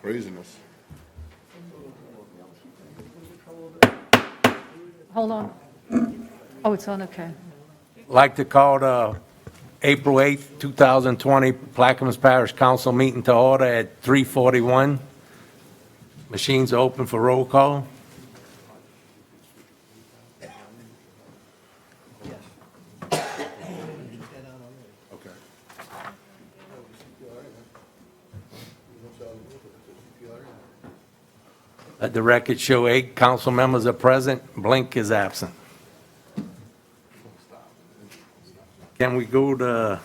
Craziness. Hold on. Oh, it's on, okay. Like to call the April 8th, 2020 Plaquemines Parish Council meeting to order at 3:41. Machines are open for roll call. Okay. Let the record show 8 council members are present. Blink is absent. Can we go to,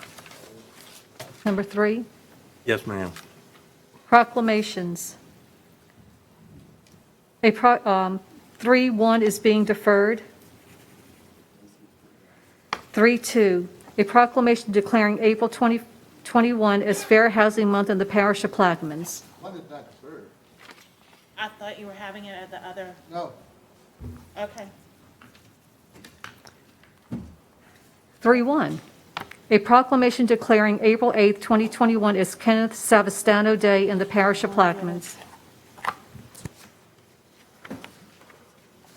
Number 3, yes, ma'am. proclamations. 3:1 is being deferred. 3:2, a proclamation declaring April 2021 as Fair Housing Month in the parish of Plaquemines. What is that deferred? I thought you were having it at the other, No. okay. 3:1, a proclamation declaring April 8th, 2021 as Kenneth Savastano Day in the parish of Plaquemines.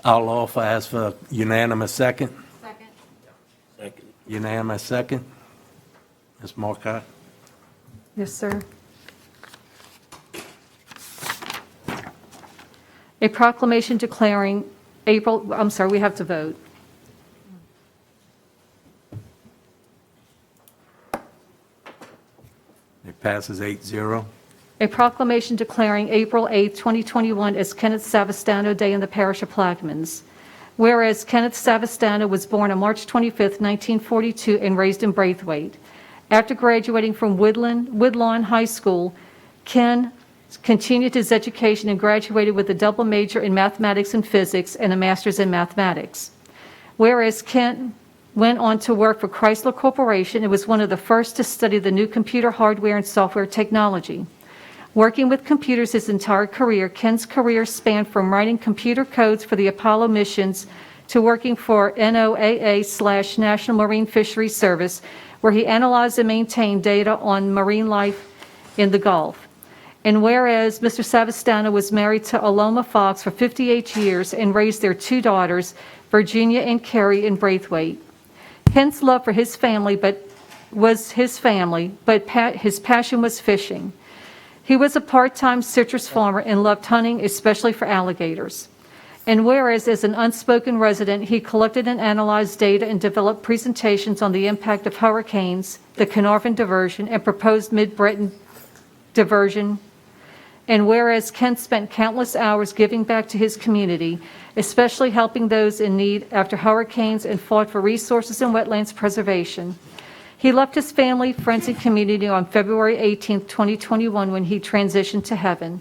I'll offer as for unanimous second. Second. Unanimous second. Ms. Marcotte? Yes, sir. A proclamation declaring we have to vote. It passes 8-0. A proclamation declaring April 8th, 2021 as Kenneth Savastano Day in the parish of Plaquemines. Whereas Kenneth Savastano was born on March 25th, 1942 and raised in Braithwaite. After graduating from Woodlawn High School, Ken continued his education and graduated with a double major in mathematics and physics and a master's in mathematics. Whereas Ken went on to work for Chrysler Corporation and was one of the first to study the new computer hardware and software technology. Working with computers his entire career, Ken's career spanned from writing computer codes for the Apollo missions to working for NOAA/National Marine Fisheries Service, where he analyzed and maintained data on marine life in the Gulf. And whereas Mr. Savastano was married to Aloma Fox for 58 years and raised their 2 daughters, Virginia and Carrie, in Braithwaite. Ken's love for his family, but his passion was fishing. He was a part-time citrus farmer and loved hunting, especially for alligators. And whereas, as an unspoken resident, he collected and analyzed data and developed presentations on the impact of hurricanes, the Carnarvon diversion, and proposed Mid-Britain diversion. And whereas Ken spent countless hours giving back to his community, especially helping those in need after hurricanes, and fought for resources and wetlands preservation. He left his family, friends, and community on February 18, 2021, when he transitioned to heaven.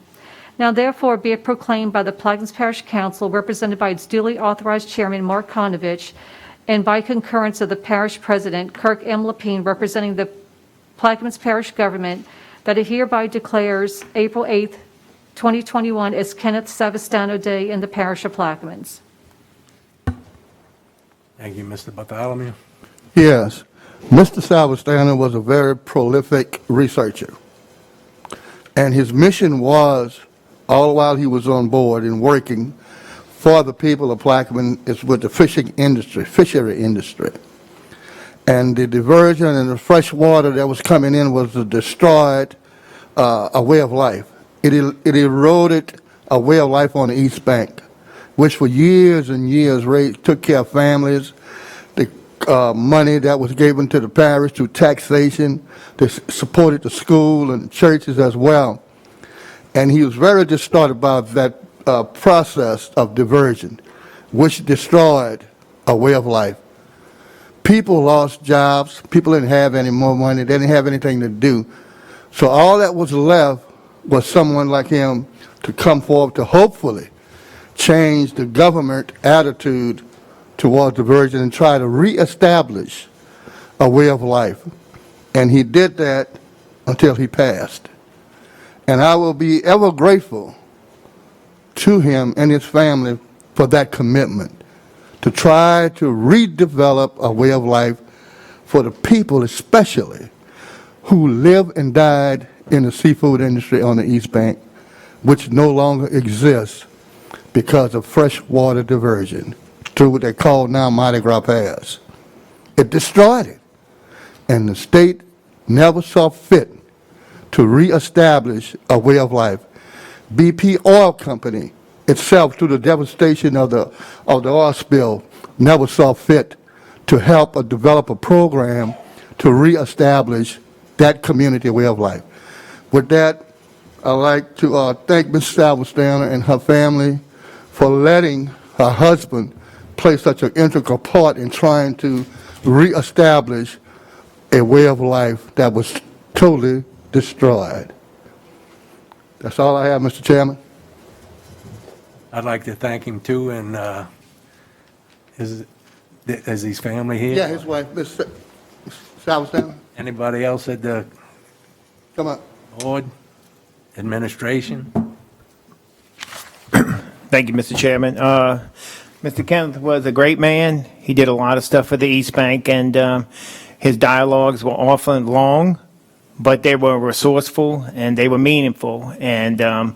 Now, therefore, be it proclaimed by the Plaquemines Parish Council, represented by its duly authorized chairman, Mark Konovich, and by concurrence of the parish president, Kirk M. Lapine, representing the Plaquemines Parish government, that it hereby declares April 8, 2021 as Kenneth Savastano Day in the parish of Plaquemines. Thank you, Mr. Bartholomew. Yes. Mr. Savastano was a very prolific researcher. And his mission was, all while he was on board and working for the people of Plaquemines, is with the fishery industry. And the diversion and the fresh water that was coming in was destroyed a way of life. It eroded a way of life on the East Bank, which for years and years took care of families. The money that was given to the parish through taxation, that supported the school and churches as well. And he was very distraught about that process of diversion, which destroyed a way of life. People lost jobs. People didn't have any more money. They didn't have anything to do. So all that was left was someone like him to come forward to hopefully change the government attitude towards diversion and try to reestablish a way of life. And he did that until he passed. And I will be ever grateful to him and his family for that commitment to try to redevelop a way of life for the people, especially who lived and died in the seafood industry on the East Bank, which no longer exists because of freshwater diversion through what they call now Mardi Gras Pass. It destroyed it. And the state never saw fit to reestablish a way of life. BP Oil Company itself, through the devastation of the oil spill, never saw fit to help or develop a program to reestablish that community way of life. With that, I'd like to thank Ms. Salvestano and her family for letting her husband play such an integral part in trying to reestablish a way of life that was totally destroyed. That's all I have, Mr. Chairman. I'd like to thank him too, and is his family here? Yeah, his wife, Ms. Salvestano. Anybody else at the Come on. board, administration? Thank you, Mr. Chairman. Mr. Kenneth was a great man. He did a lot of stuff for the East Bank, and his dialogues were often long, but they were resourceful and they were meaningful. And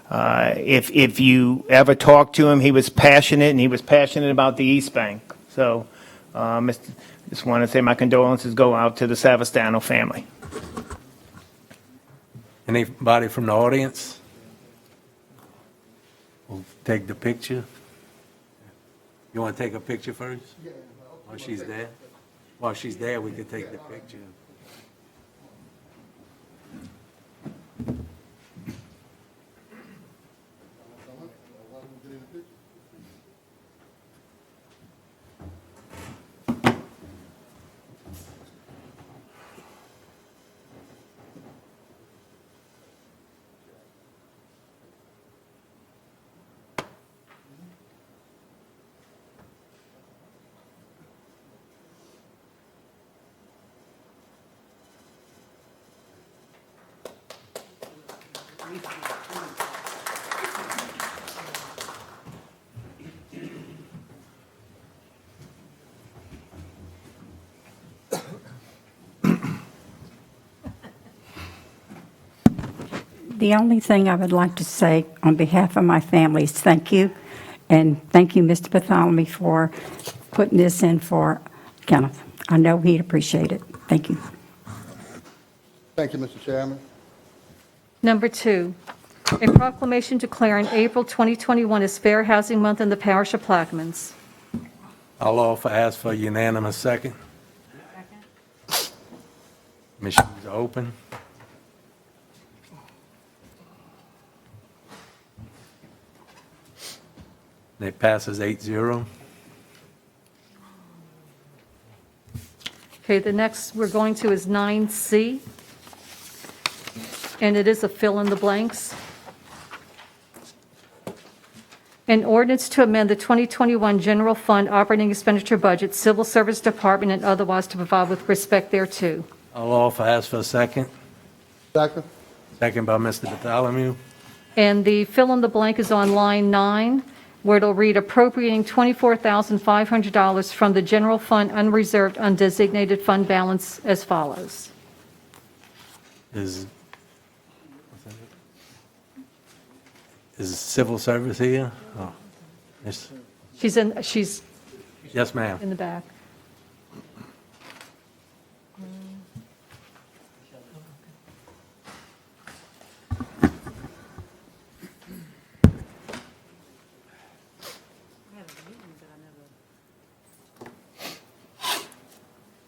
if you ever talked to him, he was passionate, and he was passionate about the East Bank. So, just want to say my condolences go out to the Savastano family. Anybody from the audience? We'll take the picture. You want to take a picture first? While she's there? While she's there, we could take the picture. The only thing I would like to say on behalf of my family is thank you, and thank you, Mr. Bartholomew, for putting this in for Kenneth. I know he'd appreciate it. Thank you. Thank you, Mr. Chairman. Number 2, a proclamation declaring April 2021 as Fair Housing Month in the parish of Plaquemines. I'll ask for unanimous second. Machines are open. It passes 8-0. Okay, the next we're going to is 9C, and it is a fill in the blanks. An ordinance to amend the 2021 General Fund Operating Expenditure Budget, Civil Service Department, and otherwise to provide with respect thereto. I'll ask for a second. Second. Second by Mr. Bartholomew. And the fill in the blank is on line 9, where it'll read appropriating $24,500 from the general fund unreserved undesignated fund balance as follows. Is civil service here? Oh, yes. She's Yes, ma'am. in the back.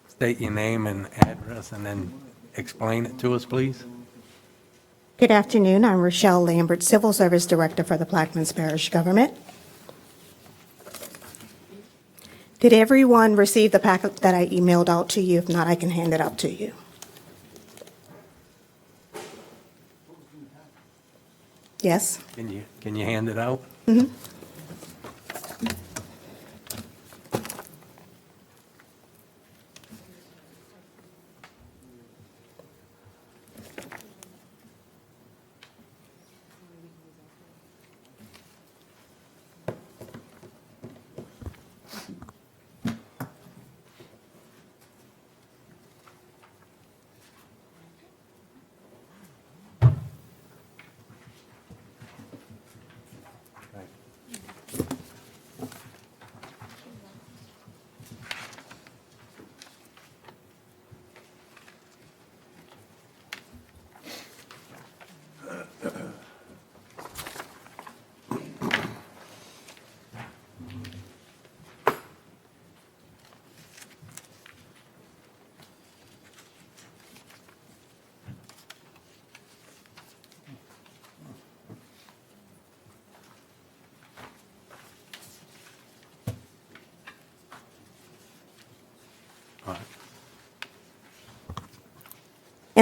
State your name and address and then explain it to us, please. Good afternoon. I'm Rochelle Lambert, Civil Service Director for the Plaquemines Parish Government. Did everyone receive the packet that I emailed out to you? If not, I can hand it out to you. Yes? Can you hand it out?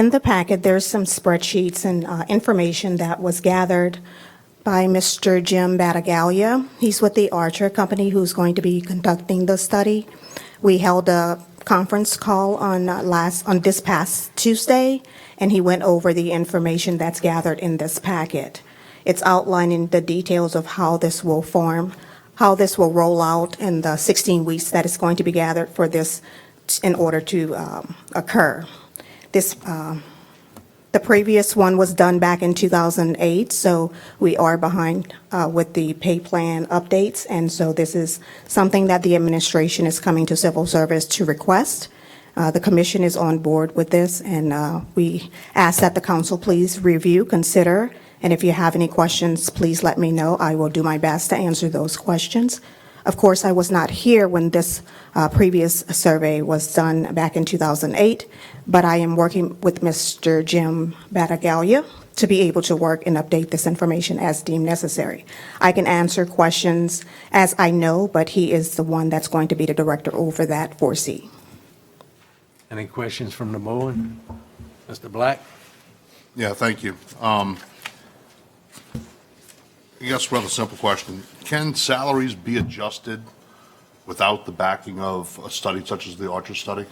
In the packet, there's some spreadsheets and information that was gathered by Mr. Jim Battaglia. He's with the Archer Company, who's going to be conducting the study. We held a conference call on this past Tuesday, and he went over the information that's gathered in this packet. It's outlining the details of how this will form, how this will roll out in the 16 weeks that is going to be gathered for this in order to occur. The previous one was done back in 2008, so we are behind with the pay plan updates, and so this is something that the administration is coming to civil service to request. The commission is on board with this, and we ask that the council please review, consider, and if you have any questions, please let me know. I will do my best to answer those questions. Of course, I was not here when this previous survey was done back in 2008, but I am working with Mr. Jim Battaglia to be able to work and update this information as deemed necessary. I can answer questions as I know, but he is the one that's going to be the director over that 4C. Any questions from the board? Mr. Black? Yeah, thank you. I guess rather simple question. Can salaries be adjusted without the backing of a study such as the Archer study?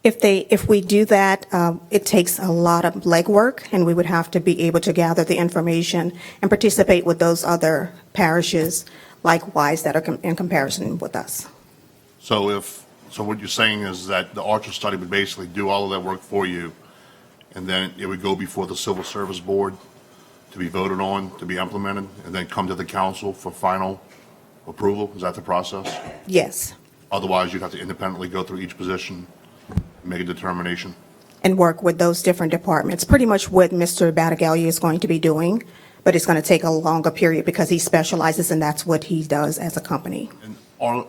If we do that, it takes a lot of legwork, and we would have to be able to gather the information and participate with those other parishes likewise that are in comparison with us. So what you're saying is that the Archer study would basically do all of that work for you, and then it would go before the Civil Service Board to be voted on, to be implemented, and then come to the council for final approval? Is that the process? Yes, Otherwise, you'd have to independently go through each position, and make a determination? and work with those different departments. Pretty much what Mr. Battaglia is going to be doing, but it's going to take a longer period because he specializes and that's what he does as a company. And are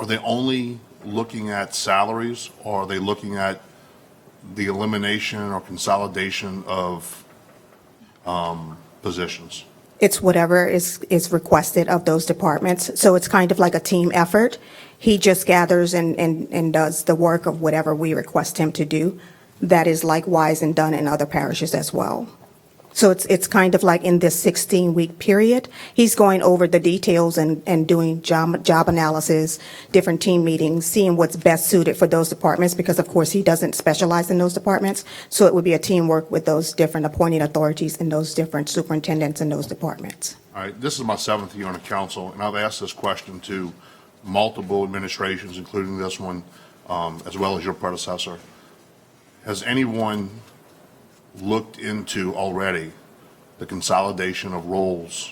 they only looking at salaries, or are they looking at the elimination or consolidation of positions? It's whatever is requested of those departments. So it's kind of like a team effort. He just gathers and does the work of whatever we request him to do. That is likewise and done in other parishes as well. So it's kind of like in this 16-week period, he's going over the details and doing job analysis, different team meetings, seeing what's best suited for those departments, because of course he doesn't specialize in those departments. So it would be a teamwork with those different appointing authorities and those different superintendents in those departments. All right, this is my 7th year on the council, and I've asked this question to multiple administrations, including this one, as well as your predecessor. Has anyone looked into already the consolidation of roles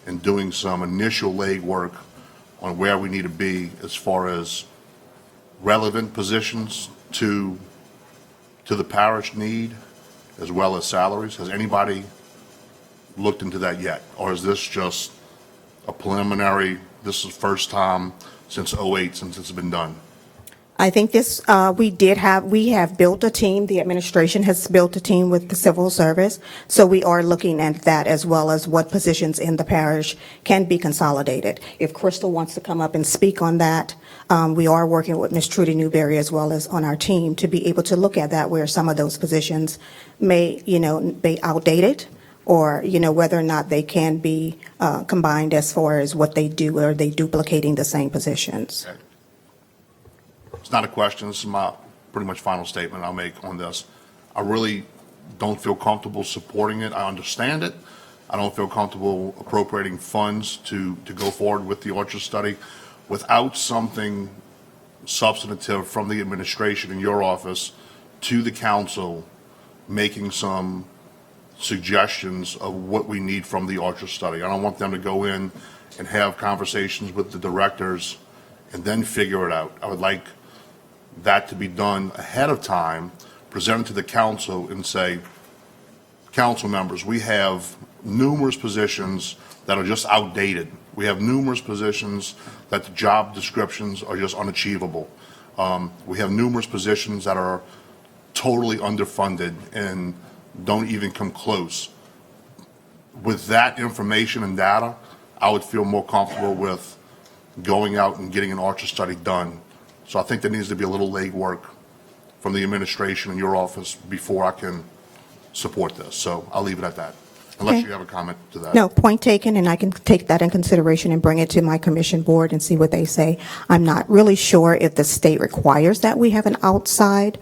and doing some initial legwork on where we need to be as far as relevant positions to the parish need, as well as salaries? Has anybody looked into that yet? Or is this just a preliminary, this is the first time since '08 since it's been done? I think this, we have built a team, the administration has built a team with the civil service, so we are looking at that as well as what positions in the parish can be consolidated. If Crystal wants to come up and speak on that, we are working with Ms. Trudy Newberry as well as on our team to be able to look at that, where some of those positions may, be outdated, or, whether or not they can be combined as far as what they do, or are they duplicating the same positions. Okay. It's not a question, this is my pretty much final statement I'll make on this. I really don't feel comfortable supporting it. I understand it. I don't feel comfortable appropriating funds to go forward with the Oyster study without something substantive from the administration in your office to the council, making some suggestions of what we need from the Oyster study. I don't want them to go in and have conversations with the directors and then figure it out. I would like that to be done ahead of time, presented to the council and say, council members, we have numerous positions that are just outdated. We have numerous positions that the job descriptions are just unachievable. We have numerous positions that are totally underfunded and don't even come close. With that information and data, I would feel more comfortable with going out and getting an Oyster study done. So I think there needs to be a little legwork from the administration in your office before I can support this. So I'll leave it at that, unless Okay. you have a comment to that. No, point taken, and I can take that in consideration and bring it to my commission board and see what they say. I'm not really sure if the state requires that we have an outside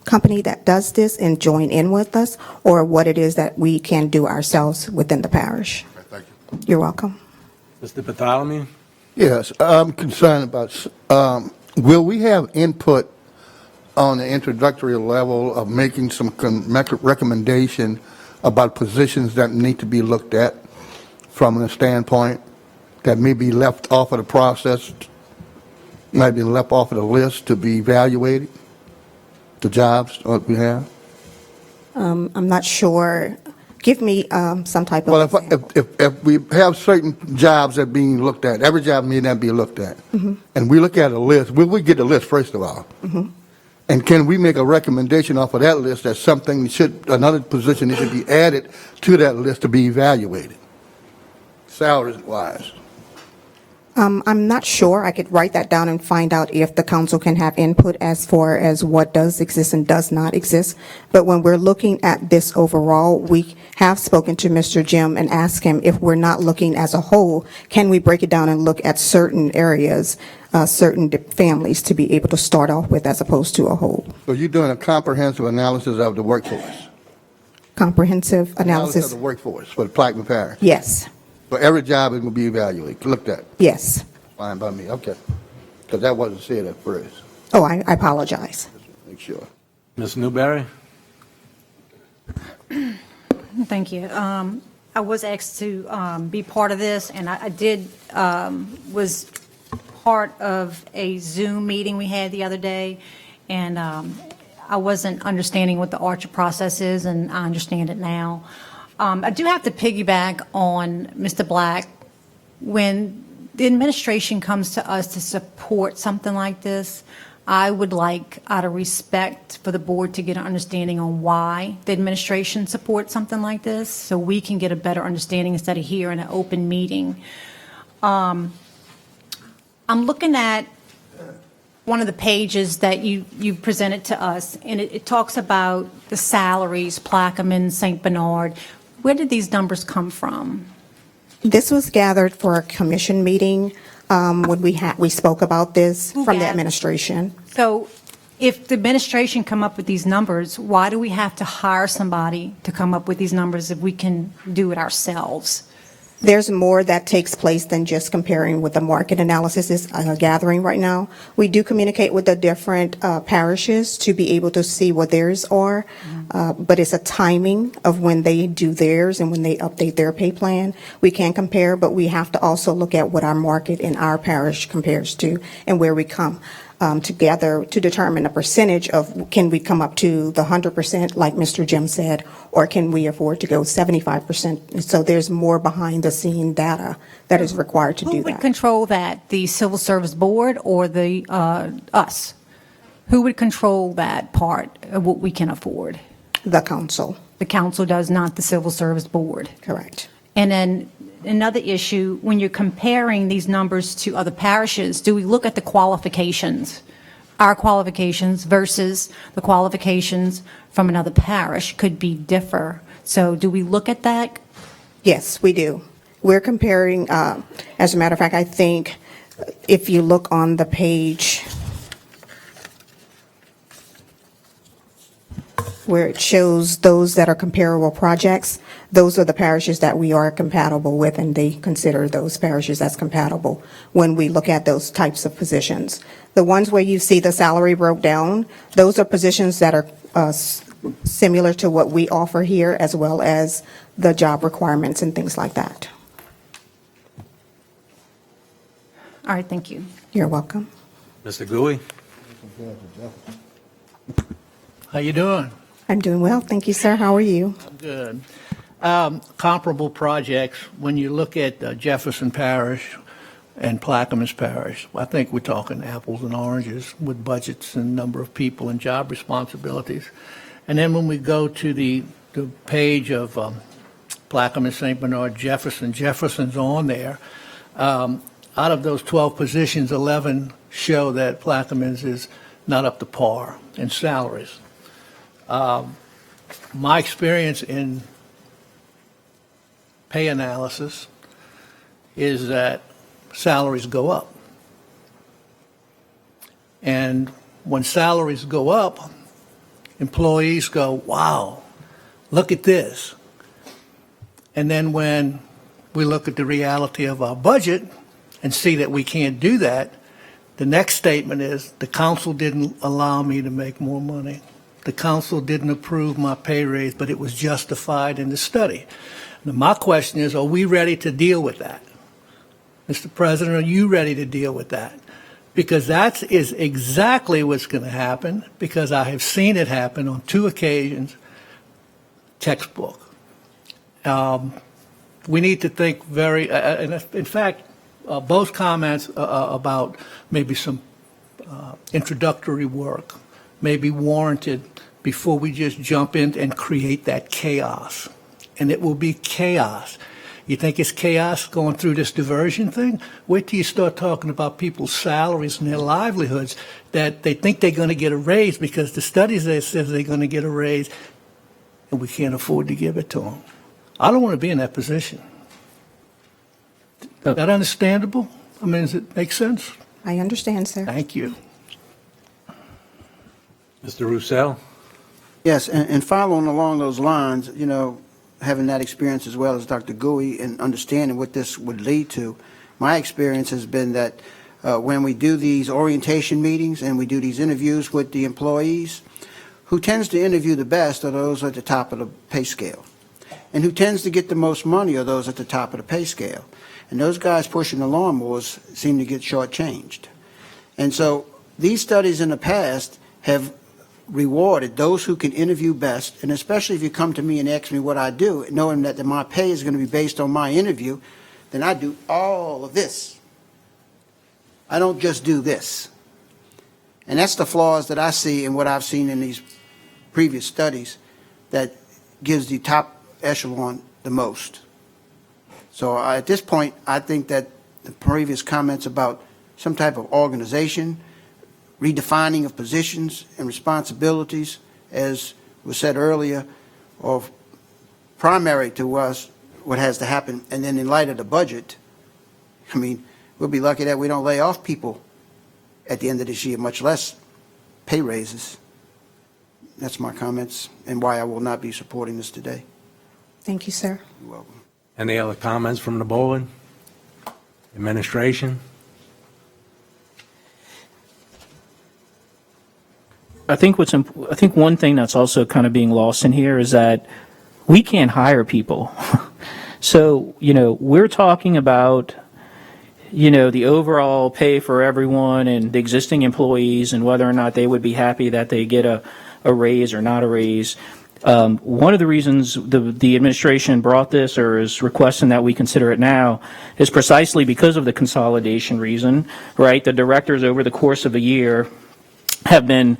company that does this and join in with us, or what it is that we can do ourselves within the parish. Okay, thank you. You're welcome. Mr. Bartholomew? Yes, I'm concerned about, will we have input on the introductory level of making some recommendation about positions that need to be looked at from a standpoint that may be left off of the process, might be left off of the list to be evaluated, the jobs that we have? I'm not sure. Give me some type of. Well, example. if we have certain jobs that are being looked at, every job may not be looked at, and we look at a list, will we get the list first of all? And can we make a recommendation off of that list that something another position should be added to that list to be evaluated, salaries-wise? I'm not sure. I could write that down and find out if the council can have input as far as what does exist and does not exist. But when we're looking at this overall, we have spoken to Mr. Jim and asked him if we're not looking as a whole, can we break it down and look at certain areas, certain families to be able to start off with as opposed to a whole? So you're doing a comprehensive analysis of the workforce? Comprehensive Of analysis? the workforce for the Plaquemines Parish? Yes, So every job is going to be evaluated, looked at? yes. Fine by me, okay. Because that wasn't said at first. Oh, I apologize. Make sure. Ms. Newberry? Thank you. I was asked to be part of this, and I did, was part of a Zoom meeting we had the other day, and I wasn't understanding what the Archer process is, and I understand it now. I do have to piggyback on Mr. Black. When the administration comes to us to support something like this, I would like, out of respect for the board, to get an understanding on why the administration supports something like this, so we can get a better understanding instead of here in an open meeting. I'm looking at one of the pages that you presented to us, and it talks about the salaries, Plaquemines, St. Bernard. Where did these numbers come from? This was gathered for a commission meeting when we spoke about this Who from the gathered? administration. So if the administration come up with these numbers, why do we have to hire somebody to come up with these numbers if we can do it ourselves? There's more that takes place than just comparing what the market analysis is gathering right now. We do communicate with the different parishes to be able to see what theirs are, but it's a timing of when they do theirs and when they update their pay plan. We can compare, but we have to also look at what our market in our parish compares to and where we come together to determine a percentage of, can we come up to the 100% like Mr. Jim said, or can we afford to go 75%? So there's more behind the scene data that is required to do Who would that. control that? The Civil Service Board or the us? Who would control that part of what we can afford? The council, The council does, not the Civil Service Board. correct. And then another issue, when you're comparing these numbers to other parishes, do we look at the qualifications, our qualifications versus the qualifications from another parish could be differ? So do we look at that? Yes, we do. We're comparing, as a matter of fact, I think if you look on the page where it shows those that are comparable projects, those are the parishes that we are compatible with, and they consider those parishes as compatible when we look at those types of positions. The ones where you see the salary broke down, those are positions that are similar to what we offer here, as well as the job requirements and things like that. All right, thank you. You're welcome. Mr. Gouy? How you doing? I'm doing well. Thank you, sir. How are you? Good. Comparable projects, when you look at Jefferson Parish and Plaquemines Parish, I think we're talking apples and oranges with budgets and number of people and job responsibilities. And then when we go to the page of Plaquemines, St. Bernard, Jefferson's on there. Out of those 12 positions, 11 show that Plaquemines is not up to par in salaries. My experience in pay analysis is that salaries go up. And when salaries go up, employees go, wow, look at this. And then when we look at the reality of our budget and see that we can't do that, the next statement is, the council didn't allow me to make more money. The council didn't approve my pay raise, but it was justified in the study. Now, my question is, are we ready to deal with that? Mr. President, are you ready to deal with that? Because that is exactly what's going to happen, because I have seen it happen on 2 occasions, textbook. We need to think very, and in fact, both comments about maybe some introductory work may be warranted before we just jump in and create that chaos. And it will be chaos. You think it's chaos going through this diversion thing? Wait till you start talking about people's salaries and their livelihoods, that they think they're going to get a raise because the studies there says they're going to get a raise, and we can't afford to give it to them. I don't want to be in that position. Is that understandable? I mean, does it make sense? I understand, sir. Thank you. Mr. Roussel? Yes, and following along those lines, you know, having that experience as well as Dr. Gouy and understanding what this would lead to, my experience has been that when we do these orientation meetings and we do these interviews with the employees, who tends to interview the best are those at the top of the pay scale. And who tends to get the most money are those at the top of the pay scale. And those guys pushing the lawnmowers seem to get shortchanged. And so these studies in the past have rewarded those who can interview best, and especially if you come to me and ask me what I do, knowing that my pay is going to be based on my interview, then I do all of this. I don't just do this. And that's the flaws that I see in what I've seen in these previous studies that gives the top echelon the most. So at this point, I think that the previous comments about some type of organization, redefining of positions and responsibilities, as was said earlier, are primary to us, what has to happen. And then in light of the budget, I mean, we'll be lucky that we don't lay off people at the end of this year, much less pay raises. That's my comments and why I will not be supporting this today. Thank you, sir. You're welcome. Any other comments from the board? Administration? I think one thing that's also kind of being lost in here is that we can't hire people. So, you know, we're talking about, you know, the overall pay for everyone and the existing employees and whether or not they would be happy that they get a raise or not a raise. One of the reasons the administration brought this or is requesting that we consider it now is precisely because of the consolidation reason, right? The directors over the course of a year have been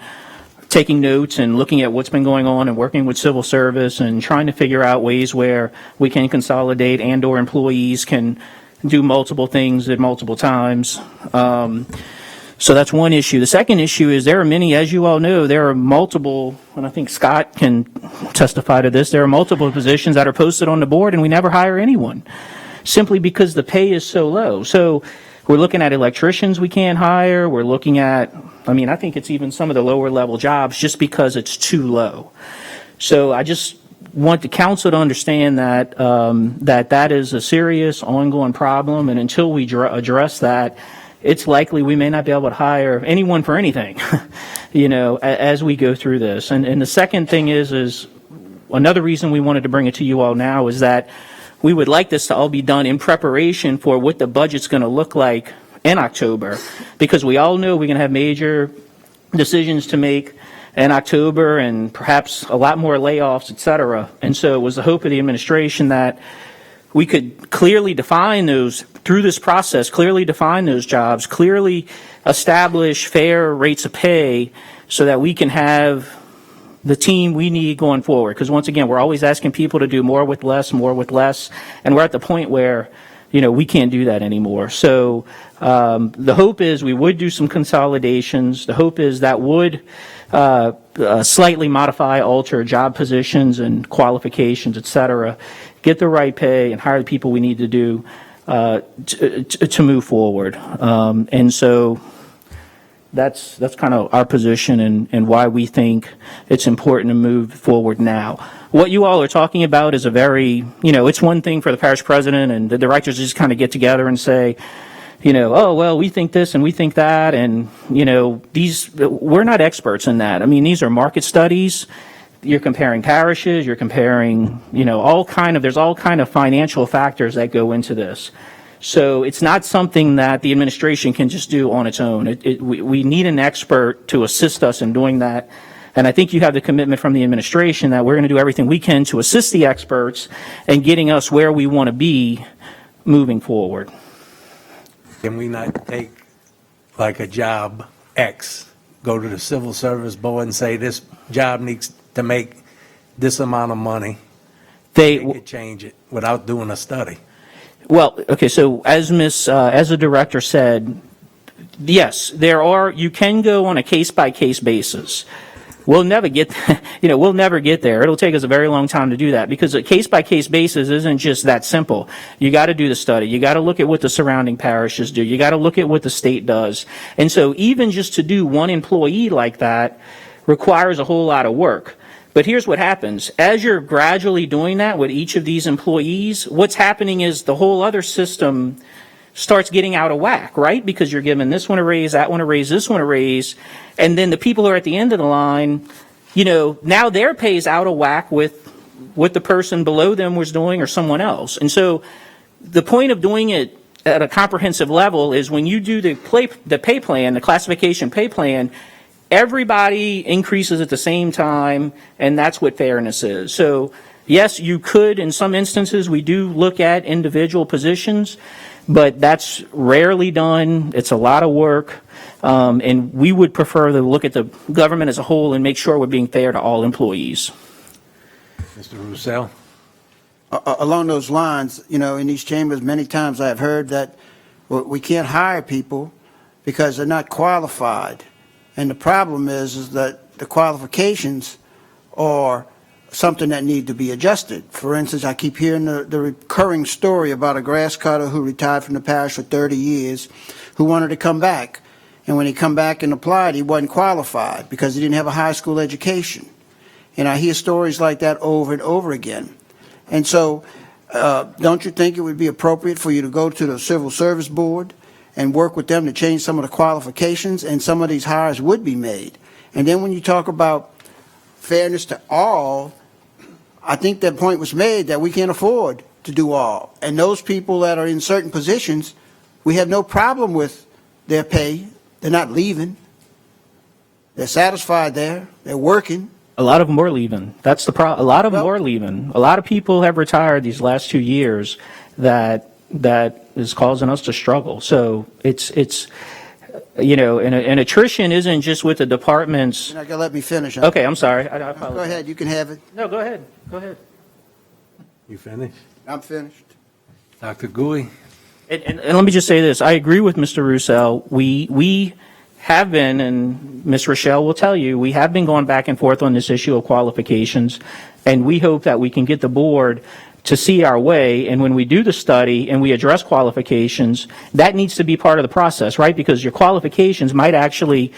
taking notes and looking at what's been going on and working with civil service and trying to figure out ways where we can consolidate and or employees can do multiple things at multiple times. So that's one issue. The second issue is there are many, as you all know, there are multiple, and I think Scott can testify to this, there are multiple positions that are posted on the board and we never hire anyone simply because the pay is so low. So we're looking at electricians we can't hire. We're looking at, I mean, I think it's even some of the lower level jobs just because it's too low. So I just want the council to understand that that is a serious ongoing problem. And until we address that, it's likely we may not be able to hire anyone for anything, you know, as we go through this. And the second thing is another reason we wanted to bring it to you all now is that we would like this to all be done in preparation for what the budget's going to look like in October, because we all know we're going to have major decisions to make in October and perhaps a lot more layoffs, et cetera. And so it was the hope of the administration that we could clearly define those through this process, clearly define those jobs, clearly establish fair rates of pay so that we can have the team we need going forward. Because once again, we're always asking people to do more with less, and we're at the point where we can't do that anymore. So the hope is we would do some consolidations. The hope is that would slightly modify, alter job positions and qualifications, et cetera, get the right pay and hire the people we need to do to move forward. And so that's kind of our position and why we think it's important to move forward now. What you all are talking about is a very, it's one thing for the parish president and the directors to just kind of get together and say, oh, well, we think this and we think that. And, we're not experts in that. I mean, these are market studies. You're comparing parishes, you're comparing, there's all kind of financial factors that go into this. So it's not something that the administration can just do on its own. We need an expert to assist us in doing that. And I think you have the commitment from the administration that we're going to do everything we can to assist the experts in getting us where we want to be moving forward. Can we not take like a job X, go to the Civil Service Board and say this job needs to make this amount of money? They could change it without doing a study. Well, okay, so as the director said, yes, you can go on a case-by-case basis. We'll never get, we'll never get there. It'll take us a very long time to do that because a case-by-case basis isn't just that simple. You got to do the study. You got to look at what the surrounding parishes do. You got to look at what the state does. And so even just to do one employee like that requires a whole lot of work. But here's what happens. As you're gradually doing that with each of these employees, what's happening is the whole other system starts getting out of whack, right? Because you're giving this one a raise, that one a raise, this one a raise. And then the people who are at the end of the line, now their pay is out of whack with what the person below them was doing or someone else. And so the point of doing it at a comprehensive level is when you do the pay plan, the classification pay plan, everybody increases at the same time, and that's what fairness is. So, yes, you could, in some instances, we do look at individual positions, but that's rarely done. It's a lot of work, and we would prefer to look at the government as a whole and make sure we're being fair to all employees. Mr. Roussel? Along those lines, in these chambers, many times I've heard that we can't hire people because they're not qualified. And the problem is that the qualifications are something that need to be adjusted. For instance, I keep hearing the recurring story about a grass cutter who retired from the parish for 30 years who wanted to come back. And when he come back and applied, he wasn't qualified because he didn't have a high school education. And I hear stories like that over and over again. And so don't you think it would be appropriate for you to go to the Civil Service Board and work with them to change some of the qualifications, and some of these hires would be made? And then when you talk about fairness to all, I think that point was made that we can't afford to do all. And those people that are in certain positions, we have no problem with their pay. They're not leaving. They're satisfied there. They're working. A lot of them were leaving. That's the problem. A lot of them were leaving. A lot of people have retired these last 2 years that is causing us to struggle. So it's and attrition isn't just with the departments. You're not going to let me finish. Okay, I'm sorry. I apologize. Go ahead. You can have it. No, go ahead. Go ahead. You finished? I'm finished. Dr. Gouy? And let me just say this. I agree with Mr. Roussel. We have been, and Ms. Rochelle will tell you, we have been going back and forth on this issue of qualifications, and we hope that we can get the board to see our way, and when we do the study and we address qualifications, that needs to be part of the process, right? Because your qualifications might actually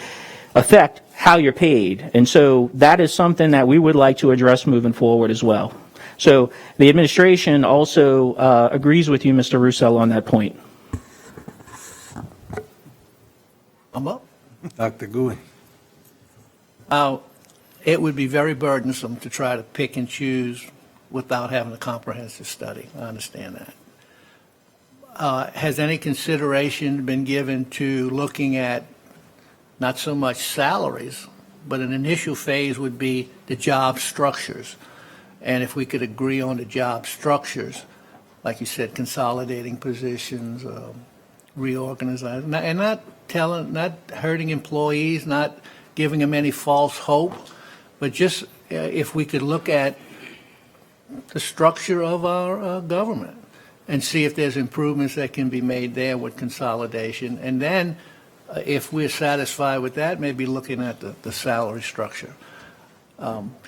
affect how you're paid. And so that is something that we would like to address moving forward as well. So the administration also agrees with you, Mr. Roussel, on that point. I'm up. Dr. Gouy? It would be very burdensome to try to pick and choose without having a comprehensive study. I understand that. Has any consideration been given to looking at not so much salaries, but an initial phase would be the job structures? And if we could agree on the job structures, like you said, consolidating positions, reorganizing, and not hurting employees, not giving them any false hope, but just if we could look at the structure of our government and see if there's improvements that can be made there with consolidation. And then, if we're satisfied with that, maybe looking at the salary structure.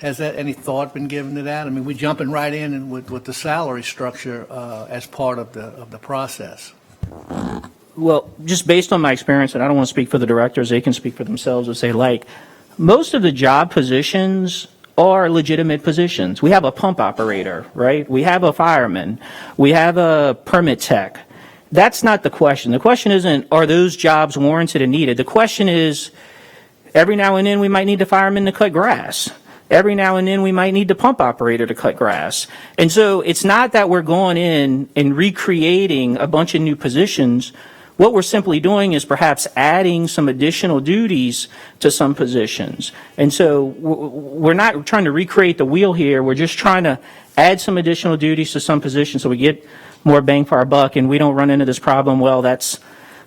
Has that, any thought been given to that? I mean, we're jumping right in and with the salary structure as part of the process. Well, just based on my experience, and I don't want to speak for the directors, they can speak for themselves and say, like, most of the job positions are legitimate positions. We have a pump operator, right? We have a fireman. We have a permit tech. That's not the question. The question isn't, are those jobs warranted and needed? The question is, every now and then we might need the fireman to cut grass. Every now and then we might need the pump operator to cut grass. And so it's not that we're going in and recreating a bunch of new positions. What we're simply doing is perhaps adding some additional duties to some positions. And so we're not trying to recreate the wheel here. We're just trying to add some additional duties to some positions so we get more bang for our buck and we don't run into this problem, well, that's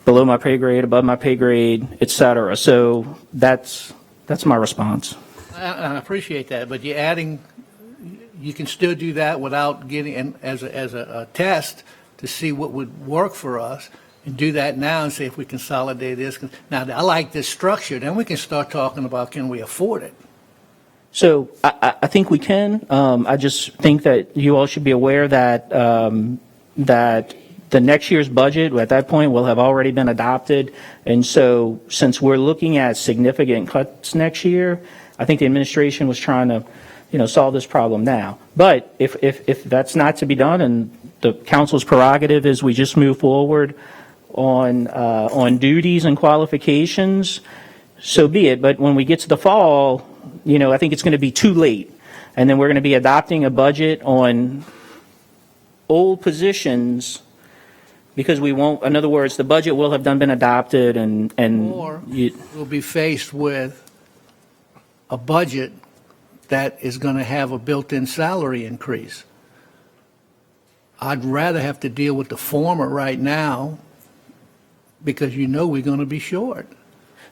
below my pay grade, above my pay grade, et cetera. So that's my response. I appreciate that, but you're adding, you can still do that without getting, as a test to see what would work for us, and do that now and see if we consolidate this. Now, I like this structure, then we can start talking about, can we afford it? So I think we can. I just think that you all should be aware that that the next year's budget at that point will have already been adopted. And so since we're looking at significant cuts next year, I think the administration was trying to, solve this problem now. But if that's not to be done, and the council's prerogative is we just move forward on duties and qualifications, so be it. But when we get to the fall, I think it's going to be too late. And then we're going to be adopting a budget on old positions because we won't, in other words, the budget will have been adopted Or we'll be faced with a budget that is going to have a built-in salary increase. I'd rather have to deal with the former right now because we're going to be short.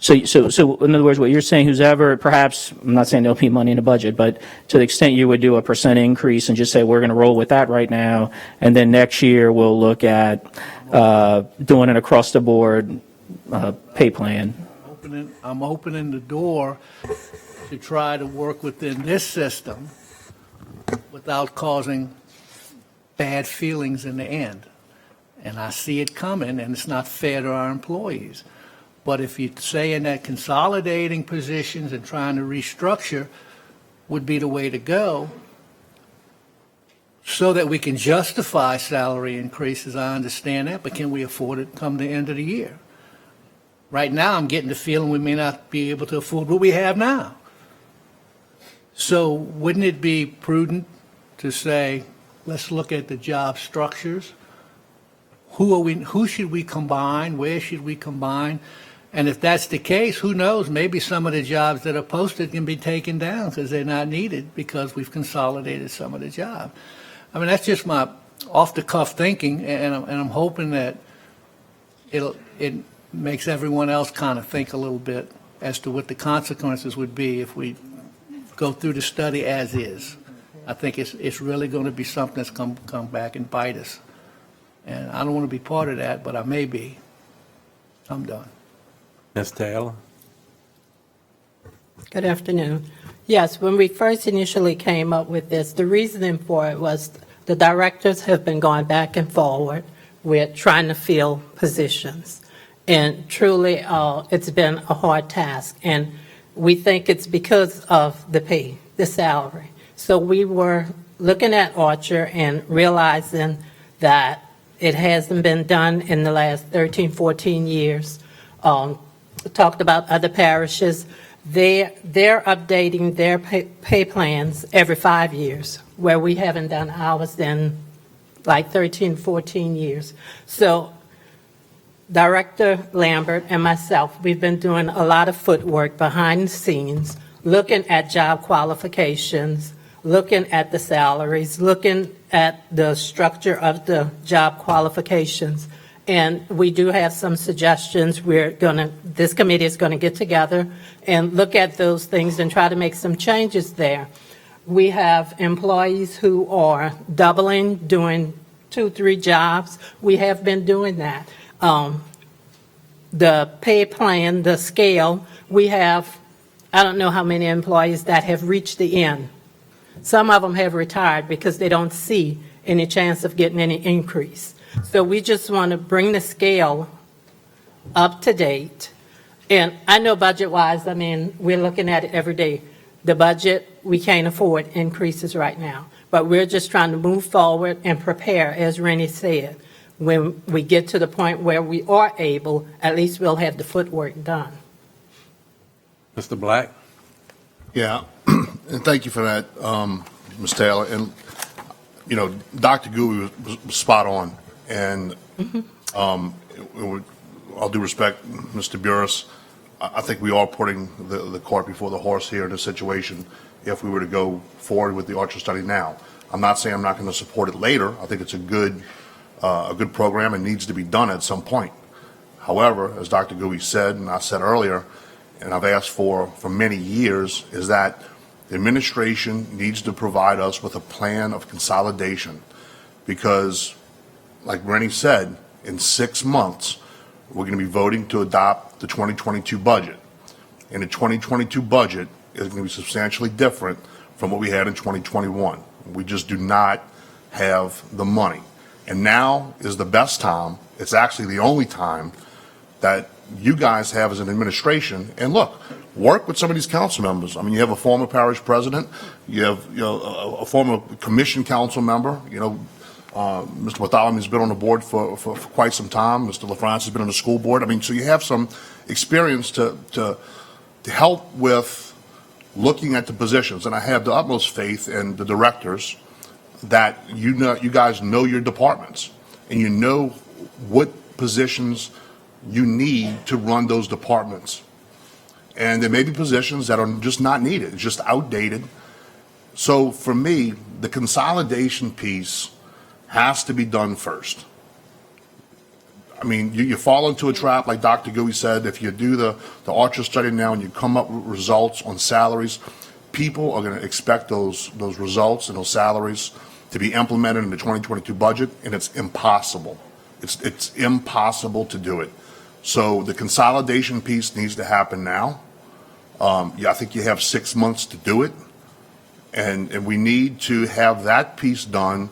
So in other words, what you're saying, who's ever, perhaps, I'm not saying there'll be money in the budget, but to the extent you would do a % increase and just say, we're going to roll with that right now, and then next year we'll look at doing an across-the-board pay plan. I'm opening the door to try to work within this system without causing bad feelings in the end. And I see it coming, and it's not fair to our employees. But if you're saying that consolidating positions and trying to restructure would be the way to go so that we can justify salary increases, I understand that, but can we afford it come the end of the year? Right now, I'm getting the feeling we may not be able to afford what we have now. So wouldn't it be prudent to say, let's look at the job structures? Who should we combine? Where should we combine? And if that's the case, who knows? Maybe some of the jobs that are posted can be taken down because they're not needed because we've consolidated some of the jobs. I mean, that's just my off-the-cuff thinking, and I'm hoping that it makes everyone else kind of think a little bit as to what the consequences would be if we go through the study as is. I think it's really going to be something that's come back and bite us. And I don't want to be part of that, but I may be. I'm done. Ms. Taylor? Good afternoon. Yes, when we first initially came up with this, the reasoning for it was the directors have been going back and forward with trying to fill positions. And truly, it's been a hard task. And we think it's because of the pay, the salary. So we were looking at Oyster and realizing that it hasn't been done in the last 13, 14 years. Talked about other parishes. They're updating their pay plans every 5 years, where we haven't done ours in like 13, 14 years. So Director Lambert and myself, we've been doing a lot of footwork behind the scenes, looking at job qualifications, looking at the salaries, looking at the structure of the job qualifications. And we do have some suggestions. This committee is going to get together and look at those things and try to make some changes there. We have employees who are doubling, doing 2, 3 jobs. We have been doing that. The pay plan, the scale, we have, I don't know how many employees that have reached the end. Some of them have retired because they don't see any chance of getting any increase. So we just want to bring the scale up to date. And I know budget-wise, I mean, we're looking at it every day. The budget, we can't afford increases right now. But we're just trying to move forward and prepare, as Rennie said. When we get to the point where we are able, at least we'll have the footwork done. Mr. Black? Yeah, and thank you for that, Ms. Taylor. And, you know, Dr. Gui was spot on. And all due respect, Mr. Burris, I think we are putting the cart before the horse here in this situation if we were to go forward with the Oyster study now. I'm not saying I'm not going to support it later. I think it's a good program and needs to be done at some point. However, as Dr. Gui said, and I said earlier, and I've asked for many years, is that the administration needs to provide us with a plan of consolidation because, like Rennie said, in 6 months, we're going to be voting to adopt the 2022 budget. And the 2022 budget is going to be substantially different from what we had in 2021. We just do not have the money. And now is the best time, it's actually the only time that you guys have as an administration, and look, work with some of these council members. I mean, you have a former parish president, you have a former commission council member, Mr. Bartholomew has been on the board for quite some time. Mr. LaFrance has been on the school board. I mean, so you have some experience to help with looking at the positions. And I have the utmost faith in the directors that you guys know your departments and you know what positions you need to run those departments. And there may be positions that are just not needed, it's just outdated. So for me, the consolidation piece has to be done first. I mean, you fall into a trap, like Dr. Gui said, if you do the Oyster study now and you come up with results on salaries, people are going to expect those results and those salaries to be implemented in the 2022 budget, and it's impossible. It's impossible to do it. So the consolidation piece needs to happen now. I think you have 6 months to do it, and we need to have that piece done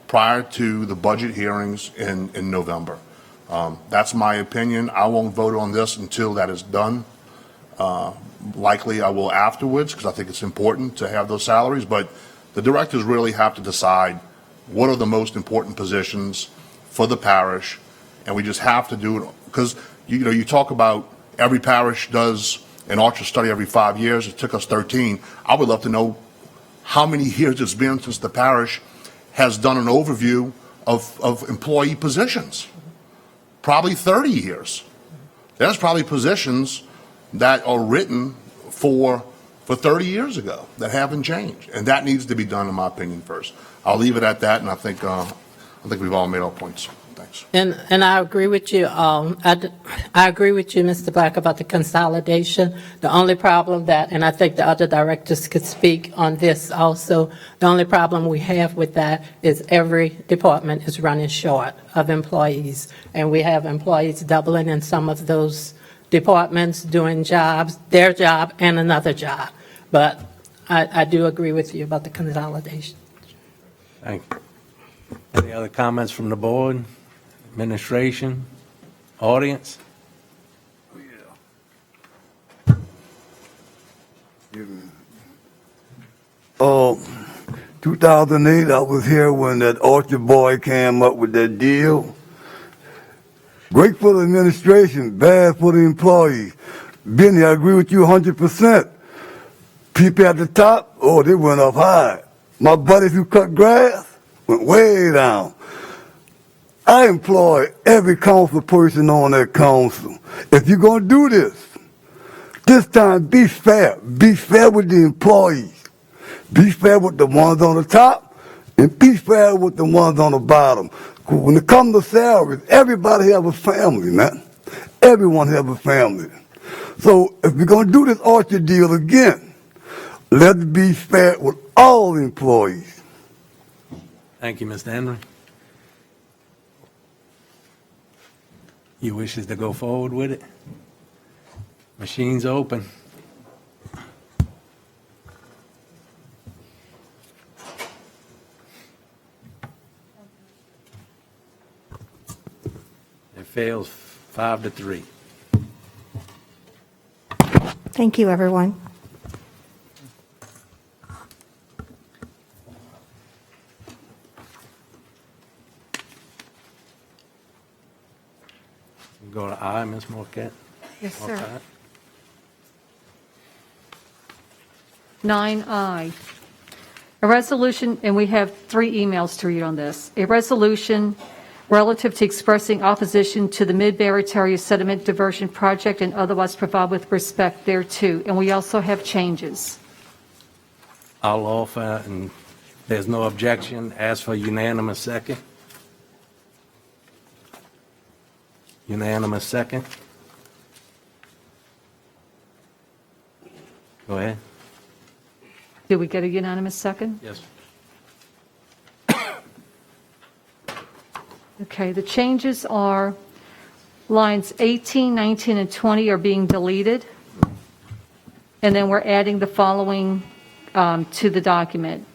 prior to the budget hearings in November. That's my opinion. I won't vote on this until that is done. Likely I will afterwards because I think it's important to have those salaries, but the directors really have to decide what are the most important positions for the parish, and we just have to do it because you talk about every parish does an Oyster study every 5 years. It took us 13. I would love to know how many years it's been since the parish has done an overview of employee positions. Probably 30 years. There's probably positions that are written for 30 years ago that haven't changed, and that needs to be done, in my opinion, first. I'll leave it at that, and I think we've all made our points. Thanks. And I agree with you. I agree with you, Mr. Black, about the consolidation. The only problem and I think the other directors could speak on this also, the only problem we have with that is every department is running short of employees. And we have employees doubling in some of those departments doing their job and another job. But I do agree with you about the consolidation. Thank you. Any other comments from the board, administration, audience? Oh, 2008, I was here when that Orchard boy came up with that deal. Great for the administration, bad for the employees. Benny, I agree with you 100%. People at the top, oh, they went up high. My buddies who cut grass went way down. I employ every council person on that council. If you're going to do this time be fair. Be fair with the employees. Be fair with the ones on the top, and be fair with the ones on the bottom. When it comes to salaries, everybody have a family, man. Everyone have a family. So if we're going to do this Orchard deal again, let's be fair with all the employees. Thank you, Mr. Henry. You wishes to go forward with it? Machine's open. It fails 5-3. Thank you, everyone. Go to I, Ms. Marquette. Yes, sir. Marquette. 9I, a resolution, and we have 3 emails to read on this. A resolution relative to expressing opposition to the Mid-Barataria Sediment Diversion Project and otherwise provide with respect thereto. And we also have changes. I'll offer, and there's no objection, ask for unanimous second. Unanimous second. Go ahead. Did we get a unanimous second? Yes. Okay, the changes are lines 18, 19, and 20 are being deleted. And then we're adding the following to the document.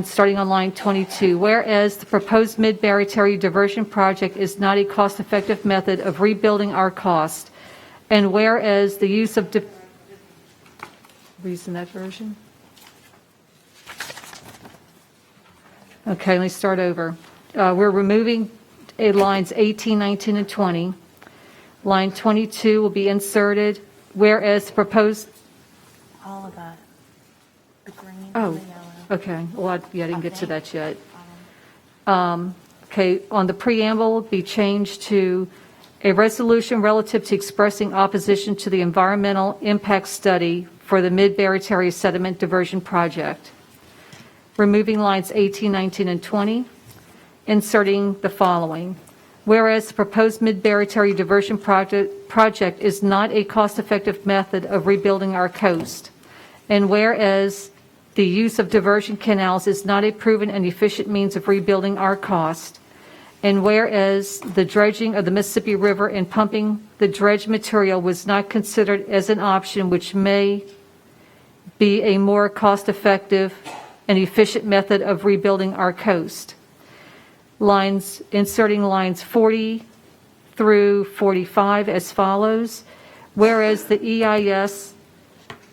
Starting on line 22, whereas the proposed Mid-Barataria Diversion Project is not a cost-effective method of rebuilding our cost, and whereas the use of... Reason that version? Okay, let me start over. We're removing lines 18, 19, and 20. Line 22 will be inserted, whereas the proposed... All of that. The green Oh, and the yellow. okay. Well, I didn't get to that yet. Okay, on the preamble, be changed to a resolution relative to expressing opposition to the environmental impact study for the Mid-Barataria Sediment Diversion Project. Removing lines 18, 19, and 20. Inserting the following. Whereas the proposed Mid-Barataria Diversion project is not a cost-effective method of rebuilding our coast, and whereas the use of diversion canals is not a proven and efficient means of rebuilding our coast, and whereas the dredging of the Mississippi River and pumping the dredged material was not considered as an option which may be a more cost-effective and efficient method of rebuilding our coast. Inserting lines 40 through 45 as follows. Whereas the EIS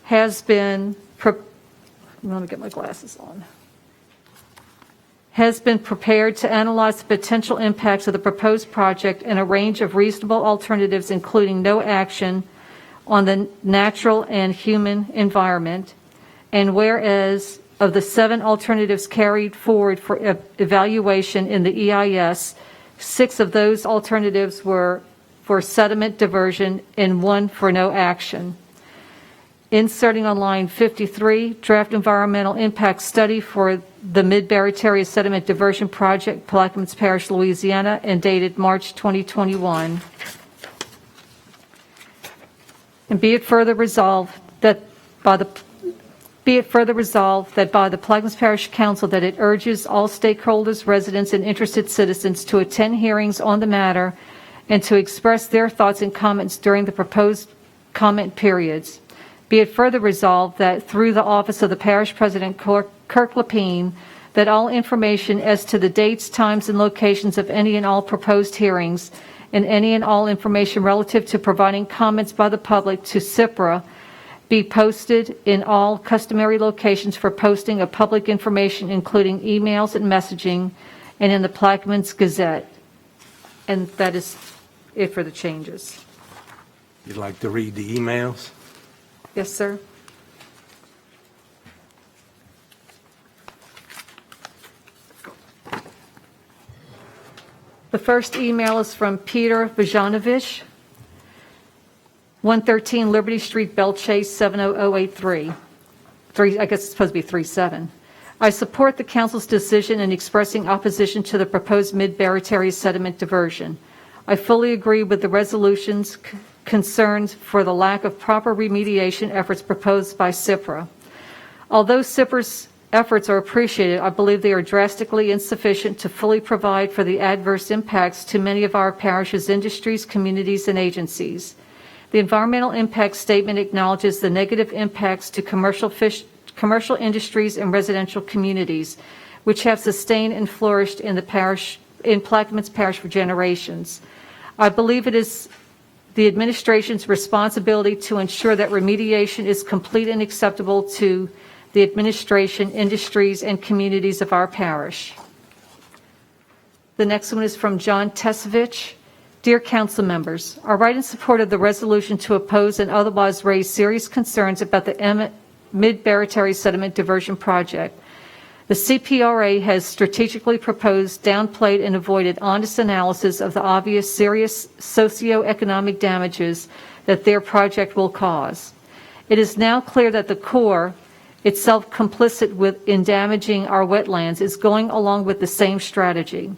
has been, let me get my glasses on, has been prepared to analyze the potential impacts of the proposed project and a range of reasonable alternatives, including no action on the natural and human environment. And whereas of the 7 alternatives carried forward for evaluation in the EIS, 6 of those alternatives were for sediment diversion and 1 for no action. Inserting on line 53, draft environmental impact study for the Mid-Barataria Sediment Diversion Project, Plaquemines Parish, Louisiana, and dated March 2021. And be it further resolved that by the Plaquemines Parish Council that it urges all stakeholders, residents, and interested citizens to attend hearings on the matter and to express their thoughts and comments during the proposed comment periods. Be it further resolved that through the office of the Parish President, Kirk Lapine, that all information as to the dates, times, and locations of any and all proposed hearings and any and all information relative to providing comments by the public to CIPRA be posted in all customary locations for posting of public information, including emails and messaging, and in the Plaquemines Gazette. And that is it for the changes. You'd like to read the emails? Yes, sir. The first email is from Peter Vajanovich, 113 Liberty Street, Belchase, 70083. I guess it's supposed to be 37. I support the council's decision in expressing opposition to the proposed Mid-Barataria sediment diversion. I fully agree with the resolution's concerns for the lack of proper remediation efforts proposed by CIPRA. Although CIPRA's efforts are appreciated, I believe they are drastically insufficient to fully provide for the adverse impacts to many of our parish's industries, communities, and agencies. The environmental impact statement acknowledges the negative impacts to commercial industries and residential communities, which have sustained and flourished in Plaquemines Parish for generations. I believe it is the administration's responsibility to ensure that remediation is complete and acceptable to the administration, industries, and communities of our parish. The next one is from John Tesevich. Dear council members, I write in support of the resolution to oppose and otherwise raise serious concerns about the Mid-Barataria Sediment Diversion Project. The CPRA has strategically proposed, downplayed, and avoided honest analysis of the obvious serious socioeconomic damages that their project will cause. It is now clear that the Corps, itself complicit in damaging our wetlands, is going along with the same strategy.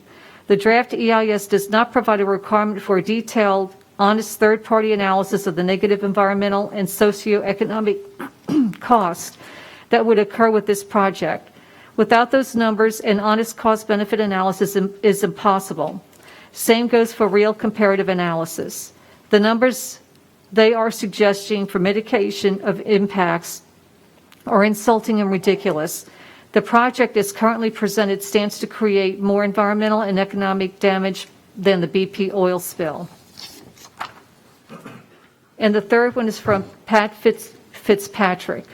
The draft EIS does not provide a requirement for a detailed, honest third-party analysis of the negative environmental and socioeconomic cost that would occur with this project. Without those numbers, an honest cost-benefit analysis is impossible. Same goes for real comparative analysis. The numbers they are suggesting for mitigation of impacts are insulting and ridiculous. The project as currently presented stands to create more environmental and economic damage than the BP oil spill. And the third one is from Pat Fitzpatrick.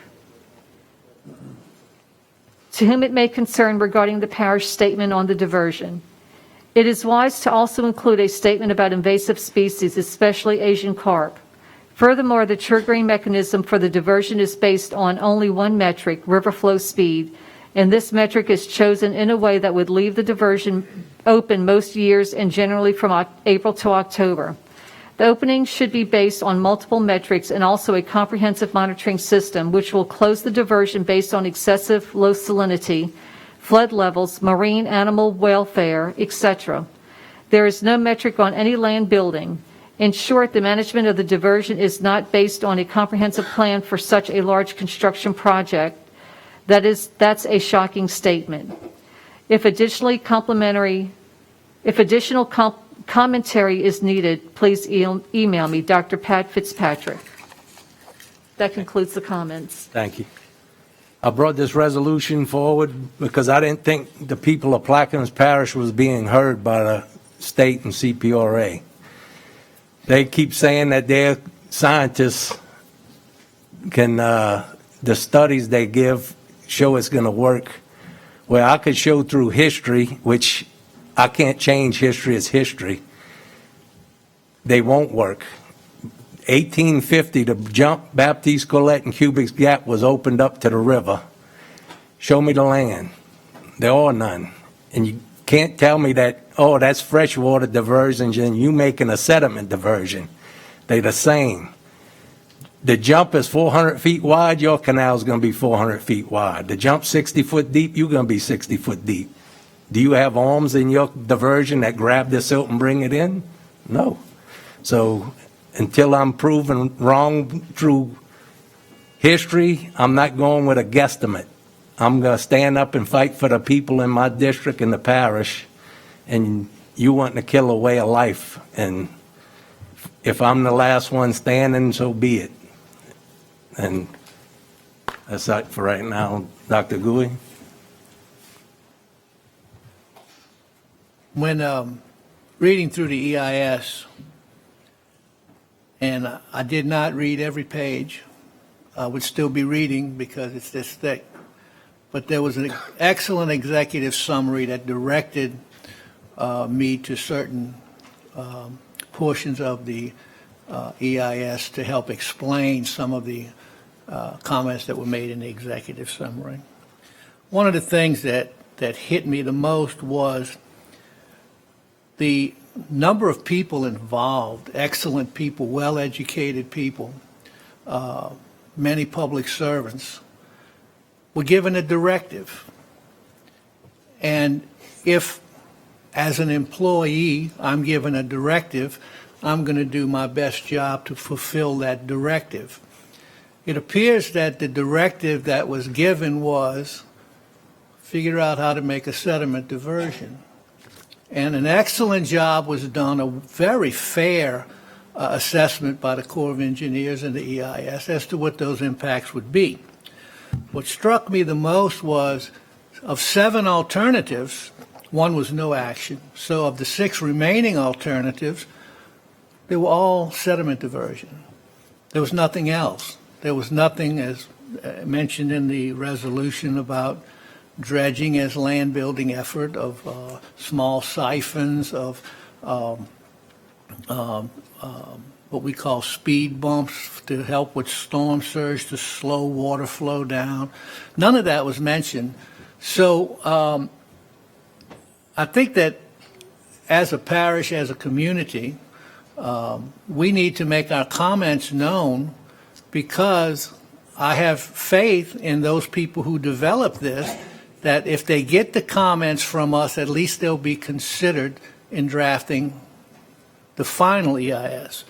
To whom it may concern regarding the parish statement on the diversion. It is wise to also include a statement about invasive species, especially Asian carp. Furthermore, the triggering mechanism for the diversion is based on only one metric, river flow speed, and this metric is chosen in a way that would leave the diversion open most years and generally from April to October. The opening should be based on multiple metrics and also a comprehensive monitoring system, which will close the diversion based on excessive low salinity, flood levels, marine animal welfare, etc. There is no metric on any land building. In short, the management of the diversion is not based on a comprehensive plan for such a large construction project. That's a shocking statement. If additional commentary is needed, please email me, Dr. Pat Fitzpatrick. That concludes the comments. Thank you. I brought this resolution forward because I didn't think the people of Plaquemines Parish was being heard by the state and CPRA. They keep saying that their scientists can, the studies they give show it's going to work. Well, I could show through history, which I can't change history, it's history. They won't work. 1850, the jump Baptiste, Colette, and Cubic's Gap was opened up to the river. Show me the land. There are none. And you can't tell me that, oh, that's freshwater diversions and you making a sediment diversion. They're the same. The jump is 400 feet wide, your canal is going to be 400 feet wide. The jump 60 foot deep, you're going to be 60 foot deep. Do you have arms in your diversion that grab this silt and bring it in? No. So until I'm proven wrong through history, I'm not going with a guesstimate. I'm going to stand up and fight for the people in my district and the parish, and you want to kill a way of life. And if I'm the last one standing, so be it. And that's it for right now. Dr. Gouy? When reading through the EIS, and I did not read every page, I would still be reading because it's this thick, but there was an excellent executive summary that directed me to certain portions of the EIS to help explain some of the comments that were made in the executive summary. One of the things that hit me the most was the number of people involved, excellent people, well-educated people, many public servants, were given a directive. And if, as an employee, I'm given a directive, I'm going to do my best job to fulfill that directive. It appears that the directive that was given was figure out how to make a sediment diversion. And an excellent job was done, a very fair assessment by the Corps of Engineers and the EIS as to what those impacts would be. What struck me the most was, of 7 alternatives, 1 was no action. So of the 6 remaining alternatives, they were all sediment diversion. There was nothing else. There was nothing, as mentioned in the resolution, about dredging as land building effort, of small siphons, of what we call speed bumps to help with storm surge to slow water flow down. None of that was mentioned. So I think that as a parish, as a community, we need to make our comments known, because I have faith in those people who develop this, that if they get the comments from us, at least they'll be considered in drafting the final EIS.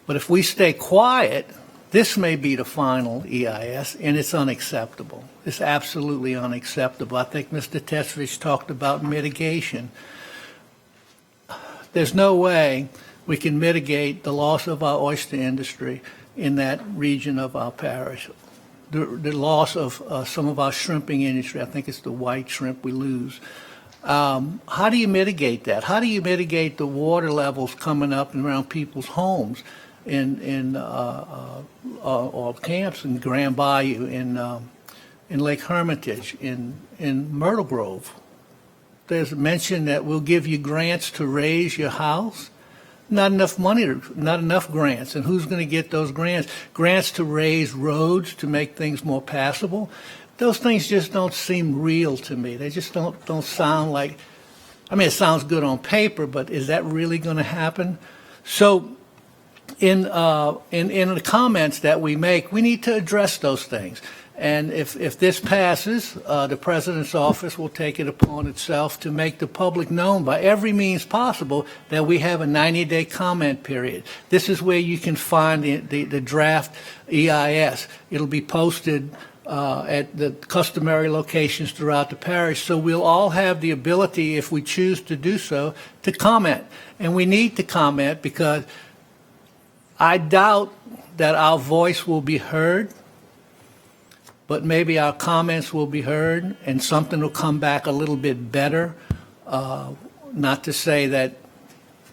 But if we stay quiet, this may be the final EIS, and it's unacceptable. It's absolutely unacceptable. I think Mr. Tesvich talked about mitigation. There's no way we can mitigate the loss of our oyster industry in that region of our parish. The loss of some of our shrimping industry, I think it's the white shrimp we lose. How do you mitigate that? How do you mitigate the water levels coming up and around people's homes or camps in Grand Bayou, in Lake Hermitage, in Myrtle Grove? There's a mention that we'll give you grants to raise your house. Not enough money, not enough grants. And who's going to get those grants? Grants to raise roads, to make things more passable. Those things just don't seem real to me. They just don't sound like, I mean, it sounds good on paper, but is that really going to happen? So in the comments that we make, we need to address those things. And if this passes, the President's office will take it upon itself to make the public known by every means possible that we have a 90-day comment period. This is where you can find the draft EIS. It'll be posted at the customary locations throughout the parish, so we'll all have the ability, if we choose to do so, to comment. And we need to comment, because I doubt that our voice will be heard, but maybe our comments will be heard and something will come back a little bit better. Not to say that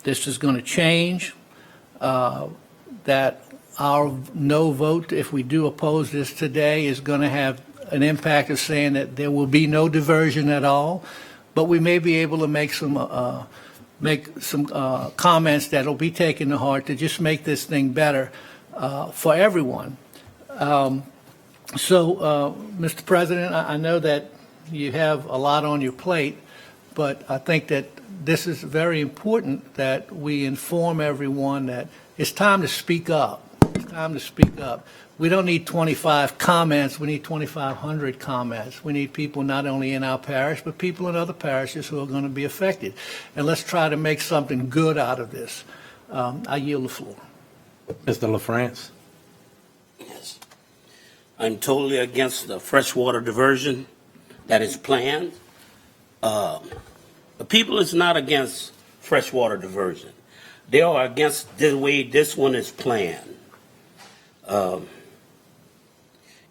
this is going to change, that our no vote, if we do oppose this today, is going to have an impact of saying that there will be no diversion at all, but we may be able to make some comments that will be taken to heart to just make this thing better for everyone. So, Mr. President, I know that you have a lot on your plate, but I think that this is very important that we inform everyone that it's time to speak up. It's time to speak up. We don't need 25 comments. We need 2,500 comments. We need people not only in our parish, but people in other parishes who are going to be affected. And let's try to make something good out of this. I yield the floor. Mr. LaFrance? Yes. I'm totally against the freshwater diversion that is planned. The people is not against freshwater diversion. They are against the way this one is planned.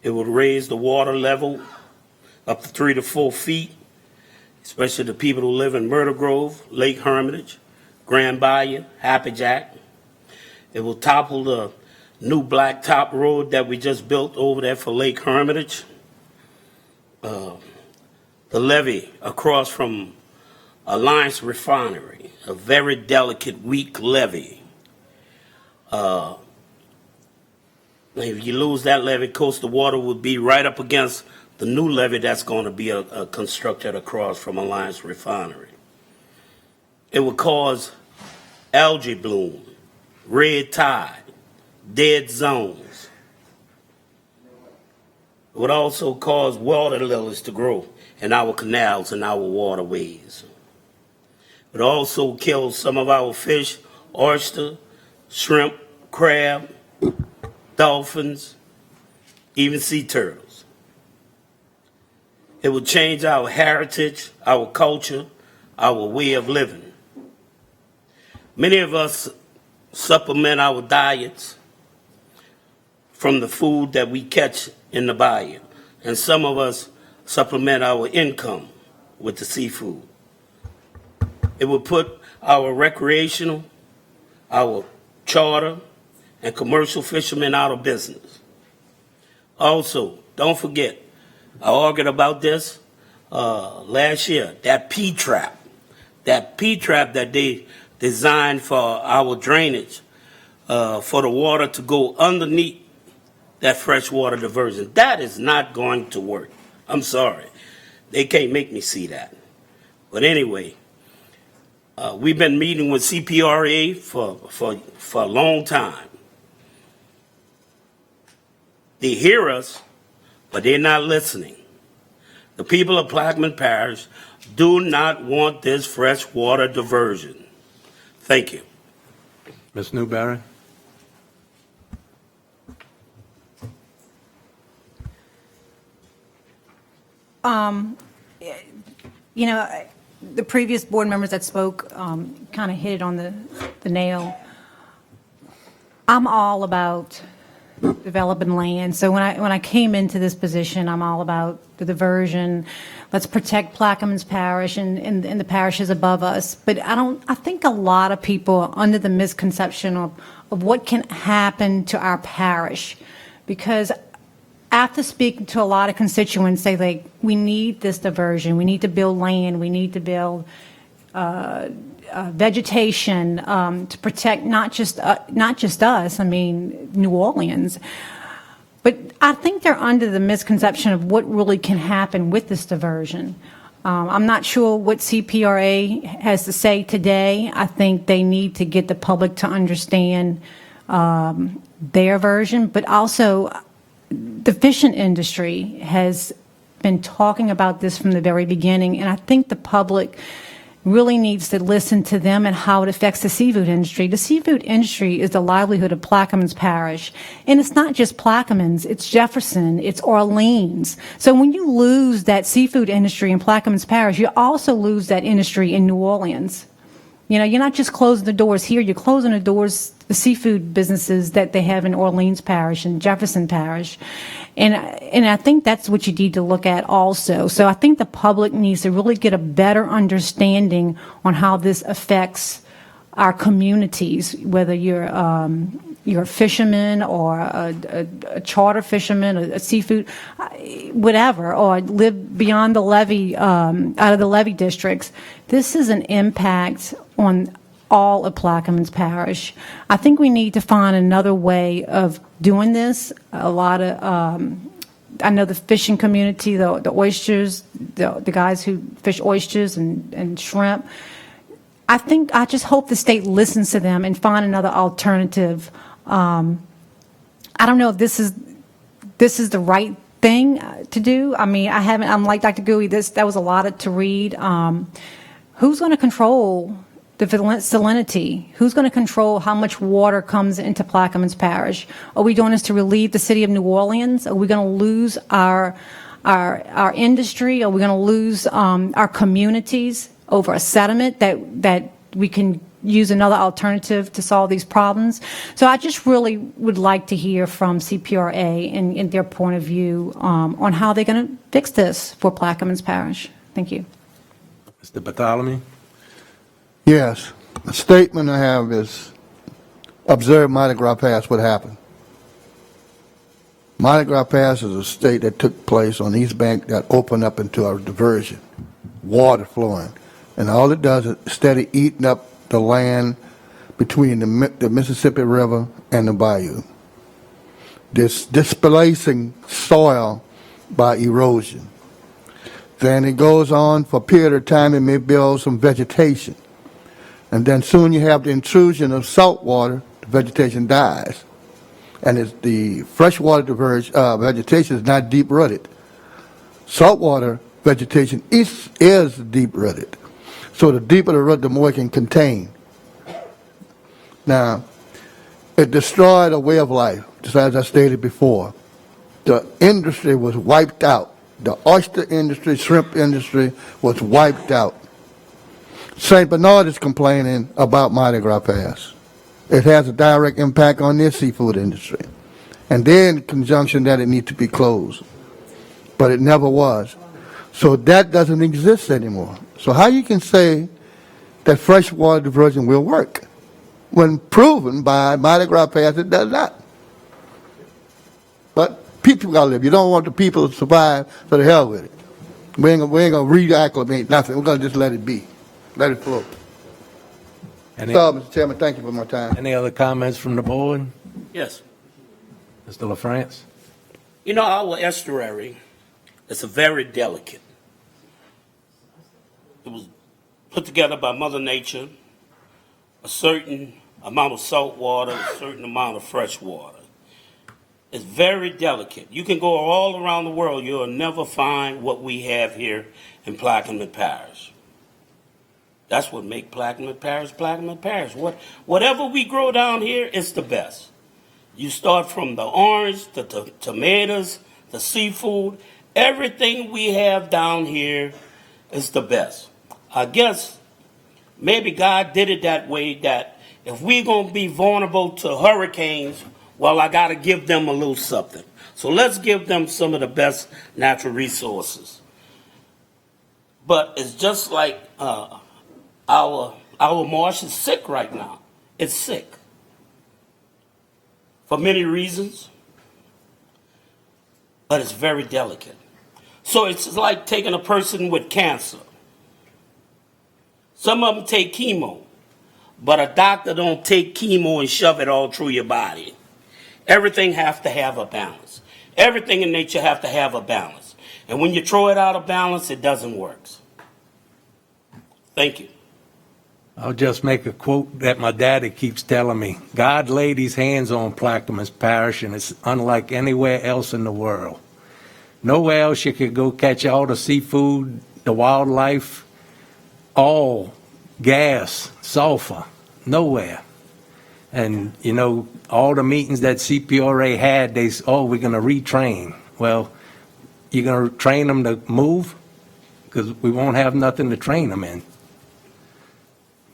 It would raise the water level up to 3 to 4 feet, especially the people who live in Myrtle Grove, Lake Hermitage, Grand Bayou, Happy Jack. It will topple the new blacktop road that we just built over there for Lake Hermitage. The levee across from Alliance Refinery, a very delicate, weak levee. If you lose that levee, coastal water will be right up against the new levee that's going to be constructed across from Alliance Refinery. It will cause algae bloom, red tide, dead zones. It would also cause water lilies to grow in our canals and our waterways. It would also kill some of our fish, oyster, shrimp, crab, dolphins, even sea turtles. It will change our heritage, our culture, our way of living. Many of us supplement our diets from the food that we catch in the bayou, and some of us supplement our income with the seafood. It will put our recreational, our charter, and commercial fishermen out of business. Also, don't forget, I argued about this last year, that P-trap that they designed for our drainage, for the water to go underneath that freshwater diversion. That is not going to work. I'm sorry. They can't make me see that. But anyway, we've been meeting with CPRA for a long time. They hear us, but they're not listening. The people of Plaquemines Parish do not want this freshwater diversion. Thank you. Ms. Newberry? You know, the previous board members that spoke kind of hit it on the nail. I'm all about developing land. So when I came into this position, I'm all about the diversion. Let's protect Plaquemines Parish and the parishes above us. But I think a lot of people are under the misconception of what can happen to our parish, because after speaking to a lot of constituents, say, like, we need this diversion, we need to build land, we need to build vegetation to protect not just us, I mean, New Orleans. But I think they're under the misconception of what really can happen with this diversion. I'm not sure what CPRA has to say today. I think they need to get the public to understand their version, but also the fishing industry has been talking about this from the very beginning, and I think the public really needs to listen to them and how it affects the seafood industry. The seafood industry is the livelihood of Plaquemines Parish, and it's not just Plaquemines, it's Jefferson, it's Orleans. So when you lose that seafood industry in Plaquemines Parish, you also lose that industry in New Orleans. You know, you're not just closing the doors here, you're closing the doors, the seafood businesses that they have in Orleans Parish and Jefferson Parish. And I think that's what you need to look at also. So I think the public needs to really get a better understanding on how this affects our communities, whether you're a fisherman or a charter fisherman, a seafood, whatever, or live beyond the levee, out of the levee districts. This is an impact on all of Plaquemines Parish. I think we need to find another way of doing this. A lot of, I know the fishing community, the oysters, the guys who fish oysters and shrimp. I just hope the state listens to them and find another alternative. I don't know if this is the right thing to do. I mean, I'm like Dr. Gooey, that was a lot to read. Who's going to control the salinity? Who's going to control how much water comes into Plaquemines Parish? Are we doing this to relieve the city of New Orleans? Are we going to lose our industry? Are we going to lose our communities over a sediment that we can use another alternative to solve these problems? So I just really would like to hear from CPRA and their point of view on how they're going to fix this for Plaquemines Parish. Thank you. Mr. Bartholomew? Yes. The statement I have is, observe Mardi Gras Pass, what happened. Mardi Gras Pass is a state that took place on the East Bank that opened up into a diversion, water flowing. And all it does is steady eating up the land between the Mississippi River and the bayou. This displacing soil by erosion. Then it goes on for a period of time, it may build some vegetation. And then soon you have the intrusion of salt water, the vegetation dies. And it's the freshwater vegetation is not deep-rooted. Saltwater vegetation is deep-rooted. So the deeper the root, the more it can contain. Now, it destroyed a way of life, just as I stated before. The industry was wiped out The oyster industry, shrimp industry was wiped out. St. Bernard is complaining about Mardi Gras Pass. It has a direct impact on their seafood industry. And they're in conjunction that it needs to be closed. But it never was. So that doesn't exist anymore. So how you can say that freshwater diversion will work when proven by Mardi Gras Pass it does not? But people gotta live. You don't want the people to survive, so the hell with it. We ain't gonna reacclimate nothing. We're gonna just let it be. Let it flow. Any, So, Mr. Chairman, thank you for my time. any other comments from the board? Yes. Mr. LaFrance? You know, our estuary is very delicate. It was put together by Mother Nature, a certain amount of salt water, a certain amount of fresh water. It's very delicate. You can go all around the world, you'll never find what we have here in Plaquemines Parish. That's what makes Plaquemines Parish. Whatever we grow down here, it's the best. You start from the orange, the tomatoes, the seafood, everything we have down here is the best. I guess maybe God did it that way, that if we're going to be vulnerable to hurricanes, well, I got to give them a little something. So let's give them some of the best natural resources. But it's just like our marsh is sick right now. It's sick for many reasons, but it's very delicate. So it's like taking a person with cancer. Some of them take chemo, but a doctor don't take chemo and shove it all through your body. Everything has to have a balance. Everything in nature has to have a balance. And when you throw it out of balance, it doesn't work. Thank you. I'll just make a quote that my daddy keeps telling me. God laid his hands on Plaquemines Parish, and it's unlike anywhere else in the world. Nowhere else you could go catch all the seafood, the wildlife, all gas, sulfur, nowhere. And, you know, all the meetings that CPRA had, they said, oh, we're going to retrain. Well, you're going to train them to move? Because we won't have nothing to train them in.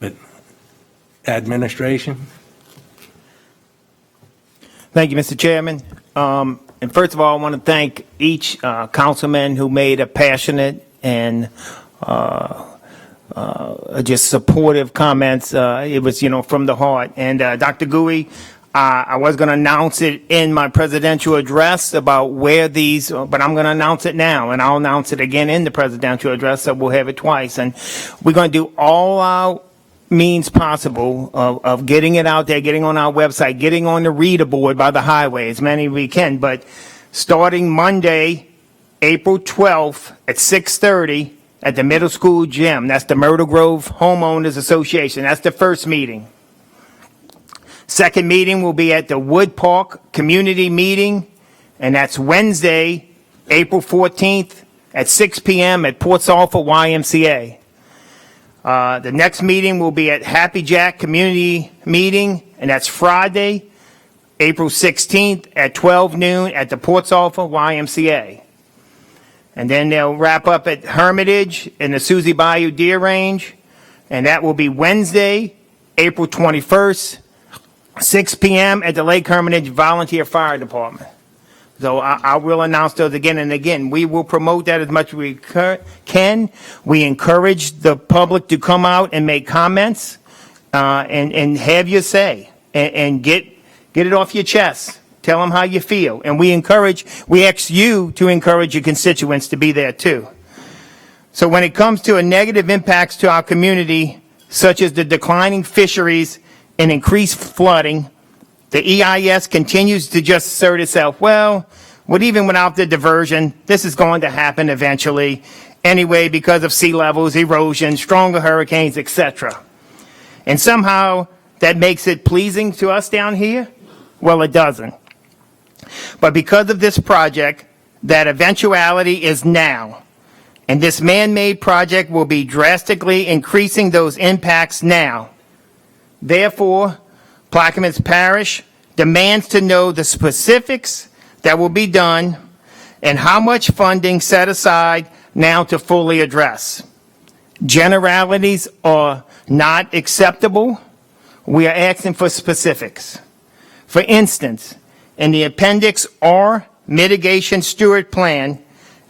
But administration? Thank you, Mr. Chairman. And first of all, I want to thank each councilman who made a passionate and just supportive comments. It was, from the heart. And Dr. Gouy, I was going to announce it in my presidential address about where these, but I'm going to announce it now, and I'll announce it again in the presidential address, so we'll have it twice. And we're going to do all our means possible of getting it out there, getting on our website, getting on the reader board by the highway, as many as we can. But starting Monday, April 12th at 6:30 at the middle school gym. That's the Myrtle Grove Homeowners Association. That's the first meeting. Second meeting will be at the Wood Park Community Meeting, and that's Wednesday, April 14th at 6 p.m. at Port Sulphur YMCA. The next meeting will be at Happy Jack Community Meeting, and that's Friday, April 16th at 12 noon at the Port Sulphur YMCA. And then they'll wrap up at Hermitage in the Susie Bayou Deer Range, and that will be Wednesday, April 21st, 6 p.m. at the Lake Hermitage Volunteer Fire Department. So I will announce those again and again. We will promote that as much as we can. We encourage the public to come out and make comments and have your say and get it off your chest. Tell them how you feel. And we ask you to encourage your constituents to be there too. So when it comes to negative impacts to our community, such as the declining fisheries and increased flooding, the EIS continues to just assert itself, well, even without the diversion, this is going to happen eventually anyway because of sea levels, erosion, stronger hurricanes, etc. And somehow that makes it pleasing to us down here? Well, it doesn't. But because of this project, that eventuality is now. And this man-made project will be drastically increasing those impacts now. Therefore, Plaquemines Parish demands to know the specifics that will be done and how much funding set aside now to fully address. Generalities are not acceptable. We are asking for specifics. For instance, in the Appendix R Mitigation Steward Plan,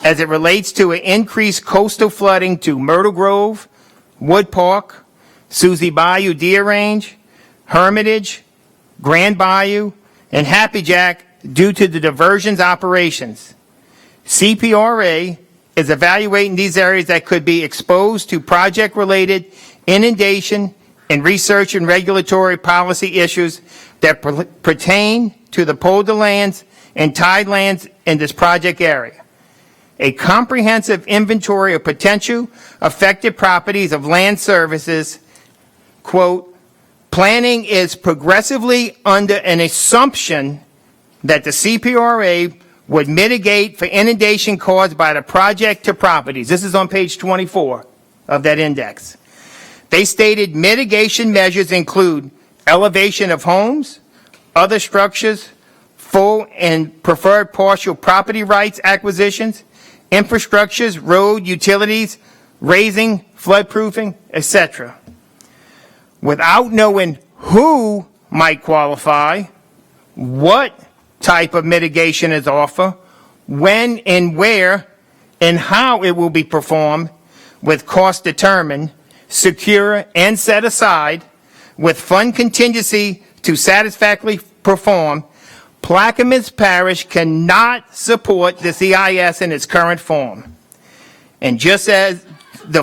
as it relates to an increased coastal flooding to Myrtle Grove, Wood Park, Suzie Bayou Deer Range, Hermitage, Grand Bayou, and Happy Jack due to the diversions operations. CPRA is evaluating these areas that could be exposed to project-related inundation and research and regulatory policy issues that pertain to the polder lands and tide lands in this project area. A comprehensive inventory of potential affected properties of land services, quote, planning is progressively under an assumption that the CPRA would mitigate for inundation caused by the project to properties. This is on page 24 of that index. They stated mitigation measures include elevation of homes, other structures, full and preferred partial property rights acquisitions, infrastructures, road, utilities, raising, floodproofing, etc. Without knowing who might qualify, what type of mitigation is offered, when and where, and how it will be performed, with cost determined, secure, and set aside, with fund contingency to satisfactorily perform, Plaquemines Parish cannot support this EIS in its current form. And just as with the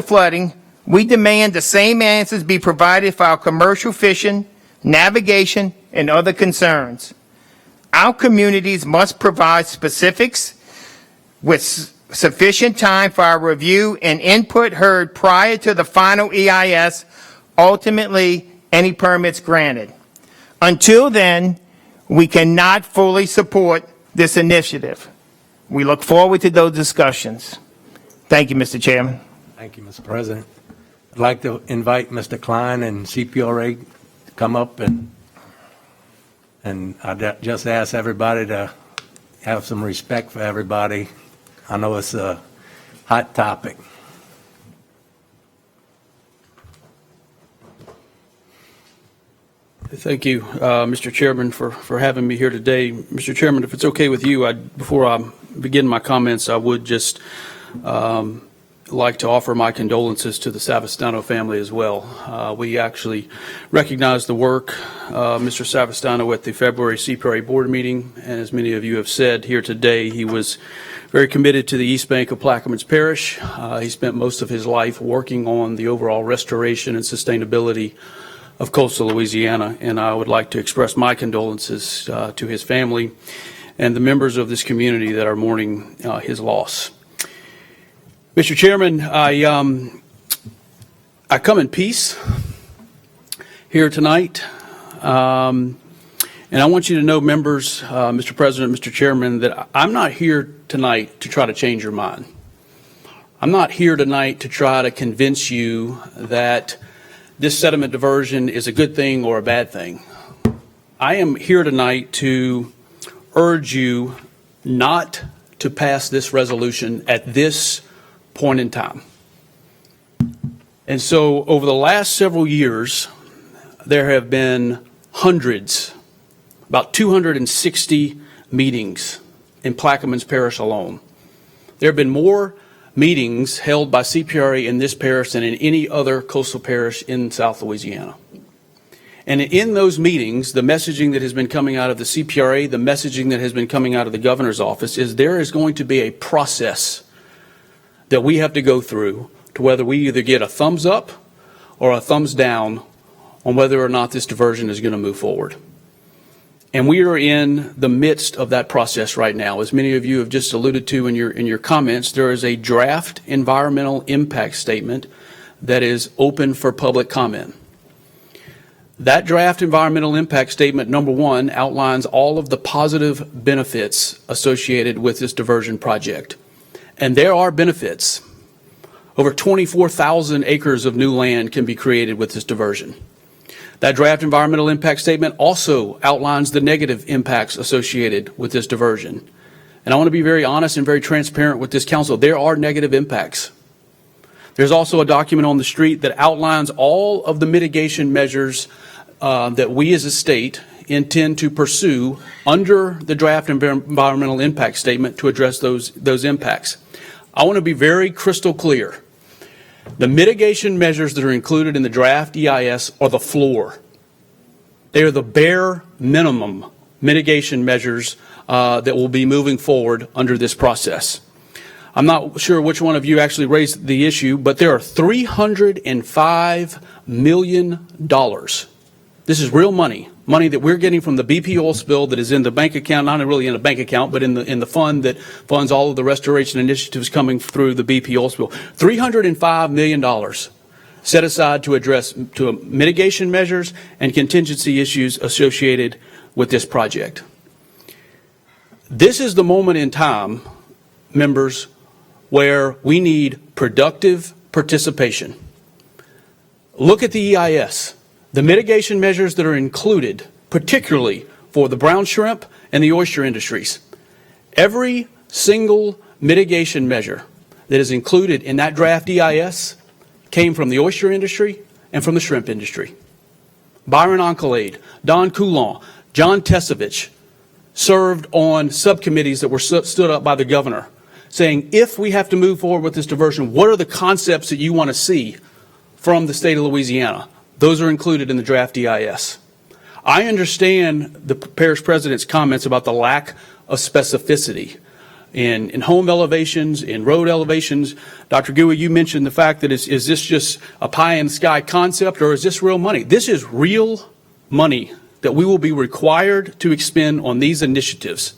flooding, we demand the same answers be provided for our commercial fishing, navigation, and other concerns. Our communities must provide specifics with sufficient time for our review and input heard prior to the final EIS, ultimately any permits granted. Until then, we cannot fully support this initiative. We look forward to those discussions. Thank you, Mr. Chairman. Thank you, Mr. President. I'd like to invite Mr. Klein and CPRA to come up, and I just ask everybody to have some respect for everybody. I know it's a hot topic. Thank you, Mr. Chairman, for having me here today. Mr. Chairman, if it's okay with you, before I begin my comments, I would just like to offer my condolences to the Savastano family as well. We actually recognized the work Mr. Savastano at the February CPRA board meeting, and as many of you have said here today, he was very committed to the East Bank of Plaquemines Parish. He spent most of his life working on the overall restoration and sustainability of coastal Louisiana, and I would like to express my condolences to his family and the members of this community that are mourning his loss. Mr. Chairman, I come in peace here tonight, and I want you to know, members, Mr. President, Mr. Chairman, that I'm not here tonight to try to change your mind. I'm not here tonight to try to convince you that this sediment diversion is a good thing or a bad thing. I am here tonight to urge you not to pass this resolution at this point in time. And so over the last several years, there have been hundreds, about 260 meetings in Plaquemines Parish alone. There have been more meetings held by CPRA in this parish than in any other coastal parish in South Louisiana. And in those meetings, the messaging that has been coming out of the CPRA, the messaging that has been coming out of the governor's office is there is going to be a process that we have to go through to whether we either get a thumbs up or a thumbs down on whether or not this diversion is going to move forward. And we are in the midst of that process right now. As many of you have just alluded to in your comments, there is a draft environmental impact statement that is open for public comment. That draft environmental impact statement, number one, outlines all of the positive benefits associated with this diversion project. And there are benefits. Over 24,000 acres of new land can be created with this diversion. That draft environmental impact statement also outlines the negative impacts associated with this diversion. And I want to be very honest and very transparent with this council. There are negative impacts. There's also a document on the street that outlines all of the mitigation measures that we as a state intend to pursue under the draft environmental impact statement to address those impacts. I want to be very crystal clear. The mitigation measures that are included in the draft EIS are the floor. They are the bare minimum mitigation measures that will be moving forward under this process. I'm not sure which one of you actually raised the issue, but there are $305 million. This is real money that we're getting from the BP oil spill that is in the bank account, not really in a bank account, but in the fund that funds all of the restoration initiatives coming through the BP oil spill. $305 million set aside to address mitigation measures and contingency issues associated with this project. This is the moment in time, members, where we need productive participation. Look at the EIS. The mitigation measures that are included, particularly for the brown shrimp and the oyster industries. Every single mitigation measure that is included in that draft EIS came from the oyster industry and from the shrimp industry. Byron Oncolade, Don Coulon, John Tesovich served on subcommittees that were stood up by the governor saying, if we have to move forward with this diversion, what are the concepts that you want to see from the state of Louisiana? Those are included in the draft EIS. I understand the parish president's comments about the lack of specificity in home elevations, in road elevations. Dr. Gouy, you mentioned the fact that is this just a pie in the sky concept, or is this real money? This is real money that we will be required to expend on these initiatives.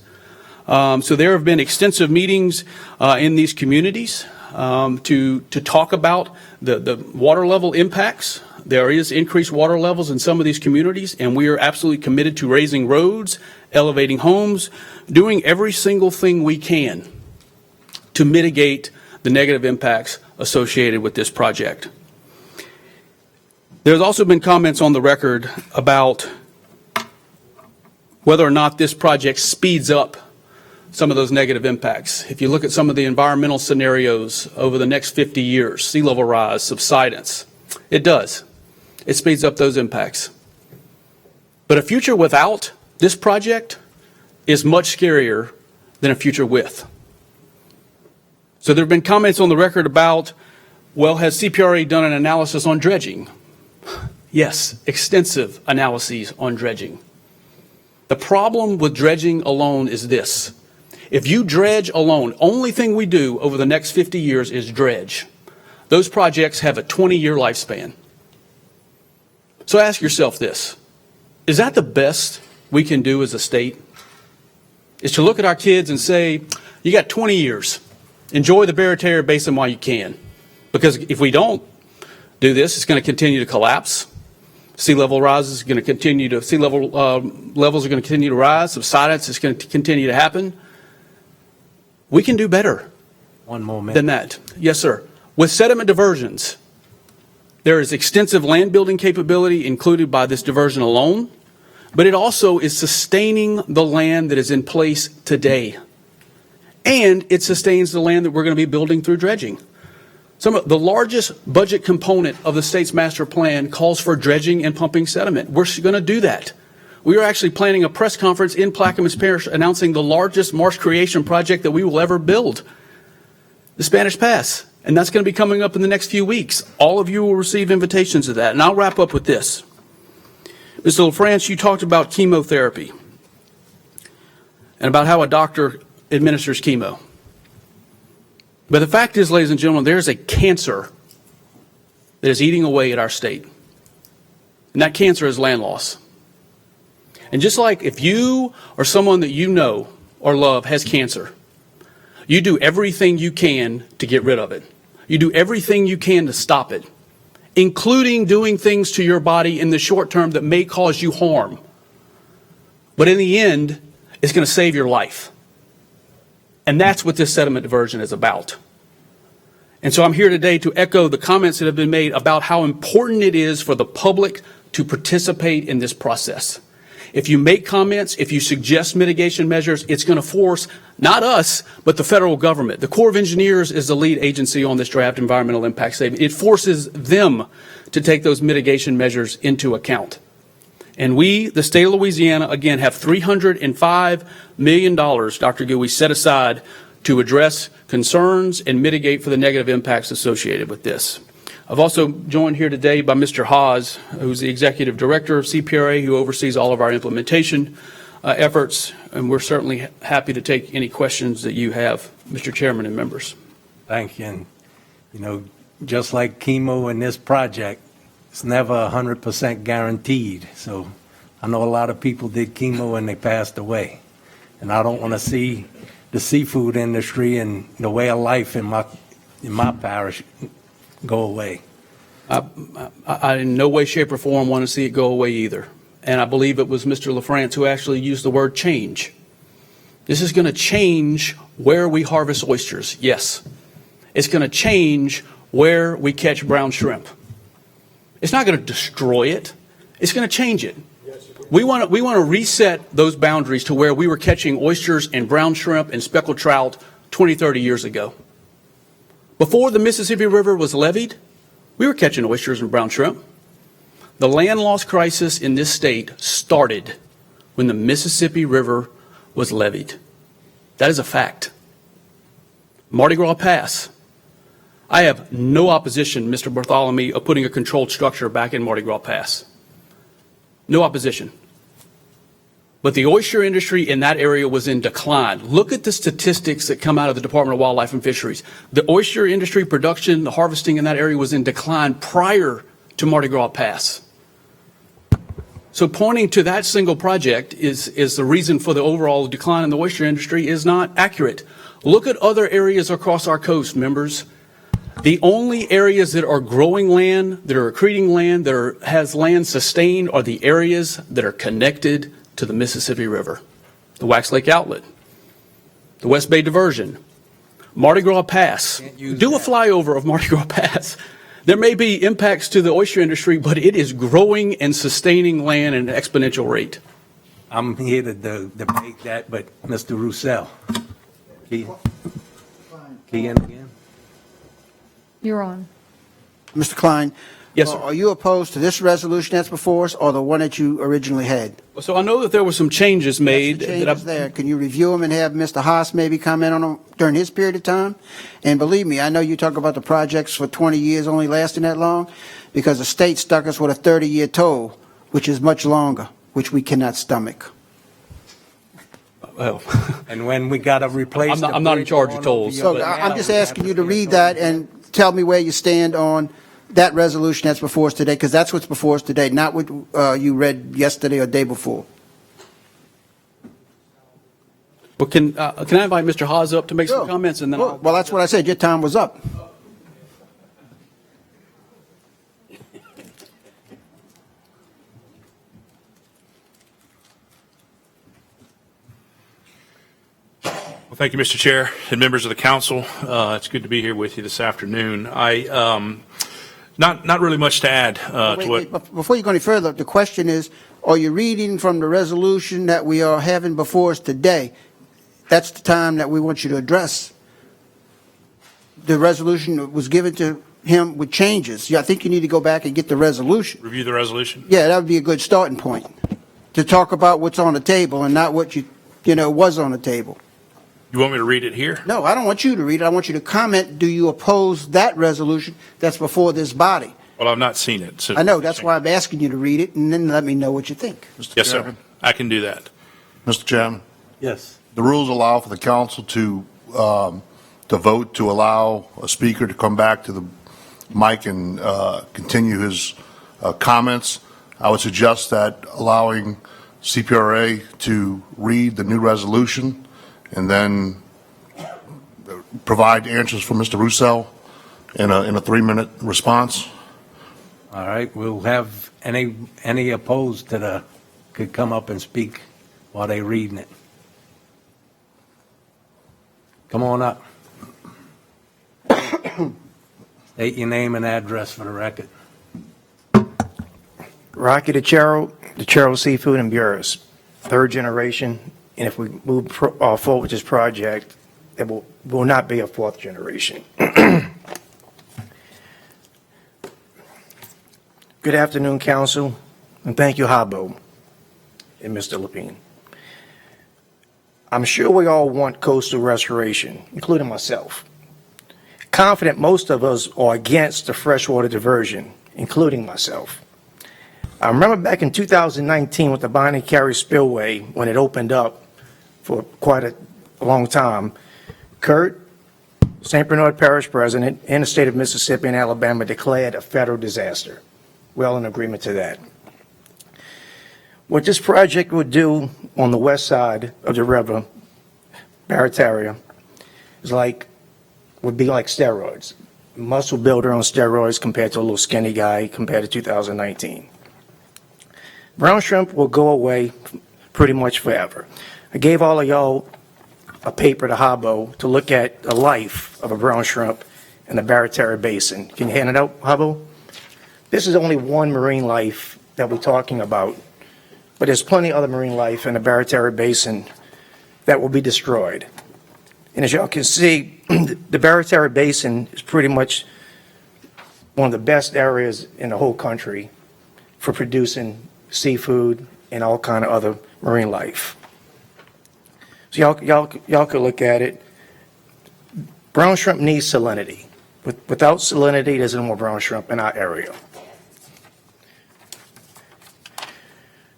So there have been extensive meetings in these communities to talk about the water level impacts. There is increased water levels in some of these communities, and we are absolutely committed to raising roads, elevating homes, doing every single thing we can to mitigate the negative impacts associated with this project. There's also been comments on the record about whether or not this project speeds up some of those negative impacts. If you look at some of the environmental scenarios over the next 50 years, sea level rise, subsidence, it does. It speeds up those impacts. But a future without this project is much scarier than a future with. So there have been comments on the record about, well, has CPRA done an analysis on dredging? Yes, extensive analyses on dredging. The problem with dredging alone is this. If you dredge alone, only thing we do over the next 50 years is dredge. Those projects have a 20-year lifespan. So ask yourself this, is that the best we can do as a state? Is to look at our kids and say, you got 20 years, enjoy the Barataria Basin while you can. Because if we don't do this, it's going to continue to collapse. Sea level levels are going to continue to rise, subsidence is going to continue to happen. We can do better than that. Yes, sir. With sediment diversions, there is extensive land building capability included by this diversion alone, but it also is sustaining the land that is in place today. And it sustains the land that we're going to be building through dredging. Some of the largest budget component of the state's master plan calls for dredging and pumping sediment. We're going to do that. We are actually planning a press conference in Plaquemines Parish announcing the largest marsh creation project that we will ever build, the Spanish Pass. And that's going to be coming up in the next few weeks. All of you will receive invitations to that. And I'll wrap up with this. Mr. LaFrance, you talked about chemotherapy and about how a doctor administers chemo. But the fact is, ladies and gentlemen, there's a cancer that is eating away at our state. And that cancer is land loss. And just like if you or someone that you know or love has cancer, you do everything you can to get rid of it. You do everything you can to stop it, including doing things to your body in the short term that may cause you harm. But in the end, it's going to save your life. And that's what this sediment diversion is about. And so I'm here today to echo the comments that have been made about how important it is for the public to participate in this process. If you make comments, if you suggest mitigation measures, it's going to force not us, but the federal government. The Corps of Engineers is the lead agency on this draft environmental impact statement. It forces them to take those mitigation measures into account. And we, the state of Louisiana, again, have $305 million, Dr. Gouy, set aside to address concerns and mitigate for the negative impacts associated with this. I've also joined here today by Mr. Haas, who's the Executive Director of CPRA, who oversees all of our implementation efforts, and we're certainly happy to take any questions that you have, Mr. Chairman and members. Thank you. And, you know, just like chemo in this project, it's never 100% guaranteed. So I know a lot of people did chemo and they passed away. And I don't want to see the seafood industry and the way of life in my parish go away. I in no way, shape, or form want to see it go away either. And I believe it was Mr. LaFrance who actually used the word change. This is going to change where we harvest oysters, yes. It's going to change where we catch brown shrimp. It's not going to destroy it. It's going to change it. We want to reset those boundaries to where we were catching oysters and brown shrimp and speckled trout 20, 30 years ago. Before the Mississippi River was levied, we were catching oysters and brown shrimp. The land loss crisis in this state started when the Mississippi River was levied. That is a fact. Mardi Gras Pass. I have no opposition, Mr. Bartholomew, of putting a controlled structure back in Mardi Gras Pass. No opposition. But the oyster industry in that area was in decline. Look at the statistics that come out of the Department of Wildlife and Fisheries. The oyster industry production, the harvesting in that area was in decline prior to Mardi Gras Pass. So pointing to that single project is the reason for the overall decline in the oyster industry is not accurate. Look at other areas across our coast, members. The only areas that are growing land, that are accreting land, that has land sustained are the areas that are connected to the Mississippi River. The Wax Lake Outlet, the West Bay Diversion, Mardi Gras Pass. Do a flyover of Mardi Gras Pass. There may be impacts to the oyster industry, but it is growing and sustaining land at an exponential rate. I'm here to debate that, but Mr. Roussel. Key in again? You're on. Mr. Klein? Yes, sir. Are you opposed to this resolution that's before us or the one that you originally had? So I know that there were some changes made. Changes there. Can you review them and have Mr. Haas maybe comment on them during his period of time? And believe me, I know you talk about the projects for 20 years only lasting that long because the state stuck us with a 30-year toll, which is much longer, which we cannot stomach. Well, and when we got to replace I'm not in charge of tolls. So I'm just asking you to read that and tell me where you stand on that resolution that's before us today, because that's what's before us today, not what you read yesterday or day before. Well, can I invite Mr. Haas up to make some comments, and then Well, that's what I said. Your time was up. Well, thank you, Mr. Chair and members of the council. It's good to be here with you this afternoon. Not really much to add to what. Before you go any further, the question is, are you reading from the resolution that we are having before us today? That's the time that we want you to address. The resolution that was given to him with changes. Yeah, I think you need to go back and get the resolution. Review the resolution? Yeah, that would be a good starting point to talk about what's on the table and not what was on the table. You want me to read it here? No, I don't want you to read it. I want you to comment. Do you oppose that resolution that's before this body? Well, I've not seen it. So I know. That's why I'm asking you to read it and then let me know what you think. Yes, sir. I can do that. Mr. Chairman? Yes. The rules allow for the council to vote to allow a speaker to come back to the mic and continue his comments. I would suggest that allowing CPRA to read the new resolution and then provide answers for Mr. Roussel in a 3-minute response. All right, we'll have any opposed to could come up and speak while they reading it. Come on up. State your name and address for the record. Rocky the Chero Seafood and Burris, third generation, and if we move forward with this project, it will not be a fourth generation. Good afternoon, Council, and thank you, Habbo and Mr. Lapine. I'm sure we all want coastal restoration, including myself. Confident most of us are against the freshwater diversion, including myself. I remember back in 2019 with the Bonnie Carey Spillway, when it opened up for quite a long time, Kurt, St. Bernard Parish President, and the state of Mississippi and Alabama declared a federal disaster. We're all in agreement to that. What this project would do on the west side of the river, Barataria, would be like steroids. Muscle builder on steroids compared to a little skinny guy compared to 2019. Brown shrimp will go away pretty much forever. I gave all of y'all a paper to Habbo to look at the life of a brown shrimp in the Barataria Basin. Can you hand it out, Habbo? This is only one marine life that we're talking about, but there's plenty of other marine life in the Barataria Basin that will be destroyed. And as y'all can see, the Barataria Basin is pretty much one of the best areas in the whole country for producing seafood and all kind of other marine life. So y'all could look at it. Brown shrimp needs salinity. Without salinity, there's no more brown shrimp in our area.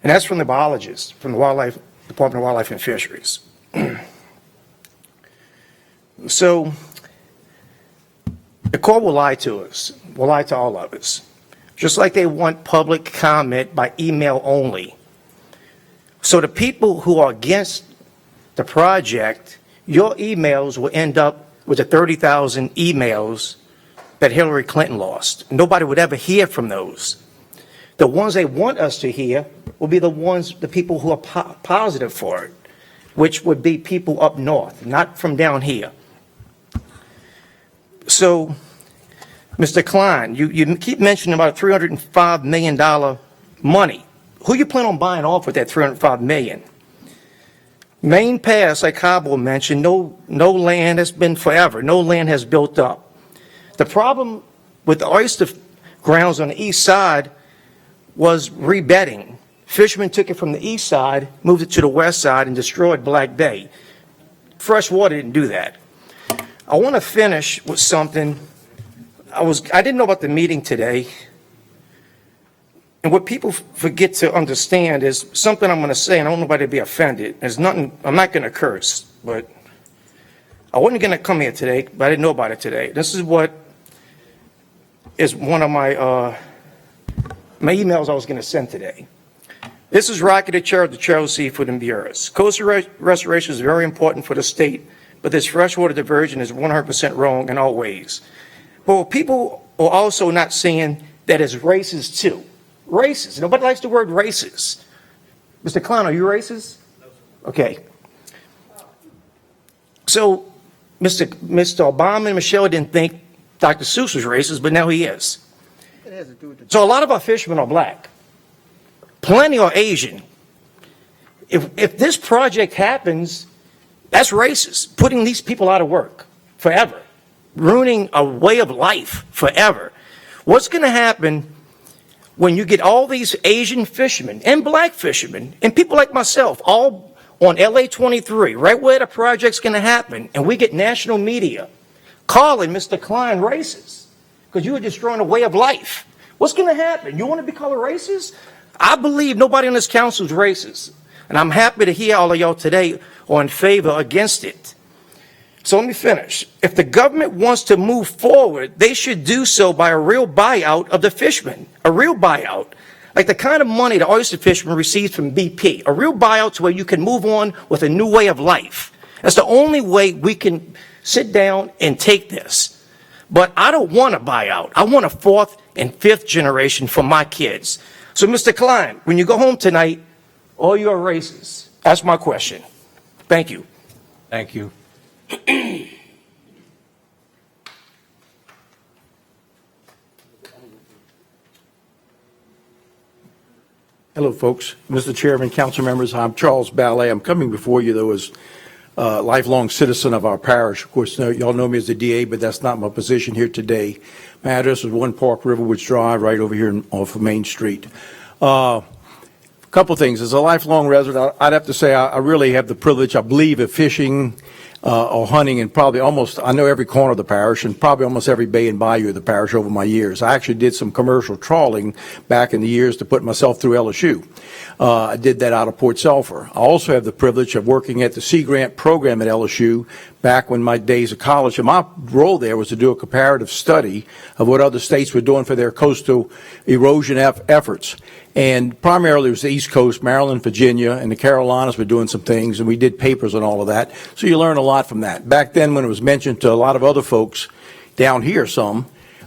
And that's from the biologists, from the Department of Wildlife and Fisheries. So the Corps will lie to us, will lie to all of us, just like they want public comment by email only. So the people who are against the project, your emails will end up with the 30,000 emails that Hillary Clinton lost. Nobody would ever hear from those. The ones they want us to hear will be the people who are positive for it, which would be people up north, not from down here. So, Mr. Klein, you keep mentioning about $305 million money. Who you plan on buying off with that $305 million? Main Pass, like Cabo mentioned, no land has been forever. No land has built up. The problem with the oyster grounds on the east side was rebedding. Fishermen took it from the east side, moved it to the west side, and destroyed Black Bay. Fresh water didn't do that. I want to finish with something. I didn't know about the meeting today. And what people forget to understand is something I'm going to say, and I don't want nobody to be offended. There's nothing, I'm not going to curse, but I wasn't going to come here today, but I didn't know about it today. This is what is one of my emails I was going to send today. This is Rocky the Chero Seafood and Burris. Coastal restoration is very important for the state, but this freshwater diversion is 100% wrong in all ways. But people are also not seeing that it's racist too. Racist. Nobody likes the word racist. Mr. Klein, are you racist? No, sir. Okay. So, Mr. Obama and Michelle didn't think Dr. Seuss was racist, but now he is. So a lot of our fishermen are black. Plenty are Asian. If this project happens, that's racist. Putting these people out of work forever. Ruining a way of life forever. What's going to happen when you get all these Asian fishermen and black fishermen and people like myself all on LA 23, right where the project's going to happen, and we get national media calling Mr. Klein racist because you are destroying a way of life? What's going to happen? You want to be called a racist? I believe nobody on this council is racist, and I'm happy to hear all of y'all today are in favor against it. So let me finish. If the government wants to move forward, they should do so by a real buyout of the fishermen. A real buyout. Like the kind of money the oyster fishermen receives from BP. A real buyout to where you can move on with a new way of life. That's the only way we can sit down and take this. But I don't want a buyout. I want a fourth and fifth generation for my kids. So Mr. Klein, when you go home tonight, are you a racist? That's my question. Thank you. Thank you. Hello, folks. Mr. Chairman, council members, I'm Charles Ballet. I'm coming before you, though, as a lifelong citizen of our parish. Of course, y'all know me as the DA, but that's not my position here today. My address is 1 Park Riverwoods Drive, right over here off of Main Street. A couple things. As a lifelong resident, I'd have to say I really have the privilege, I believe, of fishing or hunting in probably almost, I know every corner of the parish and probably almost every bay and bayou of the parish over my years. I actually did some commercial trawling back in the years to put myself through LSU. I did that out of Port Sulphur. I also have the privilege of working at the Sea Grant program at LSU back when my days of college. And my role there was to do a comparative study of what other states were doing for their coastal erosion efforts. And primarily it was the East Coast, Maryland, Virginia, and the Carolinas were doing some things, and we did papers on all of that. So you learn a lot from that. Back then when it was mentioned to a lot of other folks down here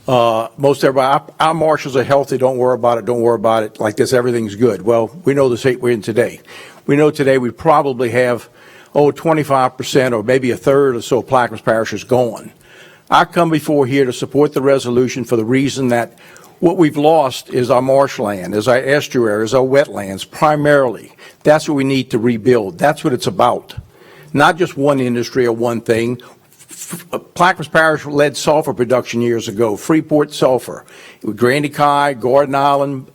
most everybody, our marshes are healthy, don't worry about it, like this, everything's good. Well, we know the state we're in today. We know today we probably have, 25% or maybe a third or so of Plaquemines Parish is gone. I come before here to support the resolution for the reason that what we've lost is our marshland, is our estuaries, our wetlands, primarily. That's what we need to rebuild. That's what it's about. Not just one industry or one thing. Plaquemines Parish led sulfur production years ago, Freeport sulfur, Grandy Kai, Gordon Island,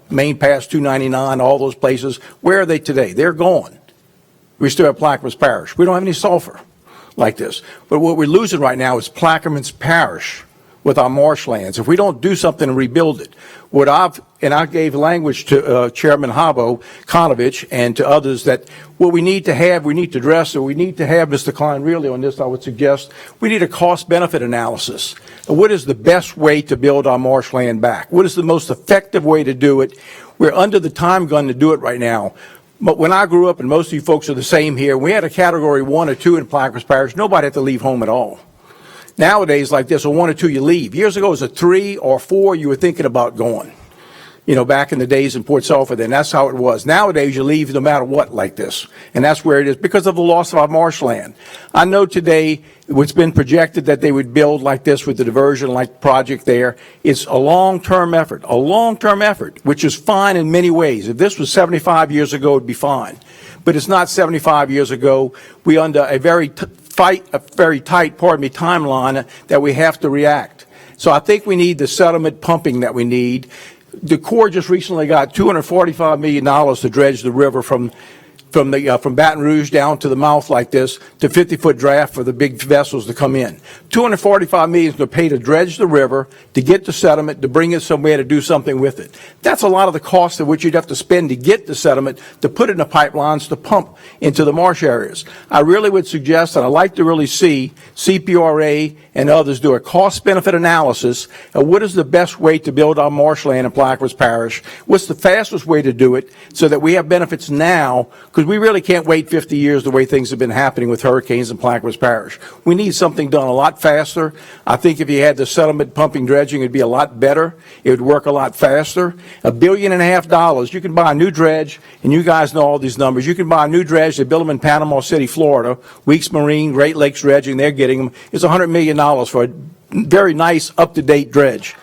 Main Pass 299, all those places. Where are they today? They're gone. We still have Plaquemines Parish. We don't have any sulfur like this. But what we're losing right now is Plaquemines Parish with our marshlands. If we don't do something and rebuild it, I gave language to Chairman Habo Konovich and to others that what we need to address, or we need to have, Mr. Klein, really on this, I would suggest, we need a cost-benefit analysis. What is the best way to build our marshland back? What is the most effective way to do it? We're under the time gun to do it right now. But when I grew up, and most of you folks are the same here, we had a category 1 or 2 in Plaquemines Parish. Nobody had to leave home at all. Nowadays, like this, a 1 or 2, you leave. Years ago, it was a 3 or 4, you were thinking about going. Back in the days in Port Sulphur, then that's how it was. Nowadays, you leave no matter what like this. And that's where it is because of the loss of our marshland. I know today it's been projected that they would build like this with the diversion like project there. It's a long-term effort, which is fine in many ways. If this was 75 years ago, it'd be fine. But it's not 75 years ago. We under a very tight, timeline that we have to react. So I think we need the settlement pumping that we need. The Corps just recently got $245 million to dredge the river from Baton Rouge down to the mouth like this to 50-foot draft for the big vessels to come in. $245 million is to pay to dredge the river, to get the sediment, to bring it somewhere to do something with it. That's a lot of the cost of which you'd have to spend to get the sediment, to put it in the pipelines, to pump into the marsh areas. I really would suggest, and I'd like to really see CPRA and others do a cost-benefit analysis of what is the best way to build our marshland in Plaquemines Parish, what's the fastest way to do it so that we have benefits now, because we really can't wait 50 years the way things have been happening with hurricanes in Plaquemines Parish. We need something done a lot faster. I think if you had the settlement pumping dredging, it'd be a lot better. It would work a lot faster. $1.5 billion, you can buy a new dredge, and you guys know all these numbers. You can buy a new dredge. They build them in Panama City, Florida. Weeks Marine, Great Lakes Dredging, they're getting them. It's $100 million for a very nice, up-to-date dredge.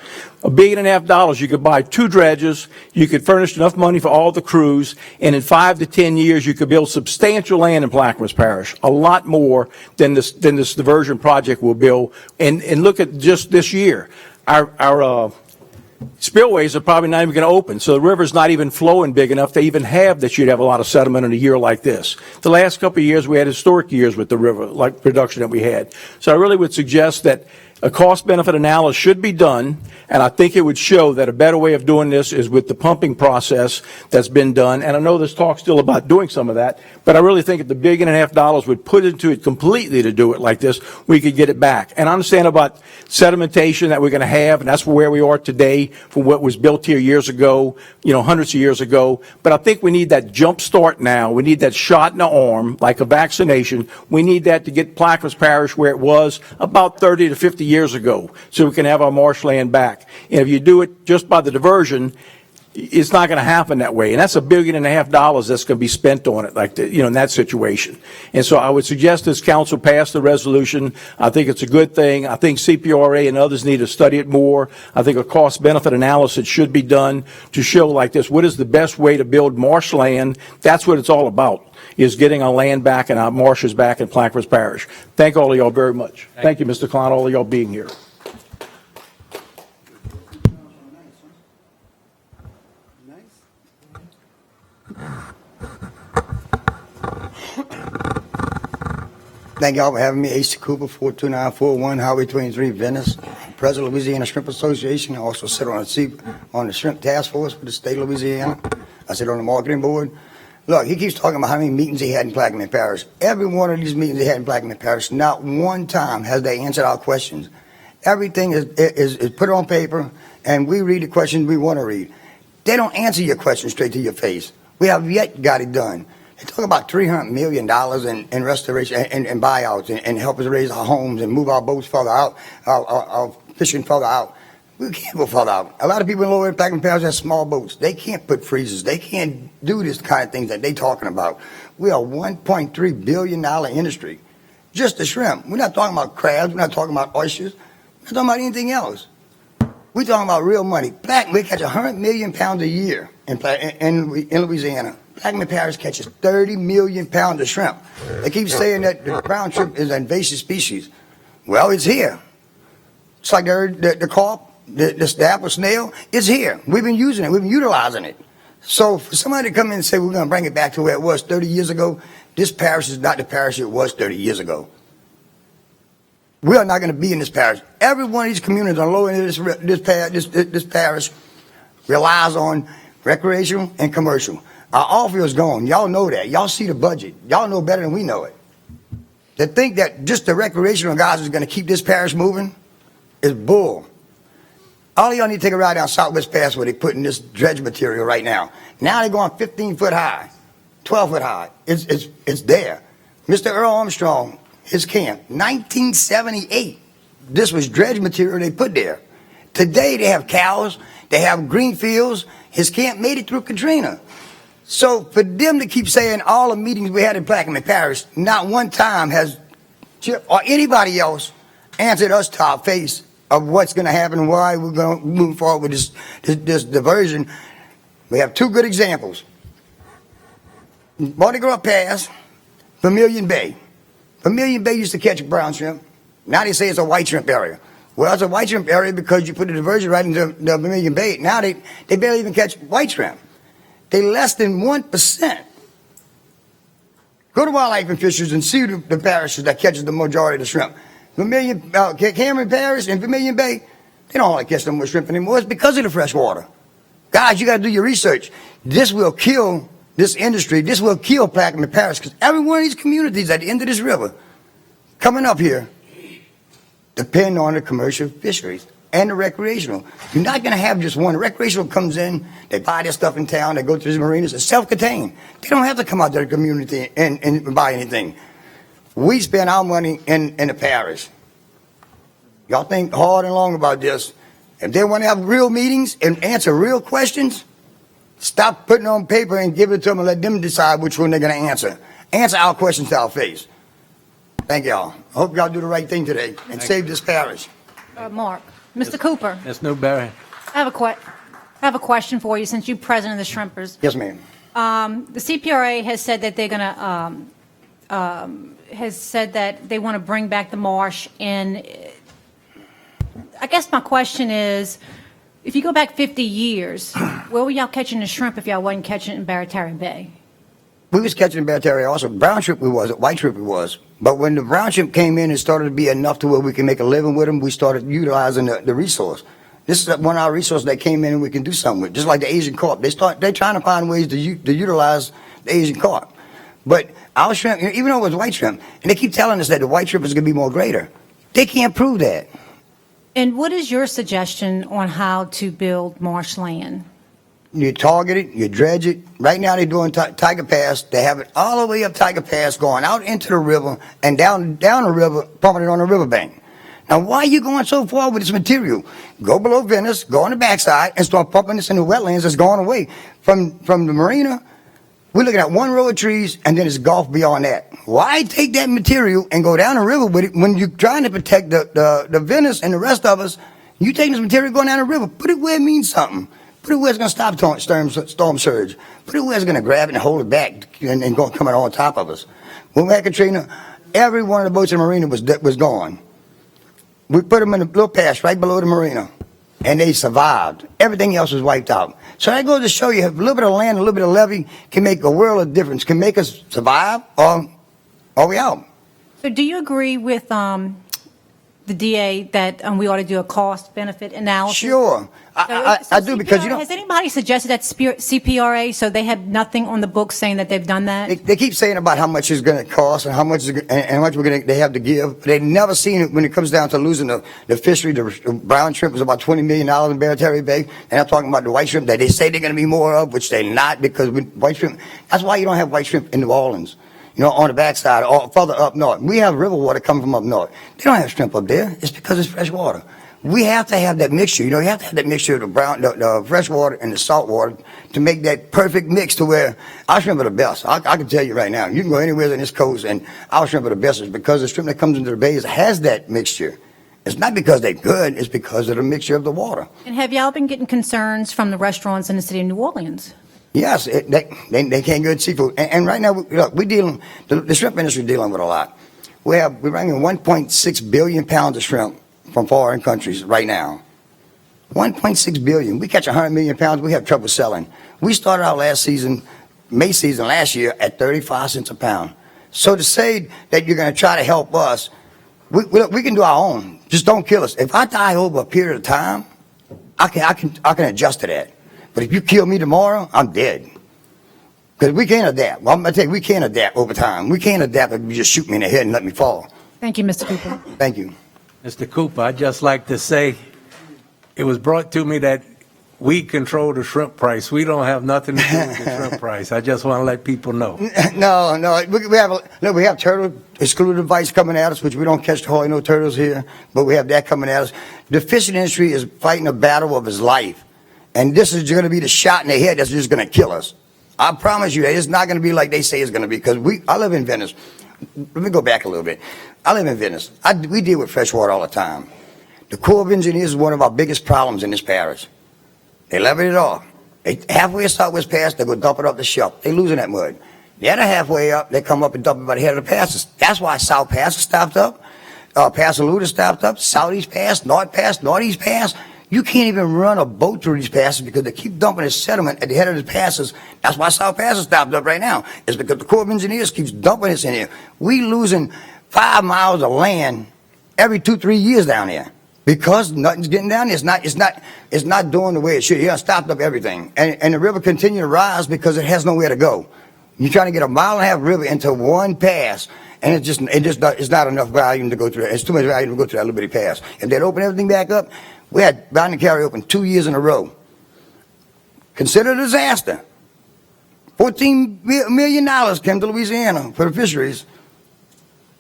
$1.5 billion, you could buy 2 dredges, you could furnish enough money for all the crews, and in 5 to 10 years, you could build substantial land in Plaquemines Parish, a lot more than this diversion project will build. And look at just this year, our spillways are probably not even going to open, so the river's not even flowing big enough to even have that you'd have a lot of sediment in a year like this. The last couple of years, we had historic years with the river, like production that we had. So I really would suggest that a cost-benefit analysis should be done, and I think it would show that a better way of doing this is with the pumping process that's been done. And I know there's talk still about doing some of that, but I really think if the $1.5 billion would put into it completely to do it like this, we could get it back. And I understand about sedimentation that we're going to have, and that's where we are today from what was built here years ago, hundreds of years ago. But I think we need that jump start now. We need that shot in the arm, like a vaccination. We need that to get Plaquemines Parish where it was about 30 to 50 years ago, so we can have our marshland back. And if you do it just by the diversion, it's not going to happen that way. And that's $1.5 billion that's going to be spent on it, like, in that situation. And so I would suggest this council pass the resolution. I think it's a good thing. I think CPRA and others need to study it more. I think a cost-benefit analysis should be done to show like this, what is the best way to build marshland? That's what it's all about, is getting our land back and our marshes back in Plaquemines Parish. Thank all of y'all very much. Thank you, Mr. Klein, all of y'all being here. Thank y'all for having me. Oyster Cooper, 42941 Highway 23, Venice. President of Louisiana Shrimp Association. I also sit on the Shrimp Task Force for the state of Louisiana. I sit on the marketing board. Look, he keeps talking about how many meetings he had in Plaquemines Parish. Every one of these meetings he had in Plaquemines Parish, not one time has they answered our questions. Everything is put on paper, and we read the questions we want to read. They don't answer your questions straight to your face. We have yet got it done. They talk about $300 million in restoration and buyouts and help us raise our homes and move our boats further out, our fishing further out. We can't go further out. A lot of people in Lower Plaquemines Parish have small boats. They can't put freezers. They can't do this kind of things that they're talking about. We are a $1.3 billion industry. Just the shrimp. We're not talking about crabs. We're not talking about oysters. We're not talking about anything else. We're talking about real money. We catch 100 million pounds a year in Louisiana. Plaquemines Parish catches 30 million pounds of shrimp. They keep saying that the brown shrimp is an invasive species. Well, it's here. It's like the carp, the apple snail. It's here. We've been using it. We've been utilizing it. So for somebody to come in and say we're going to bring it back to where it was 30 years ago, this parish is not the parish it was 30 years ago. We are not going to be in this parish. Every one of these communities on low end of this parish relies on recreational and commercial. Our oil field is gone. Y'all know that. Y'all see the budget. Y'all know better than we know it. To think that just the recreational guys is going to keep this parish moving is bull. All of y'all need to take a ride down Southwest Pass where they're putting this dredge material right now. Now they're going 15 foot high, 12 foot high. It's there. Mr. Earl Armstrong, his camp, 1978. This was dredge material they put there. Today they have cows. They have green fields. His camp made it through Katrina. So for them to keep saying all the meetings we had in Plaquemines Parish, not one time has Chip or anybody else answered us to our face of what's going to happen and why we're going to move forward with this diversion. We have two good examples. Mardi Gras Pass, Vermilion Bay. Vermilion Bay used to catch brown shrimp. Now they say it's a white shrimp area. Well, it's a white shrimp area because you put the diversion right into the Vermilion Bay. Now they barely even catch white shrimp. They less than 1%. Go to Wildlife and Fisheries and see the parishes that catches the majority of the shrimp. Cameron Parish and Vermilion Bay, they don't want to catch no more shrimp anymore. It's because of the fresh water. Guys, you got to do your research. This will kill this industry. This will kill Plaquemines Parish because every one of these communities at the end of this river coming up here depend on the commercial fisheries and the recreational. You're not going to have just one. The recreational comes in, they buy their stuff in town, they go to these marinas, it's self-contained. They don't have to come out to the community and buy anything. We spend our money in the parish. Y'all think hard and long about this. If they want to have real meetings and answer real questions, stop putting it on paper and give it to them and let them decide which one they're going to answer. Answer our questions to our face. Thank y'all. I hope y'all do the right thing today and save this parish. Mark. Mr. Cooper. Ms. Newberry. I have a question for you since you're president of the Shrimpers. Yes, ma'am. The CPRA has said that they're going to want to bring back the marsh. And I guess my question is, if you go back 50 years, where were y'all catching the shrimp if y'all wasn't catching it in Barataria Bay? We was catching in Barataria also. Brown shrimp we was, white shrimp we was. But when the brown shrimp came in and started to be enough to where we can make a living with them, we started utilizing the resource. This is one of our resources that came in and we can do something with. Just like the Asian carp. They're trying to find ways to utilize the Asian carp. But our shrimp, even though it was white shrimp, and they keep telling us that the white shrimp is going to be more greater. They can't prove that. And what is your suggestion on how to build marshland? You target it, you dredge it. Right now they're doing Tiger Pass. They have it all the way up Tiger Pass, going out into the river and down the river, pumping it on the riverbank. Now, why are you going so far with this material? Go below Venice, go on the backside, and start pumping this in the wetlands that's going away. From the marina, we're looking at one row of trees, and then it's golf beyond that. Why take that material and go down the river with it when you're trying to protect the Venice and the rest of us? You taking this material going down the river, put it where it means something. Put it where it's going to stop storm surge. Put it where it's going to grab it and hold it back and go coming on top of us. When we had Katrina, every one of the boats in the marina was gone. We put them in a little pass right below the marina, and they survived. Everything else was wiped out. So that goes to show you a little bit of land, a little bit of levee can make a world of difference, can make us survive or we out. So do you agree with the DA that we ought to do a cost-benefit analysis? Sure. I do, because, you know. Has anybody suggested that CPRA, so they have nothing on the books saying that they've done that? They keep saying about how much it's going to cost and how much they have to give. But they've never seen it when it comes down to losing the fishery. The brown shrimp was about $20 million in Barataria Bay. And I'm talking about the white shrimp that they say they're going to be more of, which they're not, because with white shrimp, that's why you don't have white shrimp in New Orleans. You know, on the backside or further up north. We have river water coming from up north. They don't have shrimp up there. It's because it's fresh water. We have to have that mixture. You know, you have to have that mixture of the fresh water and the salt water to make that perfect mix to where our shrimp are the best. I can tell you right now, you can go anywhere on this coast and our shrimp are the best. It's because the shrimp that comes into the bays has that mixture. It's not because they're good, it's because of the mixture of the water. And have y'all been getting concerns from the restaurants in the city of New Orleans? Yes, they can't get seafood. And right now, look, the shrimp industry dealing with a lot. We're bringing 1.6 billion pounds of shrimp from foreign countries right now. 1.6 billion. We catch 100 million pounds, we have trouble selling. We started out May season last year at 35 cents a pound. So to say that you're going to try to help us, we can do our own. Just don't kill us. If I die over a period of time, I can adjust to that. But if you kill me tomorrow, I'm dead. Because we can't adapt. Well, I'm going to tell you, we can't adapt over time. We can't adapt if you just shoot me in the head and let me fall. Thank you, Mr. Cooper. Thank you. Mr. Cooper, I'd just like to say, it was brought to me that we control the shrimp price. We don't have nothing to do with the shrimp price. I just want to let people know. No. We have turtle excluded device coming at us, which we don't catch hardly no turtles here, but we have that coming at us. The fishing industry is fighting a battle of its life. And this is going to be the shot in the head that's just going to kill us. I promise you that it's not going to be like they say it's going to be, because I live in Venice. Let me go back a little bit. I live in Venice. We deal with fresh water all the time. The Corps of Engineers is one of our biggest problems in this parish. They level it off. Halfway to Southwest Pass, they go dump it up the shelf. They losing that mud. The other halfway up, they come up and dump it by the head of the passes. That's why South Pass is stopped up. Pass Alluda stopped up. Southeast Pass, Northeast Pass. You can't even run a boat through these passes because they keep dumping this sediment at the head of the passes. That's why South Pass is stopped up right now. It's because the Corps of Engineers keeps dumping this in here. We losing 5 miles of land every 2-3 years down there because nothing's getting down there. It's not doing the way it should. Yeah, stopped up everything, and the river continue to rise because it has nowhere to go. You're trying to get a 1.5 mile river into one pass, and it's not enough volume to go through. It's too much volume to go through that little bitty pass. If they'd open everything back up. We had Bound and Carry open 2 years in a row. Consider a disaster. $14 million came to Louisiana for the fisheries.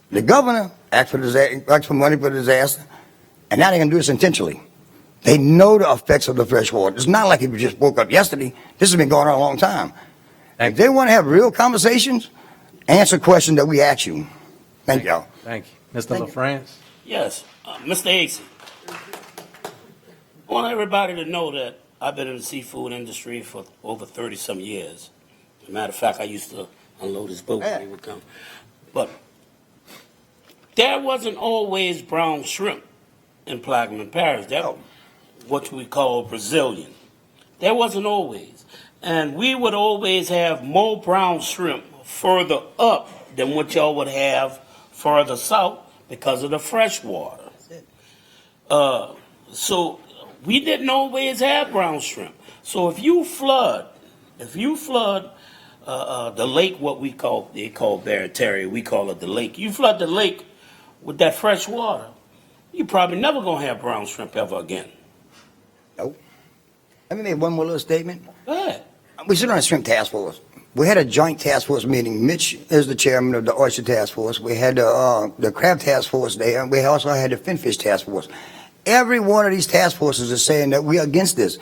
The governor asked for money for the disaster, and now they're going to do this intentionally. They know the effects of the fresh water. It's not like it just woke up yesterday. This has been going on a long time. If they want to have real conversations, answer questions that we ask you. Thank y'all. Thank you. Mr. LaFrance? Yes, Mr. Acey. I want everybody to know that I've been in the seafood industry for over 30-some years. As a matter of fact, I used to unload his boat when he would come. But there wasn't always brown shrimp in Plaquemines Parish. That was what we call Brazilian. There wasn't always. And we would always have more brown shrimp further up than what y'all would have further south because of the fresh water. So we didn't always have brown shrimp. So if you flood the lake, they call Barataria, we call it the lake. You flood the lake with that fresh water, you probably never gonna have brown shrimp ever again. Nope. Let me make one more little statement. Go ahead. We sit on a shrimp task force. We had a joint task force meeting. Mitch is the chairman of the Oyster Task Force. We had the Crab Task Force there, and we also had the Finfish Task Force. Every one of these task forces is saying that we're against this.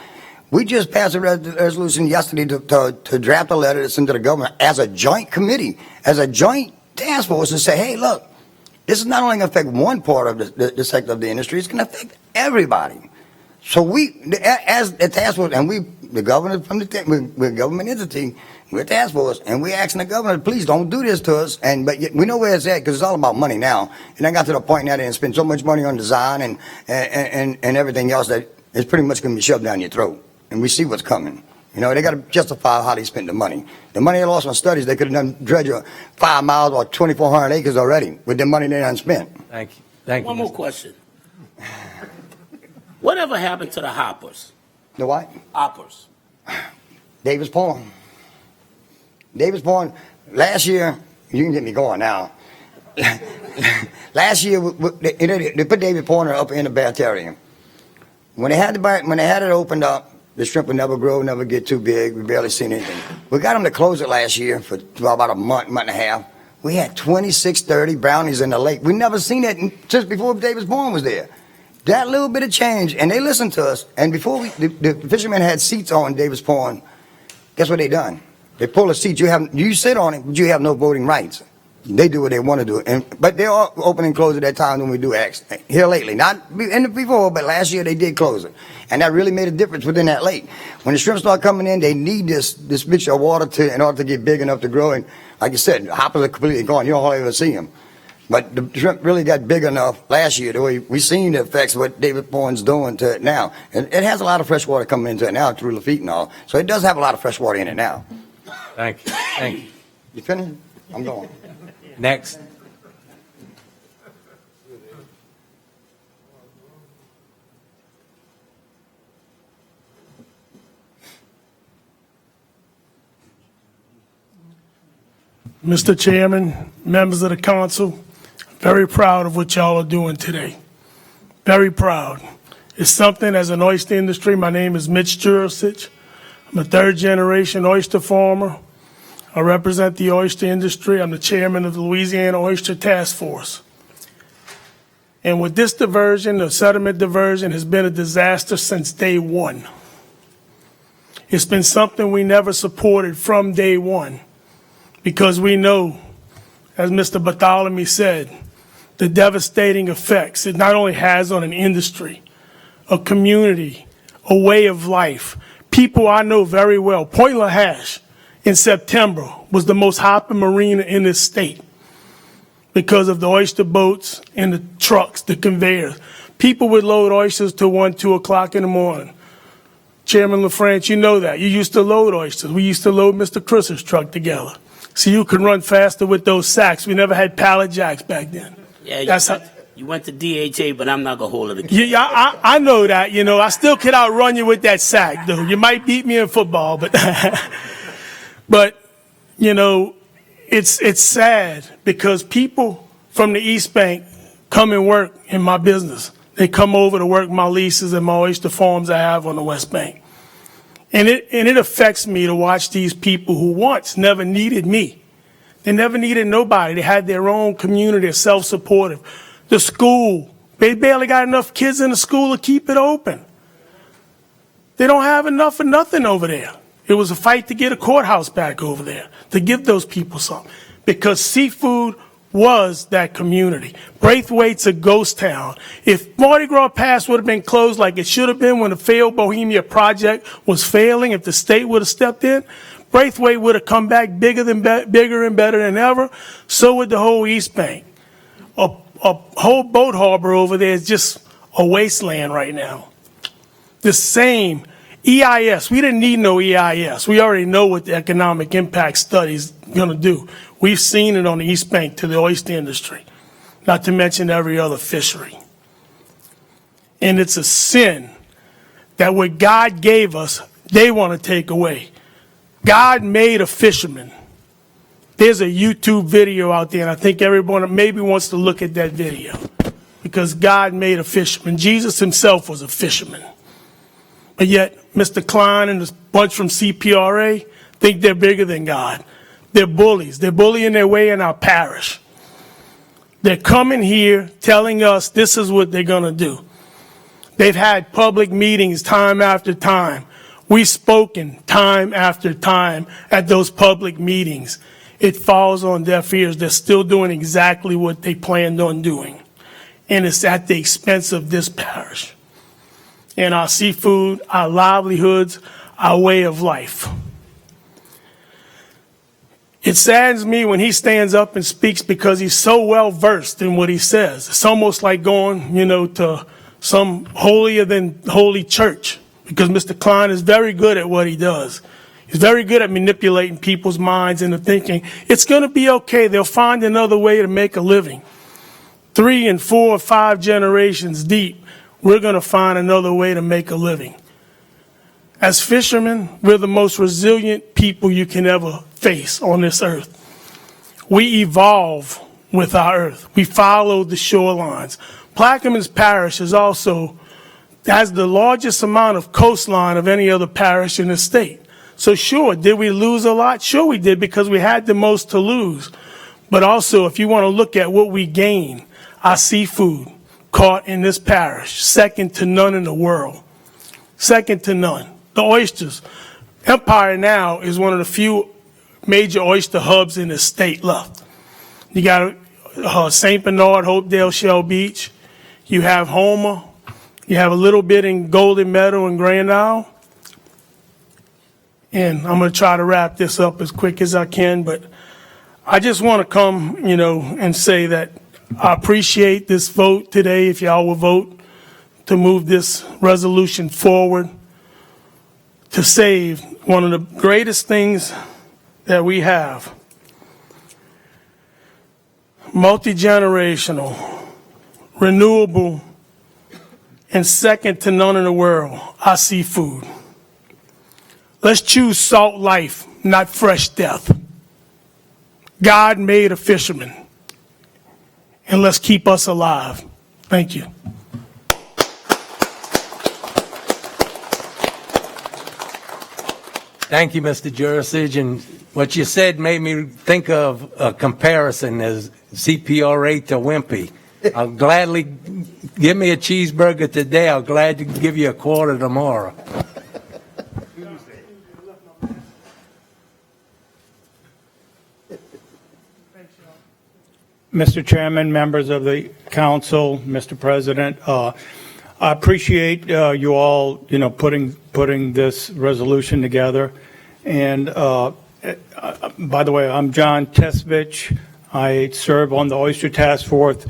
We just passed a resolution yesterday to draft a letter that's into the government as a joint committee, as a joint task force, to say, hey, look, this is not only going to affect one part of the sector of the industry, it's going to affect everybody. So we, as a task force, and the governor from we're a government entity, we're a task force, and we're asking the governor, please don't do this to us. But we know where it's at because it's all about money now. And I got to the point now that they spend so much money on design and everything else that it's pretty much going to be shoved down your throat. And we see what's coming. You know, they got to justify how they spend the money. The money they lost on studies, they could have done dredge 5 miles or 2,400 acres already with the money they done spent. Thank you. Thank you. One more question. Whatever happened to the hoppers? The what? Hoppers. Davis Point. Davis Point, last year, you can get me going now. Last year, they put Davis Point up in the Batarium. When they had it opened up, the shrimp would never grow, never get too big. We barely seen anything. We got them to close it last year for about a month and a half. We had 26, 30 brownies in the lake. We never seen that just before Davis Point was there. That little bit of change, and they listened to us. And before the fishermen had seats on Davis Point, guess what they done? They pull a seat. You sit on it, but you have no voting rights. They do what they want to do. But they are open and close at that time when we do acts. Here lately, not before, but last year they did close it. And that really made a difference within that lake. When the shrimp start coming in, they need this mixture of water in order to get big enough to grow. And like you said, the hoppers are completely gone. You don't hardly ever see them. But the shrimp really got big enough last year. The way we seen the effects of what David Point's doing to it now. And it has a lot of fresh water coming into it now through Lafitte and all. So it does have a lot of fresh water in it now. Thank you. Thank you. You finished? I'm going. Next. Mr. Chairman, members of the council, very proud of what y'all are doing today. Very proud. It's something as an oyster industry. My name is Mitch Jurasich. I'm a third-generation oyster farmer. I represent the oyster industry. I'm the chairman of the Louisiana Oyster Task Force. And with this diversion, the sediment diversion has been a disaster since day one. It's been something we never supported from day one. Because we know, as Mr. Bartholomew said, the devastating effects it not only has on an industry, a community, a way of life. People I know very well. Point Lahash in September was the most hopping marina in this state because of the oyster boats and the trucks, the conveyors. People would load oysters till 1, 2 o'clock in the morning. Chairman LaFrance, you know that. You used to load oysters. We used to load Mr. Chris's truck together. So you could run faster with those sacks. We never had pallet jacks back then. Yeah, you went to DHA, but I'm not going to hold it again. Yeah, I know that. You know, I still could outrun you with that sack, though. You might beat me in football, but but you know, it's sad because people from the East Bank come and work in my business. They come over to work my leases and my oyster farms I have on the West Bank. And it affects me to watch these people who once never needed me. They never needed nobody. They had their own community, they're self-supportive. The school, they barely got enough kids in the school to keep it open. They don't have enough of nothing over there. It was a fight to get a courthouse back over there, to give those people something. Because seafood was that community. Braithwaite's a ghost town. If Mardi Gras Pass would have been closed like it should have been when the failed Bohemia project was failing, if the state would have stepped in, Braithwaite would have come back bigger and better than ever. So would the whole East Bank. A whole boat harbor over there is just a wasteland right now. The same EIS. We didn't need no EIS. We already know what the economic impact study is going to do. We've seen it on the East Bank to the oyster industry, not to mention every other fishery. And it's a sin that what God gave us, they want to take away. God made a fisherman. There's a YouTube video out there, and I think everyone maybe wants to look at that video because God made a fisherman. Jesus himself was a fisherman. But yet, Mr. Klein and this bunch from CPRA, think they're bigger than God. They're bullies. They're bullying their way in our parish. They're coming here telling us this is what they're going to do. They've had public meetings time after time. We've spoken time after time at those public meetings. It falls on deaf ears. They're still doing exactly what they planned on doing. And it's at the expense of this parish and our seafood, our livelihoods, our way of life. It saddens me when he stands up and speaks because he's so well versed in what he says. It's almost like going, to some holier than holy church, because Mr. Klein is very good at what he does. He's very good at manipulating people's minds into thinking it's going to be okay. They'll find another way to make a living. 3 and 4 or 5 generations deep, we're going to find another way to make a living. As fishermen, we're the most resilient people you can ever face on this earth. We evolve with our earth. We follow the shorelines. Plaquemines Parish has the largest amount of coastline of any other parish in the state. So sure, did we lose a lot? Sure we did, because we had the most to lose. But also, if you want to look at what we gain, our seafood caught in this parish, second to none in the world. Second to none. The oysters. Empire now is one of the few major oyster hubs in the state left. You got St. Bernard, Hopedale, Shell Beach. You have Homer. You have a little bit in Golden Meadow and Grand Isle. And I'm going to try to wrap this up as quick as I can, but I just want to come, and say that I appreciate this vote today, if y'all will vote to move this resolution forward to save one of the greatest things that we have. Multi-generational, renewable, and second to none in the world, our seafood. Let's choose salt life, not fresh death. God made a fisherman, and let's keep us alive. Thank you. Thank you, Mr. Jurisich. And what you said made me think of a comparison as CPRA to Wimpy. I'll gladly give me a cheeseburger today. I'll gladly give you a quarter tomorrow. Mr. Chairman, members of the council, Mr. President, I appreciate you all, putting this resolution together. And by the way, I'm John Tesvich. I serve on the Oyster Task Force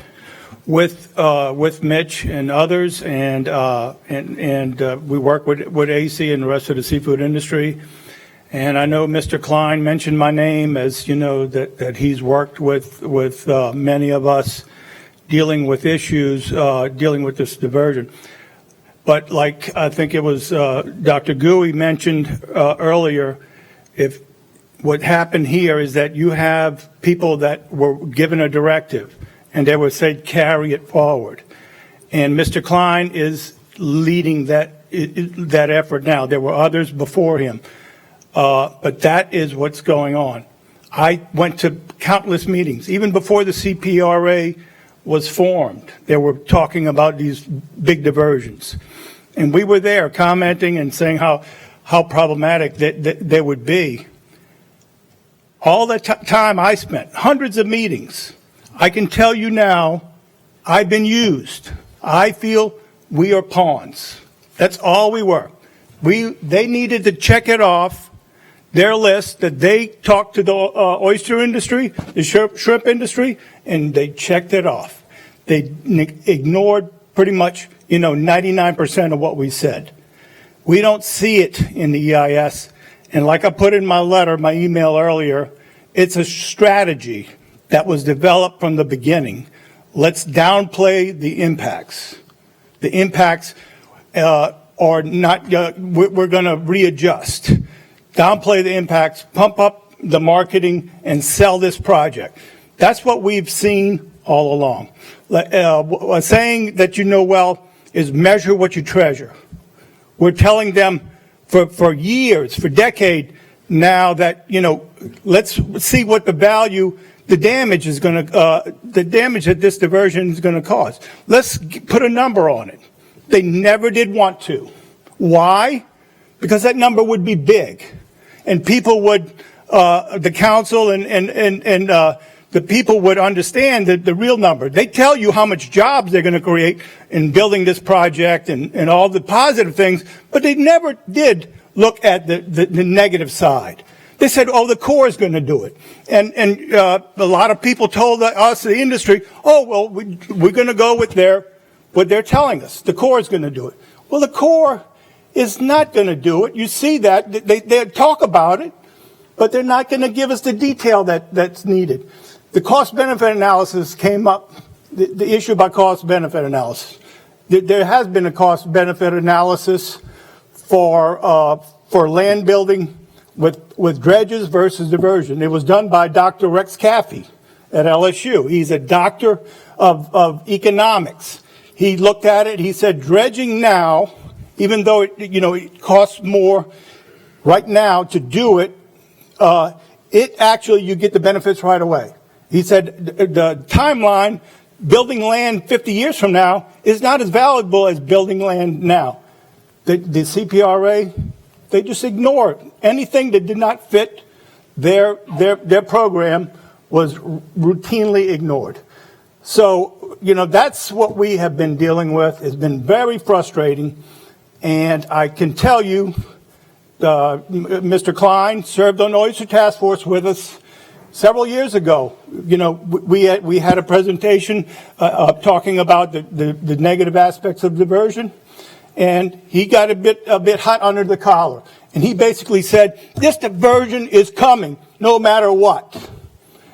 with Mitch and others, and we work with AC and the rest of the seafood industry. And I know Mr. Klein mentioned my name, as you know, that he's worked with many of us dealing with issues, dealing with this diversion. But like I think it was Dr. Gouy mentioned earlier, if what happened here is that you have people that were given a directive and they were said carry it forward. And Mr. Klein is leading that effort now. There were others before him. But that is what's going on. I went to countless meetings, even before the CPRA was formed. They were talking about these big diversions. And we were there commenting and saying how problematic that they would be. All the time I spent, hundreds of meetings, I can tell you now, I've been used. I feel we are pawns. That's all we were. They needed to check it off their list that they talked to the oyster industry, the shrimp industry, and they checked it off. They ignored pretty much, 99% of what we said. We don't see it in the EIS. And like I put in my letter, my email earlier, it's a strategy that was developed from the beginning. Let's downplay the impacts. The impacts are not, we're going to readjust. Downplay the impacts, pump up the marketing, and sell this project. That's what we've seen all along. A saying that you know well is measure what you treasure. We're telling them for years, for decades, now that, let's see what the value, the damage is going to, the damage that this diversion is going to cause. Let's put a number on it. They never did want to. Why? Because that number would be big. And people would, the council and the people would understand the real number. They tell you how much jobs they're going to create in building this project and all the positive things, but they never did look at the negative side. They said, oh, the Corps is going to do it. And a lot of people told us, the industry, oh, well, we're going to go with what they're telling us. The Corps is going to do it. Well, the Corps is not going to do it. You see that. They talk about it, but they're not going to give us the detail that's needed. The cost-benefit analysis came up, the issue about cost-benefit analysis. There has been a cost-benefit analysis for land building with dredges versus diversion. It was done by Dr. Rex Caffey at LSU. He's a doctor of economics. He looked at it. He said dredging now, even though it costs more right now to do it, it actually you get the benefits right away. He said the timeline, building land 50 years from now, is not as valuable as building land now. The CPRA, they just ignored anything that did not fit their program was routinely ignored. So, that's what we have been dealing with. It's been very frustrating. And I can tell you, Mr. Klein served on the Oyster Task Force with us several years ago. We had a presentation talking about the negative aspects of diversion. And he got a bit hot under the collar. And he basically said, this diversion is coming no matter what.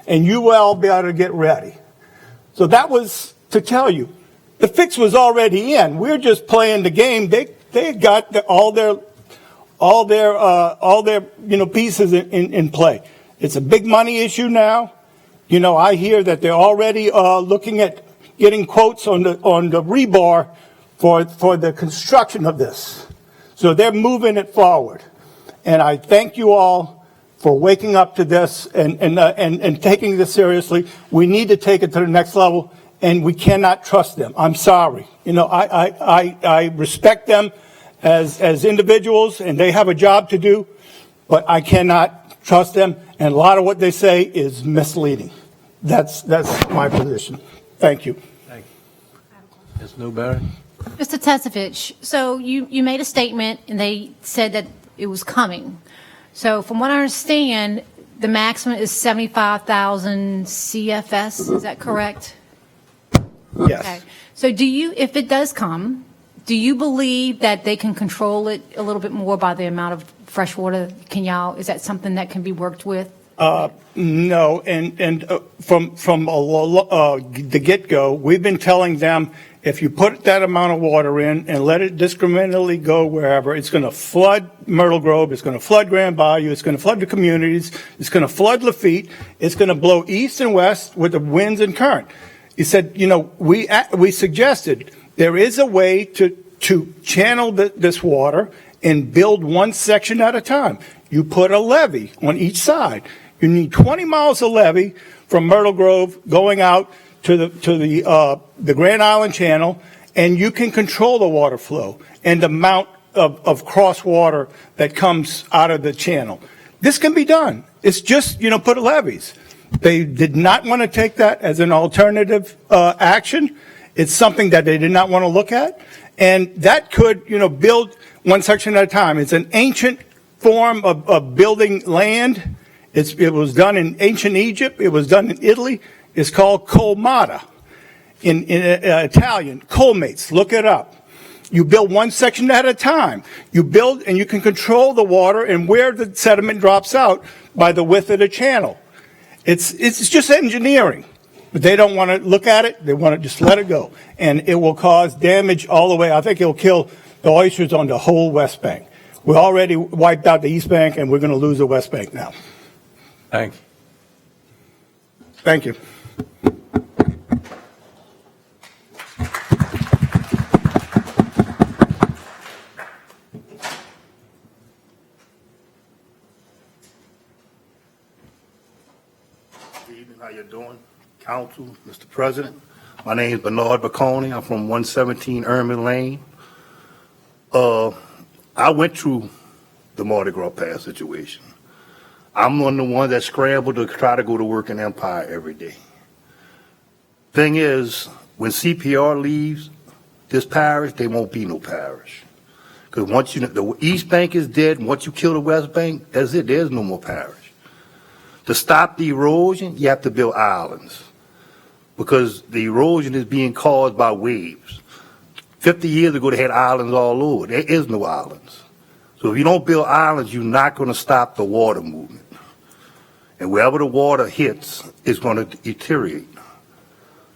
And you all better get ready. So that was to tell you. The fix was already in. We're just playing the game. They got all their pieces in play. It's a big money issue now. I hear that they're already looking at getting quotes on the rebar for the construction of this. So they're moving it forward. And I thank you all for waking up to this and taking this seriously. We need to take it to the next level, and we cannot trust them. I'm sorry. I respect them as individuals, and they have a job to do, but I cannot trust them, and a lot of what they say is misleading. That's my position. Thank you. Thank you. Ms. Newberry? Mr. Tesevich, so you made a statement, and they said that it was coming. So from what I understand, the maximum is 75,000 CFS. Is that correct? Yes. Okay. So if it does come, do you believe that they can control it a little bit more by the amount of fresh water? Is that something that can be worked with? No, and from the get-go, we've been telling them if you put that amount of water in and let it discriminately go wherever, it's going to flood Myrtle Grove, it's going to flood Grand Bayou, it's going to flood the communities, it's going to flood Lafitte, it's going to blow east and west with the winds and current. He said, we suggested there is a way to channel this water and build one section at a time. You put a levee on each side. You need 20 miles of levee from Myrtle Grove going out to the Grand Island Channel, and you can control the water flow and the amount of cross water that comes out of the channel. This can be done. It's just, put levees. They did not want to take that as an alternative action. It's something that they did not want to look at. And that could, build one section at a time. It's an ancient form of building land. It was done in ancient Egypt. It was done in Italy. It's called colmata in Italian. Colmates, look it up. You build one section at a time. You build and you can control the water and where the sediment drops out by the width of the channel. It's just engineering. But they don't want to look at it. They want to just let it go. And it will cause damage all the way. I think it'll kill the oysters on the whole West Bank. We already wiped out the East Bank, and we're going to lose the West Bank now. Thank you. Thank you. evening. How you doing? Council, Mr. President. My name is Bernard Bacconi. I'm from 117 Ermine Lane. I went through the Mardi Gras Pass situation. I'm one of the ones that scrambled to try to go to work in Empire every day. Thing is, when CPR leaves this parish, there won't be no parish. Because once the East Bank is dead, and once you kill the West Bank, that's it. There's no more parish. To stop the erosion, you have to build islands. Because the erosion is being caused by waves. 50 years ago, they had islands all over. There is no islands. So if you don't build islands, you're not going to stop the water movement. And wherever the water hits, it's going to deteriorate.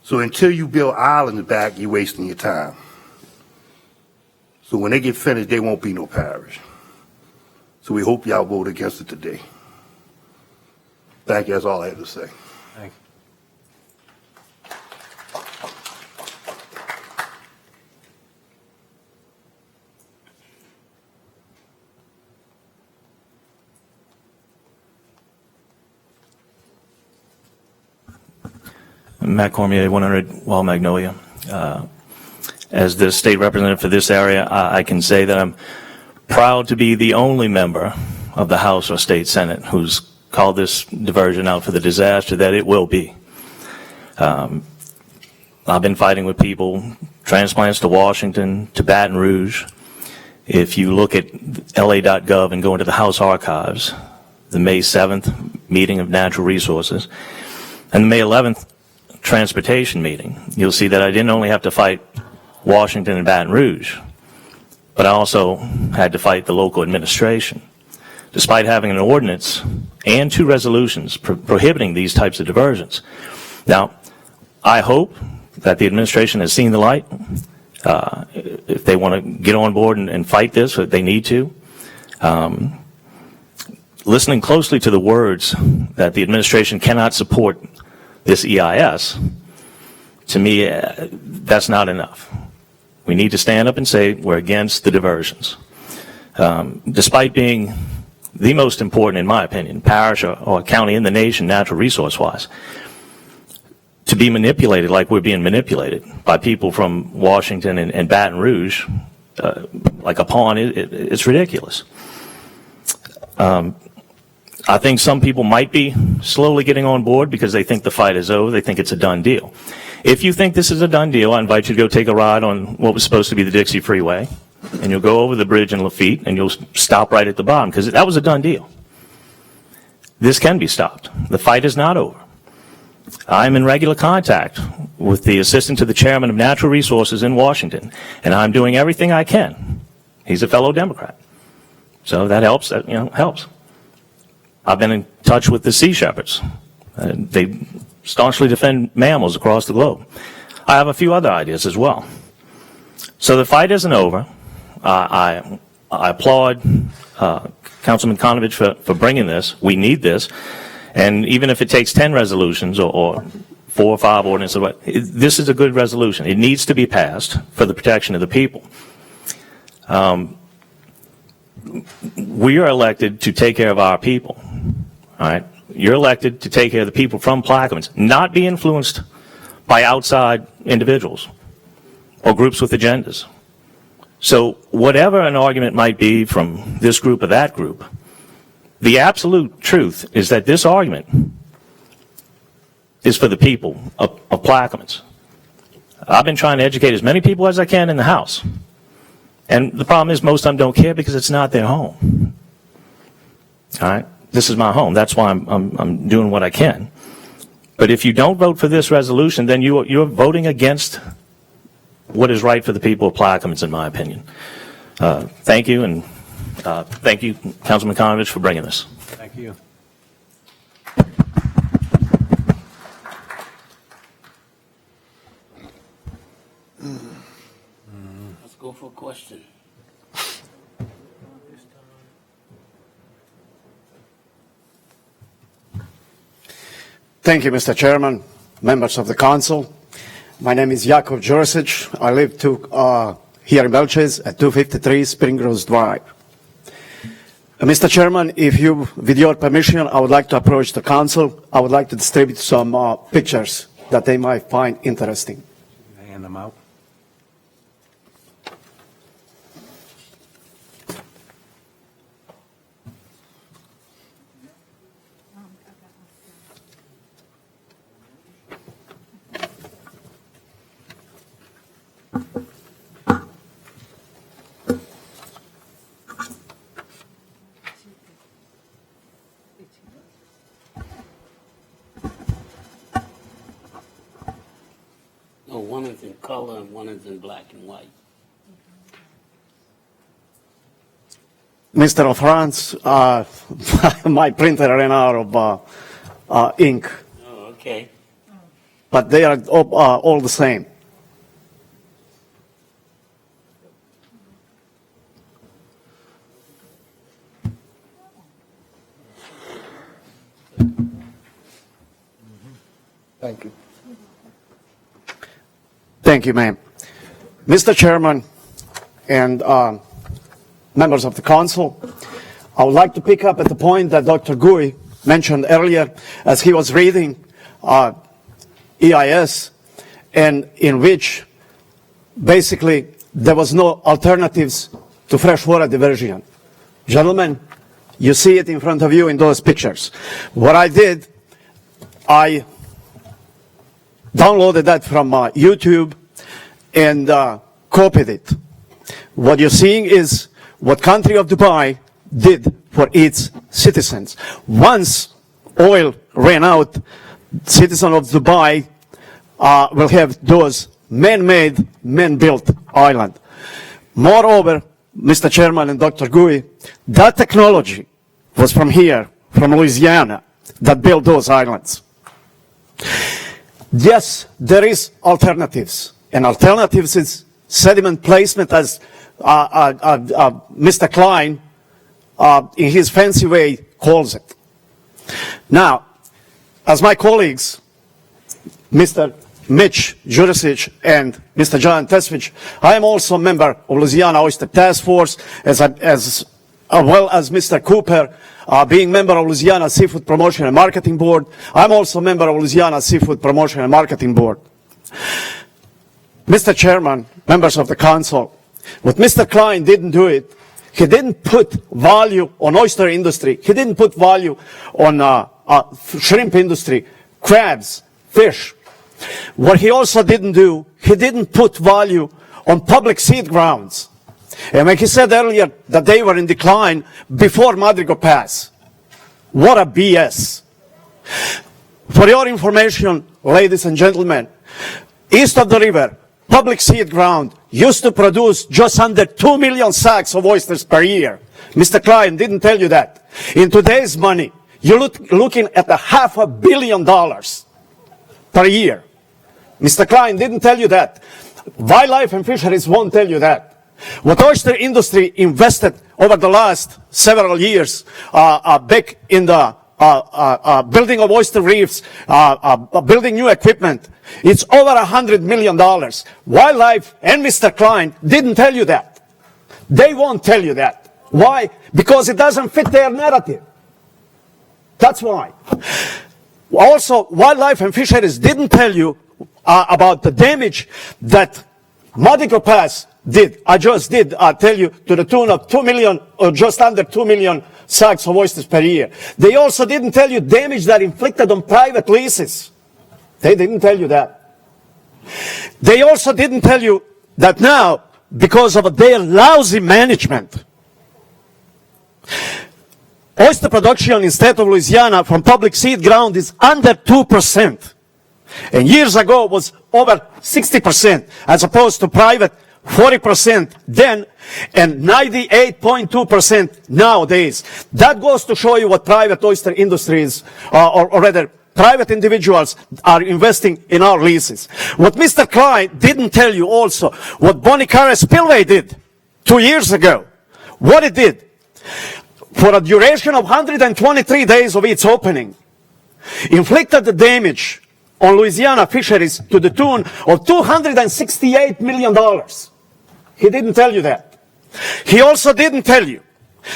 So until you build islands back, you're wasting your time. So when they get finished, there won't be no parish. So we hope y'all vote against it today. Thank you. That's all I have to say. Thank Matt Cormier, 100 Wild Magnolia. As the state representative for this area, I can say that I'm proud to be the only member of the House or State Senate who's called this diversion out for the disaster that it will be. I've been fighting with people, transplants to Washington, to Baton Rouge. If you look at la.gov and go into the House archives, the May 7th meeting of Natural Resources, and the May 11th transportation meeting, you'll see that I didn't only have to fight Washington and Baton Rouge, but I also had to fight the local administration. Despite having an ordinance and 2 resolutions prohibiting these types of diversions. Now, I hope that the administration has seen the light. If they want to get on board and fight this, they need to. Listening closely to the words that the administration cannot support this EIS, to me, that's not enough. We need to stand up and say we're against the diversions. Despite being the most important, in my opinion, parish or county in the nation, natural resource-wise, to be manipulated like we're being manipulated by people from Washington and Baton Rouge, like a pawn, it's ridiculous. I think some people might be slowly getting on board because they think the fight is over. They think it's a done deal. If you think this is a done deal, I invite you to go take a ride on what was supposed to be the Dixie Freeway, and you'll go over the bridge in Lafitte, and you'll stop right at the bottom because that was a done deal. This can be stopped. The fight is not over. I'm in regular contact with the assistant to the chairman of Natural Resources in Washington, and I'm doing everything I can. He's a fellow Democrat. So that helps, helps. I've been in touch with the Sea Shepherds. They staunchly defend mammals across the globe. I have a few other ideas as well. So the fight isn't over. I applaud Councilman Konovich for bringing this. We need this. And even if it takes 10 resolutions or 4 or 5 ordinances, this is a good resolution. It needs to be passed for the protection of the people. We are elected to take care of our people. All right? You're elected to take care of the people from Plaquemines, not be influenced by outside individuals or groups with agendas. So whatever an argument might be from this group or that group, the absolute truth is that this argument is for the people of Plaquemines. I've been trying to educate as many people as I can in the House. And the problem is most of them don't care because it's not their home. All right? This is my home. That's why I'm doing what I can. But if you don't vote for this resolution, then you're voting against what is right for the people of Plaquemines, in my opinion. Thank you, and thank you, Councilman Konovich, for bringing this. Thank you. Let's go for a question. Thank you, Mr. Chairman, members of the council. My name is Jakov Jurisic. I live here in Belches at 253 Spring Rose Drive. Mr. Chairman, if you, with your permission, I would like to approach the council. I would like to distribute some pictures that they might find interesting. Hand them out. No, one is in color and one is in black and white. Mr. France, my printer ran out of ink, Oh, okay. but they are all the same. Thank you. Thank you, ma'am. Mr. Chairman and members of the council, I would like to pick up at the point that Dr. Gui mentioned earlier as he was reading EIS, and in which basically there was no alternatives to freshwater diversion. Gentlemen, you see it in front of you in those pictures. What I did, I downloaded that from YouTube and copied it. What you're seeing is what country of Dubai did for its citizens. Once oil ran out, citizens of Dubai will have those man-made, man-built island. Moreover, Mr. Chairman and Dr. Gui, that technology was from here, from Louisiana, that built those islands. Yes, there is alternatives, and alternatives is sediment placement, as Mr. Klein, in his fancy way, calls it. Now, as my colleagues, Mr. Mitch Jurisic and Mr. John Tesvich, I am also a member of Louisiana Oyster Task Force, as well as Mr. Cooper, being member of Louisiana Seafood Promotion and Marketing Board. I'm also a member of Louisiana Seafood Promotion and Marketing Board. Mr. Chairman, members of the council, what Mr. Klein didn't do it, he didn't put value on oyster industry. He didn't put value on shrimp industry, crabs, fish. What he also didn't do, he didn't put value on public seed grounds. And when he said earlier that they were in decline before Madrigal Pass, what a BS. For your information, ladies and gentlemen, east of the river, public seed ground used to produce just under 2 million sacks of oysters per year. Mr. Klein didn't tell you that. In today's money, you're looking at $500 million per year. Mr. Klein didn't tell you that. Wildlife and Fisheries won't tell you that. What oyster industry invested over the last several years back in the building of oyster reefs, building new equipment, it's over $100 million. Wildlife and Mr. Klein didn't tell you that. They won't tell you that. Why? Because it doesn't fit their narrative. That's why. Also, Wildlife and Fisheries didn't tell you about the damage that Madrigal Pass did. I just did tell you to the tune of 2 million or just under 2 million sacks of oysters per year. They also didn't tell you damage that inflicted on private leases. They didn't tell you that. They also didn't tell you that now, because of their lousy management, oyster production in state of Louisiana from public seed ground is under 2%. And years ago it was over 60%, as opposed to private 40% then, and 98.2% nowadays. That goes to show you what private oyster industries, or rather, private individuals are investing in our leases. What Mr. Klein didn't tell you also, what Bonnie Carey Spillway did 2 years ago, what it did. For a duration of 123 days of its opening, inflicted the damage on Louisiana fisheries to the tune of $268 million. He didn't tell you that. He also didn't tell you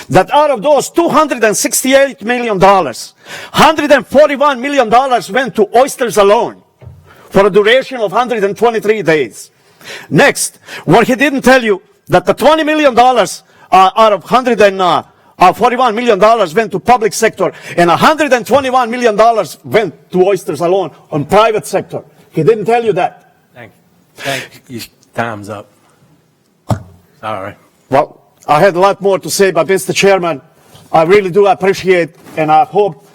that out of those $268 million, $141 million went to Oysters alone for a duration of 123 days. Next, what he didn't tell you, that the $20 million out of $141 million went to public sector, and $121 million went to Oysters alone on private sector. He didn't tell you that. Thank you. Thank you. Time's up. Sorry. Well, I had a lot more to say, but Mr. Chairman, I really do appreciate, and I hope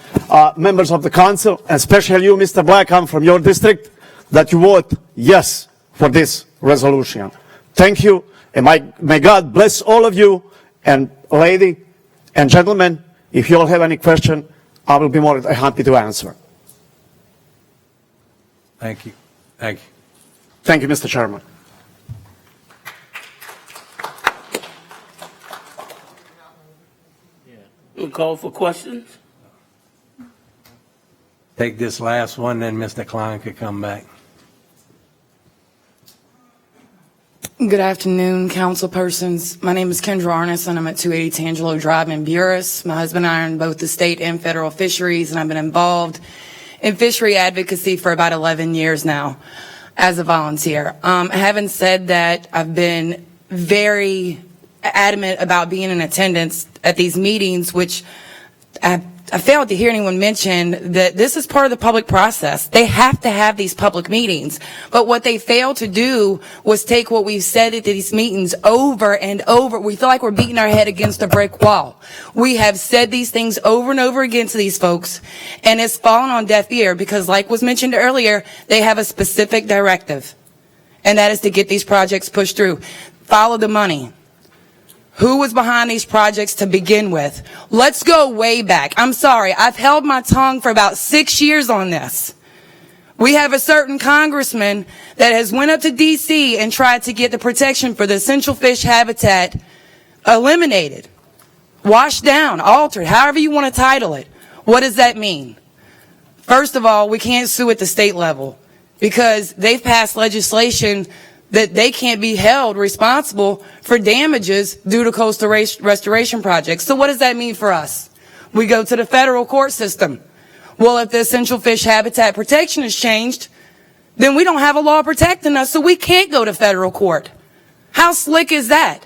members of the council, especially you, Mr. Blackham, from your district, that you vote yes for this resolution. Thank you, and may God bless all of you, and lady and gentlemen, if you all have any question, I will be more than happy to answer. Thank you. Thank you. Thank you, Mr. Chairman. We'll call for questions. Take this last one, then Mr. Klein could come back. Good afternoon, council persons. My name is Kendra Arness, and I'm at 280 Tangelo Drive in Buras. My husband and I are in both the state and federal fisheries, and I've been involved in fishery advocacy for about 11 years now as a volunteer. Having said that, I've been very adamant about being in attendance at these meetings, which I failed to hear anyone mention that this is part of the public process. They have to have these public meetings. But what they failed to do was take what we've said at these meetings over and over. We feel like we're beating our head against a brick wall. We have said these things over and over again to these folks, and it's fallen on deaf ear because, like was mentioned earlier, they have a specific directive, and that is to get these projects pushed through. Follow the money. Who was behind these projects to begin with? Let's go way back. I'm sorry, I've held my tongue for about 6 years on this. We have a certain congressman that has went up to D.C. and tried to get the protection for the essential fish habitat eliminated, washed down, altered, however you want to title it. What does that mean? First of all, we can't sue at the state level because they've passed legislation that they can't be held responsible for damages due to coastal restoration projects. So what does that mean for us? We go to the federal court system. Well, if the essential fish habitat protection is changed, then we don't have a law protecting us, so we can't go to federal court. How slick is that?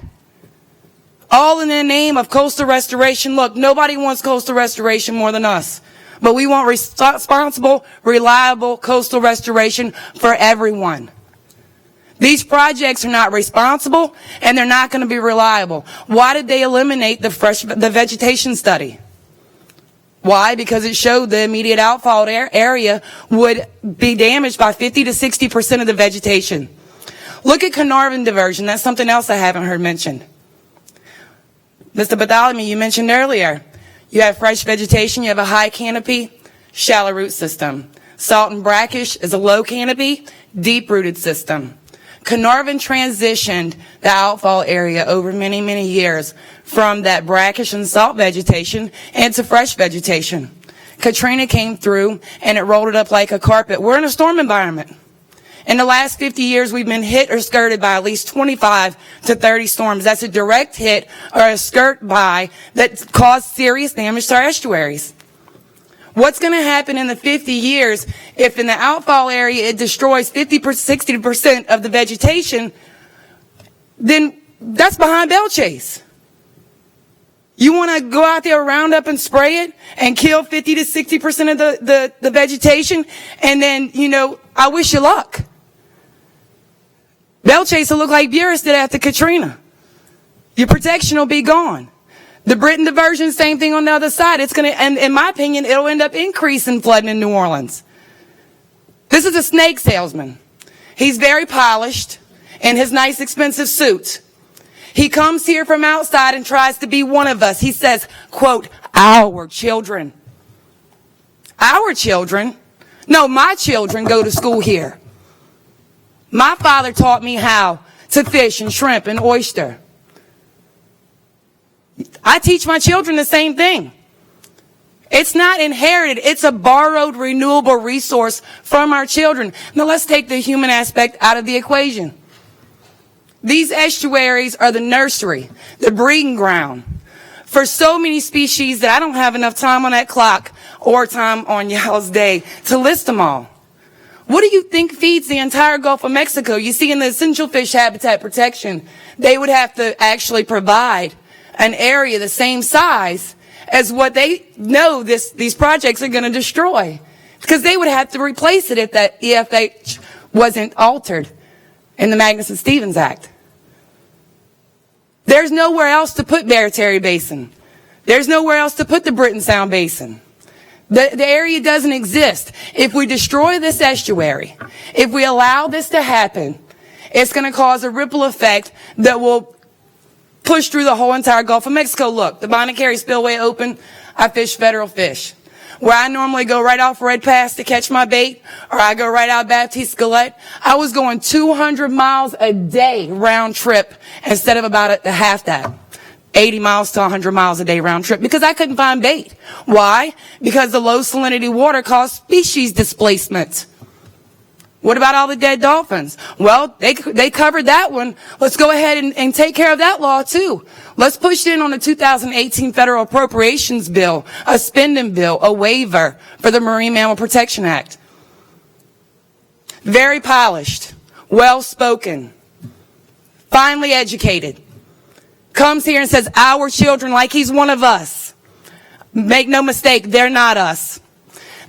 All in the name of coastal restoration. Look, nobody wants coastal restoration more than us. But we want responsible, reliable coastal restoration for everyone. These projects are not responsible, and they're not going to be reliable. Why did they eliminate the vegetation study? Why? Because it showed the immediate outfall area would be damaged by 50 to 60% of the vegetation. Look at Carnarvon diversion. That's something else I haven't heard mentioned. Mr. Bartholomew, you mentioned earlier, you have fresh vegetation, you have a high canopy, shallow root system. Salt and brackish is a low canopy, deep-rooted system. Carnarvon transitioned the outfall area over many, many years from that brackish and salt vegetation into fresh vegetation. Katrina came through and it rolled it up like a carpet. We're in a storm environment. In the last 50 years, we've been hit or skirted by at least 25 to 30 storms. That's a direct hit or a skirt by that caused serious damage to our estuaries. What's going to happen in the 50 years if in the outfall area it destroys 60% of the vegetation? Then that's behind bell chase. You want to go out there, round up and spray it and kill 50 to 60% of the vegetation, and then, I wish you luck. Bell chase will look like Buras did after Katrina. Your protection will be gone. The Britain diversion, same thing on the other side. It's going to, and in my opinion, it'll end up increasing flooding in New Orleans. This is a snake salesman. He's very polished in his nice, expensive suit. He comes here from outside and tries to be one of us. He says, quote, our children. Our children? No, my children go to school here. My father taught me how to fish and shrimp and oyster. I teach my children the same thing. It's not inherited. It's a borrowed, renewable resource from our children. Now let's take the human aspect out of the equation. These estuaries are the nursery, the breeding ground for so many species that I don't have enough time on that clock or time on y'all's day to list them all. What do you think feeds the entire Gulf of Mexico? You see, in the essential fish habitat protection, they would have to actually provide an area the same size as what they know these projects are going to destroy, because they would have to replace it if that EFH wasn't altered in the Magnuson-Stevens Act. There's nowhere else to put Barataria Basin. There's nowhere else to put the Britton Sound Basin. The area doesn't exist. If we destroy this estuary, if we allow this to happen, it's going to cause a ripple effect that will push through the whole entire Gulf of Mexico. Look, the Bonnet-Carré Spillway open, I fish federal fish. Where I normally go right off Red Pass to catch my bait, or I go right out Baptiste Galette, I was going 200 miles a day round trip instead of about half that. 80 miles to 100 miles a day round trip, because I couldn't find bait. Why? Because the low salinity water caused species displacement. What about all the dead dolphins? Well, they covered that one. Let's go ahead and take care of that law too. Let's push in on the 2018 federal appropriations bill, a spending bill, a waiver for the Marine Mammal Protection Act. Very polished, well-spoken, finely educated. Comes here and says, our children, like he's one of us. Make no mistake, they're not us.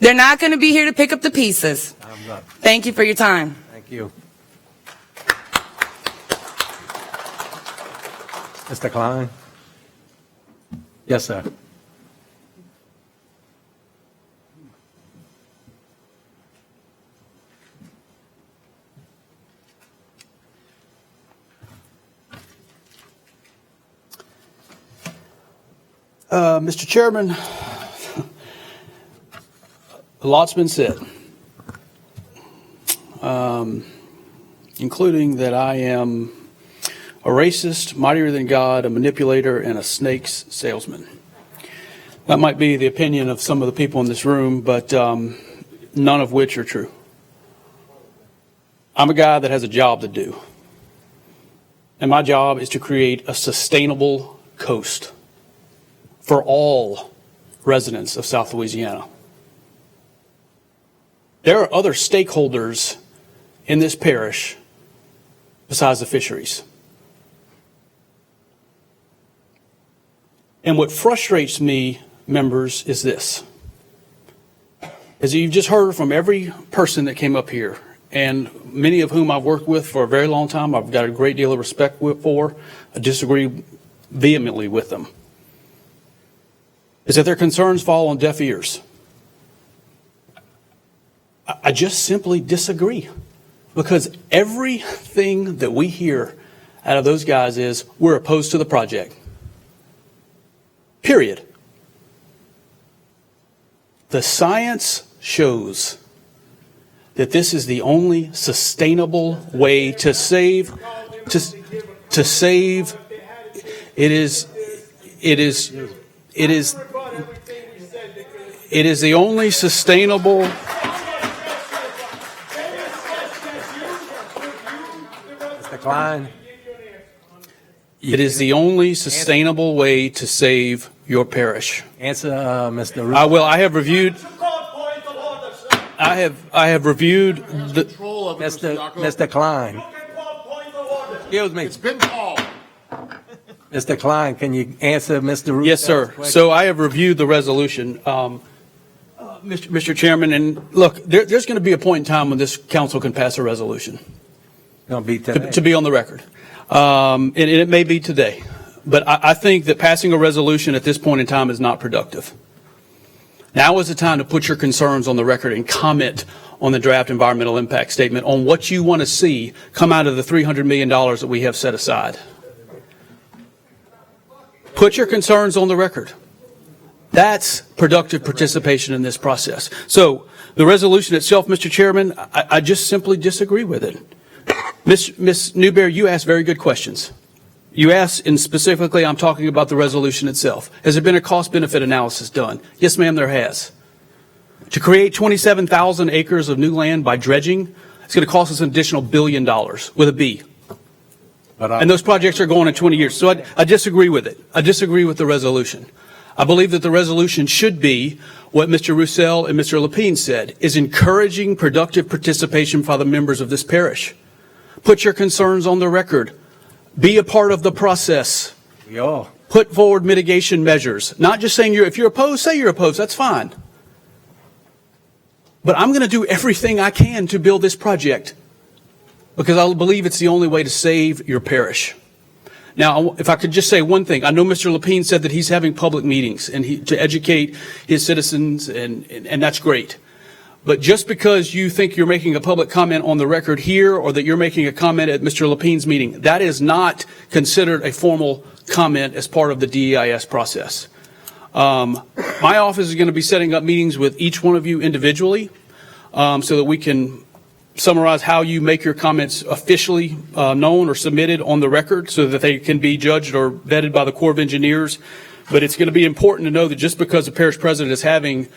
They're not going to be here to pick up the pieces. Thank you for your time. Thank you. Mr. Klein? Yes, sir. Mr. Chairman, a lot's been said, including that I am a racist, mightier than God, a manipulator, and a snakes salesman. That might be the opinion of some of the people in this room, but none of which are true. I'm a guy that has a job to do, and my job is to create a sustainable coast for all residents of South Louisiana. There are other stakeholders in this parish besides the fisheries. And what frustrates me, members, is this. As you've just heard from every person that came up here, and many of whom I've worked with for a very long time, I've got a great deal of respect for, I disagree vehemently with them, is that their concerns fall on deaf ears. I just simply disagree, because everything that we hear out of those guys is, we're opposed to the project. Period. The science shows that this is the only sustainable way to save, it is the only sustainable. Mr. Klein? It is the only sustainable way to save your parish. Answer, Mr. Root. I will. I have reviewed. I have reviewed the. Mr. Klein. Excuse me. It's been called. Mr. Klein, can you answer Mr. Root? Yes, sir. So I have reviewed the resolution, Mr. Chairman, and look, there's going to be a point in time when this council can pass a resolution. Going to be today. To be on the record. And it may be today. But I think that passing a resolution at this point in time is not productive. Now is the time to put your concerns on the record and comment on the draft environmental impact statement on what you want to see come out of the $300 million that we have set aside. Put your concerns on the record. That's productive participation in this process. So the resolution itself, Mr. Chairman, I just simply disagree with it. Ms. Newberry, you asked very good questions. You asked, and specifically I'm talking about the resolution itself. Has there been a cost-benefit analysis done? Yes, ma'am, there has. To create 27,000 acres of new land by dredging, it's going to cost us an additional $1 billion with a B. And those projects are going in 20 years. So I disagree with it. I disagree with the resolution. I believe that the resolution should be what Mr. Roussel and Mr. Lapine said, is encouraging productive participation by the members of this parish. Put your concerns on the record. Be a part of the process. Yeah. Put forward mitigation measures. Not just saying if you're opposed, say you're opposed. That's fine. But I'm going to do everything I can to build this project because I believe it's the only way to save your parish. Now, if I could just say one thing, I know Mr. Lapine said that he's having public meetings and to educate his citizens, and that's great. But just because you think you're making a public comment on the record here or that you're making a comment at Mr. Lapine's meeting, that is not considered a formal comment as part of the DEIS process. My office is going to be setting up meetings with each one of you individually so that we can summarize how you make your comments officially known or submitted on the record so that they can be judged or vetted by the Corps of Engineers. But it's going to be important to know that just because the parish president is having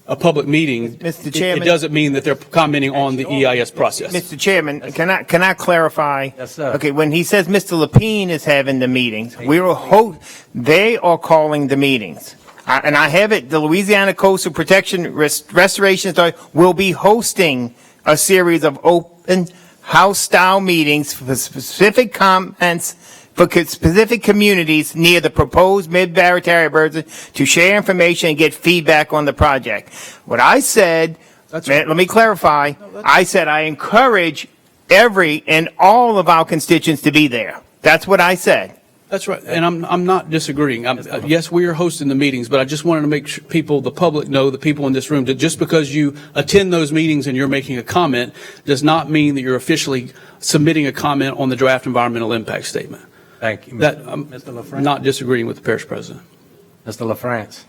a public meeting, Mr. Chairman, it doesn't mean that they're commenting on the EIS process. Mr. Chairman, can I clarify? Yes, sir. Okay, when he says Mr. Lapine is having the meetings, they are calling the meetings. And I have it, the Louisiana Coastal Protection Restoration Authority will be hosting a series of open house-style meetings for specific comments for specific communities near the proposed mid-Barataria Basin to share information and get feedback on the project. What I said, let me clarify, I said I encourage every and all of our constituents to be there. That's what I said. That's right, and I'm not disagreeing. Yes, we are hosting the meetings, but I just wanted to make sure the public know, the people in this room, that just because you attend those meetings and you're making a comment does not mean that you're officially submitting a comment on the draft environmental impact statement. Thank you, I'm Mr. LaFrance. not disagreeing with the parish president. Mr. LaFrance.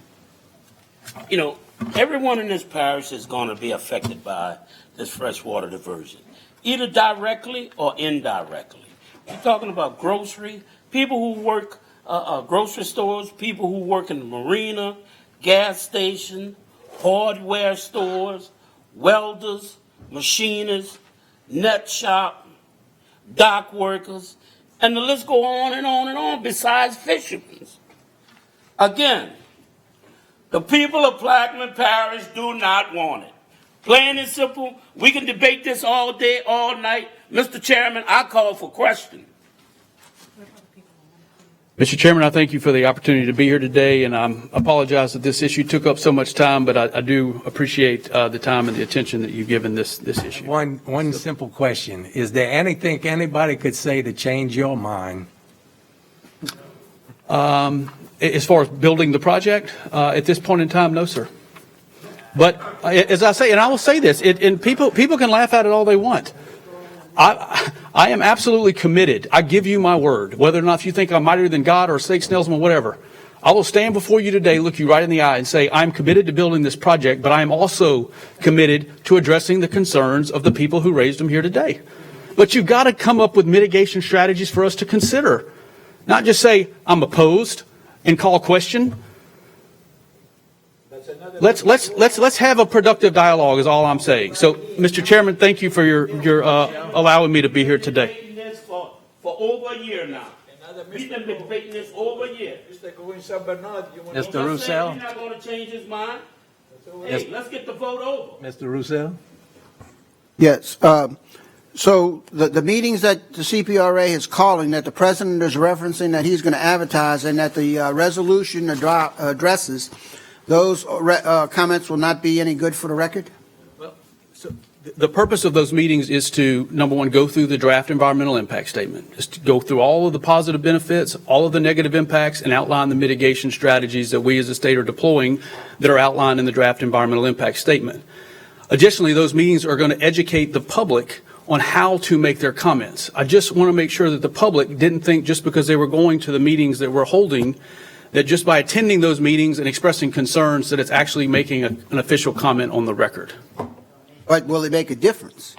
You know, everyone in this parish is going to be affected by this freshwater diversion, either directly or indirectly. We're talking about grocery, people who work grocery stores, people who work in the marina, gas station, hardware stores, welders, machinists, net shop, dock workers, and the list go on and on and on, besides fishermen. Again, the people of Plaquemines Parish do not want it. Plain and simple, we can debate this all day, all night. Mr. Chairman, I call for question. Mr. Chairman, I thank you for the opportunity to be here today, and I apologize that this issue took up so much time, but I do appreciate the time and the attention that you've given this issue. One simple question. Is there anything anybody could say to change your mind? As far as building the project, at this point in time, no, sir. But as I say, and I will say this, and people can laugh at it all they want. I am absolutely committed. I give you my word. Whether or not you think I'm mightier than God or a snake salesman, whatever, I will stand before you today, look you right in the eye, and say I'm committed to building this project, but I am also committed to addressing the concerns of the people who raised them here today. But you've got to come up with mitigation strategies for us to consider, not just say I'm opposed and call question. Let's have a productive dialogue is all I'm saying. So, Mr. Chairman, thank you for your allowing me to be here today. We've been debating this for over a year now. We've been debating this over a year. Mr. Roussel? He's not going to change his mind. Hey, let's get the vote over. Mr. Roussel? Yes. So the meetings that the CPRA is calling, that the president is referencing, that he's going to advertise, and that the resolution addresses, those comments will not be any good for the record? The purpose of those meetings is to, number one, go through the draft environmental impact statement, just to go through all of the positive benefits, all of the negative impacts, and outline the mitigation strategies that we as a state are deploying that are outlined in the draft environmental impact statement. Additionally, those meetings are going to educate the public on how to make their comments. I just want to make sure that the public didn't think just because they were going to the meetings that we're holding that just by attending those meetings and expressing concerns that it's actually making an official comment on the record. But will it make a difference?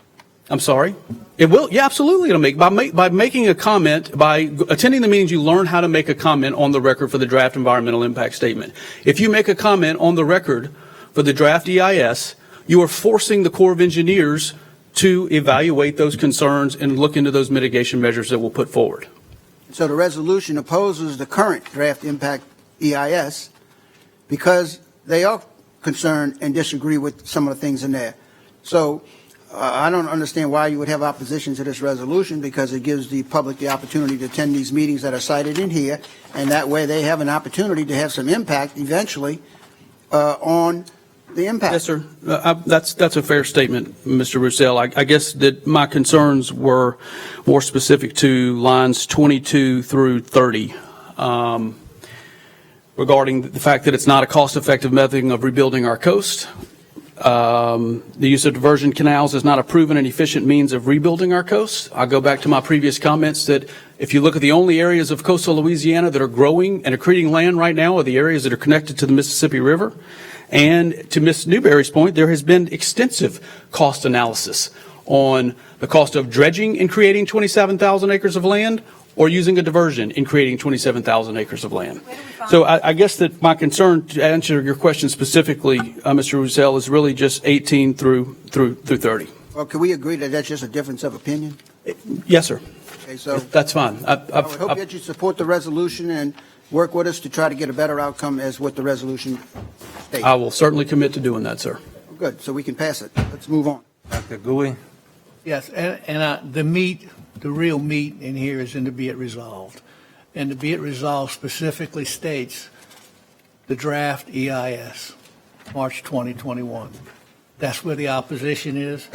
I'm sorry? It will. Yeah, absolutely. It'll make by making a comment, by attending the meetings, you learn how to make a comment on the record for the draft environmental impact statement. If you make a comment on the record for the draft EIS, you are forcing the Corps of Engineers to evaluate those concerns and look into those mitigation measures that we'll put forward. So the resolution opposes the current draft impact EIS because they are concerned and disagree with some of the things in there. So I don't understand why you would have opposition to this resolution, because it gives the public the opportunity to attend these meetings that are cited in here, and that way they have an opportunity to have some impact eventually on the impact. Yes, sir. That's a fair statement, Mr. Roussel. I guess that my concerns were more specific to lines 22 through 30, regarding the fact that it's not a cost-effective method of rebuilding our coast. The use of diversion canals is not a proven and efficient means of rebuilding our coast. I'll go back to my previous comments that if you look at the only areas of coastal Louisiana that are growing and accreting land right now are the areas that are connected to the Mississippi River. And to Ms. Newberry's point, there has been extensive cost analysis on the cost of dredging in creating 27,000 acres of land or using a diversion in creating 27,000 acres of land. So I guess that my concern, to answer your question specifically, Mr. Roussel, is really just 18 through 30. Well, can we agree that that's just a difference of opinion? Yes, sir. Okay, so That's fine. I would hope that you support the resolution and work with us to try to get a better outcome as what the resolution states. I will certainly commit to doing that, sir. Good, so we can pass it. Let's move on. Dr. Gouy? Yes, and the real meat in here is in the be it resolved. And the be it resolved specifically states the draft EIS, March 2021. That's where the opposition is.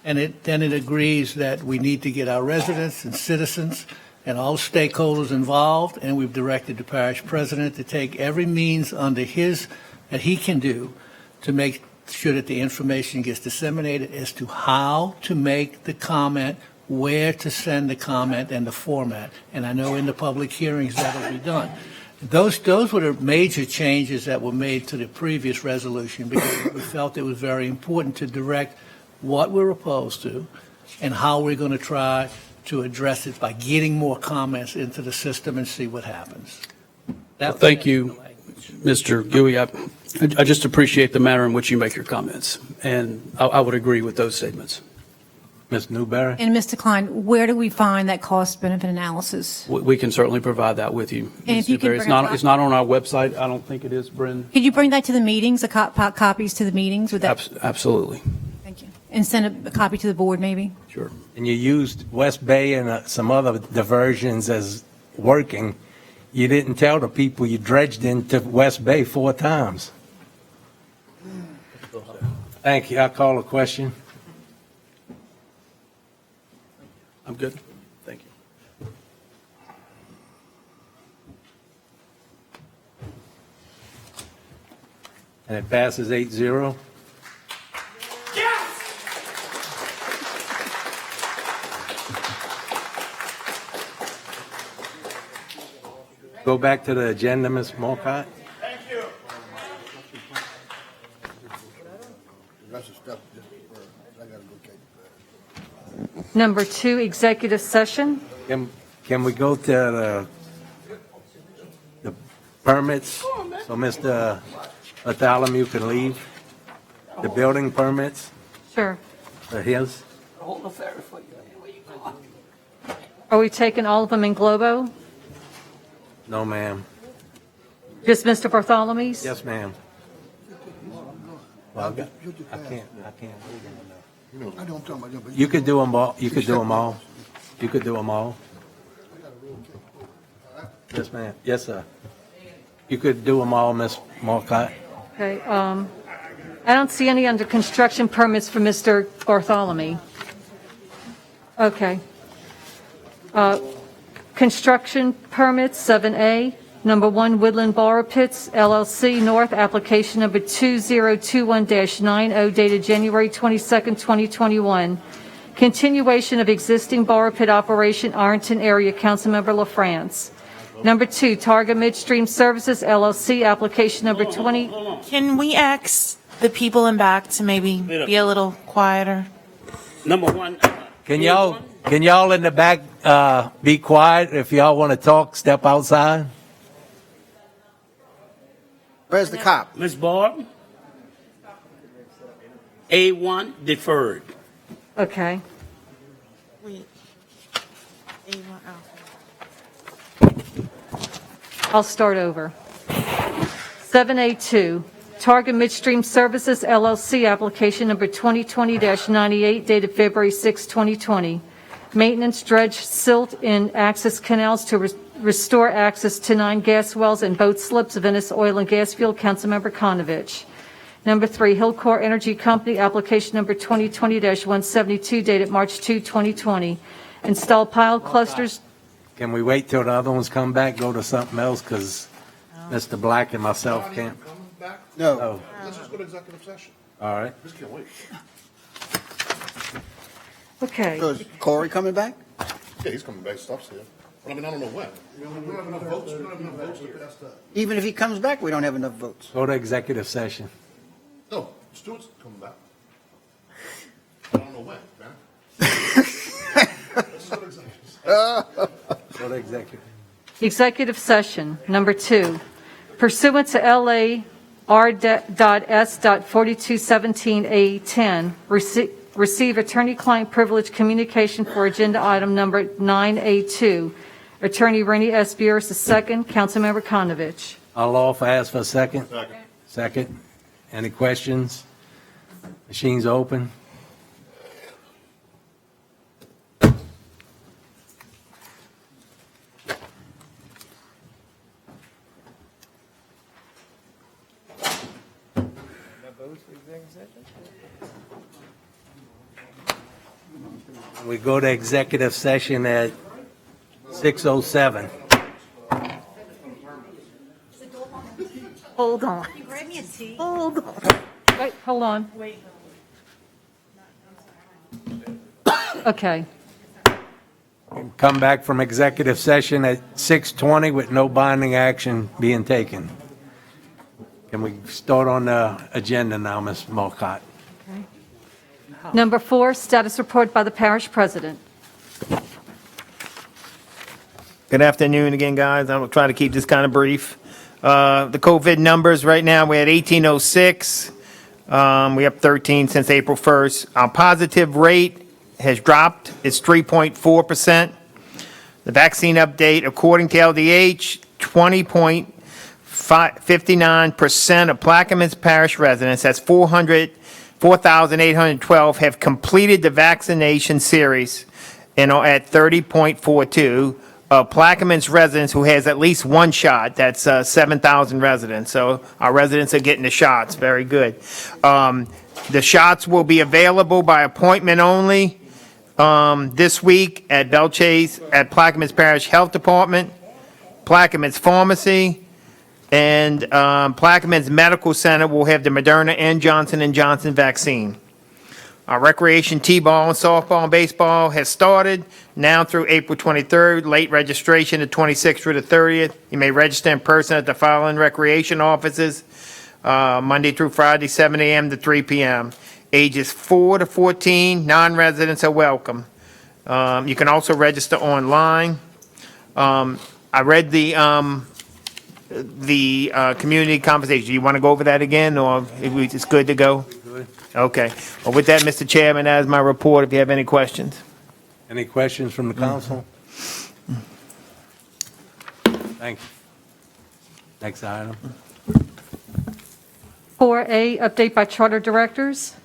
And then it agrees that we need to get our residents and citizens and all stakeholders involved, and we've directed the parish president to take every means under that he can do to make sure that the information gets disseminated as to how to make the comment, where to send the comment, and the format. And I know in the public hearings that will be done. Those were the major changes that were made to the previous resolution, because we felt it was very important to direct what we're opposed to and how we're going to try to address it by getting more comments into the system and see what happens. Well, thank you, Mr. Gouy. I just appreciate the manner in which you make your comments, and I would agree with those statements. Ms. Newberry? And Mr. Klein, where do we find that cost-benefit analysis? We can certainly provide that with you. And if you can It's bring not, a it's not on our website. I don't think it is, Bren. Could you bring that to the meetings, copies to the meetings? Would that? Absolutely. Thank you. And send a copy to the board, maybe? Sure. And you used West Bay and some other diversions as working. You didn't tell the people you dredged into West Bay 4 times. Thank you. I call a question. I'm good. Thank you. And it passes 8-0. Go back to the agenda, Ms. Morcott. Number 2, executive session. Can we go to the permits, so Mr. Bartholomew can leave? The building permits Sure. are his? Are we taking all of them in globo? No, ma'am. Just Mr. Bartholomew's? Yes, ma'am. Well, I can't. You could do them all. You could do them all. You could do them all. Yes, ma'am. Yes, sir. You could do them all, Ms. Marcotte. Okay, I don't see any under construction permits for Mr. Bartholomew. Okay. Construction permits, 7A. Number 1, Woodland Borrow Pits, LLC, North, application number 2021-90, dated January 22nd, 2021. Continuation of existing borrow pit operation, Ironton area, Councilmember LaFrance. Number 2, Targa Midstream Services, LLC, application number 20. Can we ask the people in back to maybe be a little quieter? Number 1. Can y'all in the back be quiet? If y'all want to talk, step outside. Where's the cop? Ms. Barb? A1 deferred. Okay. Wait. Ava, I'll start over. 7A2, Target Midstream Services LLC, application number 2020-98, dated February 6, 2020. Maintenance, dredge, silt in access canals to restore access to 9 gas wells and boat slips, Venice Oil and Gas Field, Councilmember Konovich. Number 3, Hillcore Energy Company, application number 2020-172, dated March 2, 2020. Install pile clusters. Can we wait till the other ones come back, go to something else, because Mr. Black and myself can't? No. Oh, Let's just go to executive session. all right. Just can't wait. Okay. So is Corey coming back? Yeah, he's coming back, stuff's here. But I mean, I don't know when. We don't have enough votes, we don't have enough votes to pass that. Even if he comes back, we don't have enough votes. Go to executive session. No, Stuart's coming back. I don't know when, man. Let's go to executive session. Go to executive. Executive session, number 2, pursuant to LA R.S.4217A10, receive attorney-client privilege communication for agenda item number 9A2. Attorney Rennie S. Burris II, Councilmember Konovich. I'll offer, ask for a second. Second. Second. Any questions? Machines open. We go to executive session at 6:07. Hold on. Grab me a tea. Hold on. Wait, hold on. Wait. Okay. Come back from executive session at 6:20 with no binding action being taken. Can we start on the agenda now, Ms. Mulcott? Number 4, status report by the parish president. Good afternoon again, guys. I'm trying to keep this kind of brief. The COVID numbers right now, we're at 1806. We have 13 since April 1st. Our positive rate has dropped. It's 3.4%. The vaccine update, according to LDH, 20.59% of Plaquemines Parish residents, that's 4,812, have completed the vaccination series and are at 30.42. Plaquemines residents who has at least one shot, that's 7,000 residents. So our residents are getting the shots. Very good. The shots will be available by appointment only this week at Belchase, at Plaquemines Parish Health Department, Plaquemines Pharmacy, and Plaquemines Medical Center will have the Moderna and Johnson & Johnson vaccine. Our recreation T-ball and softball and baseball has started now through April 23rd. Late registration the 26th through the 30th. You may register in person at the following recreation offices, Monday through Friday, 7 a.m. to 3 p.m. Ages 4 to 14, non-residents are welcome. You can also register online. I read the community conversation. Do you want to go over that again, or it's good to go? Okay. Well, with that, Mr. Chairman, that is my report. If you have any questions. Any questions from the council? Thank you. Next item. 4A, update by charter directors.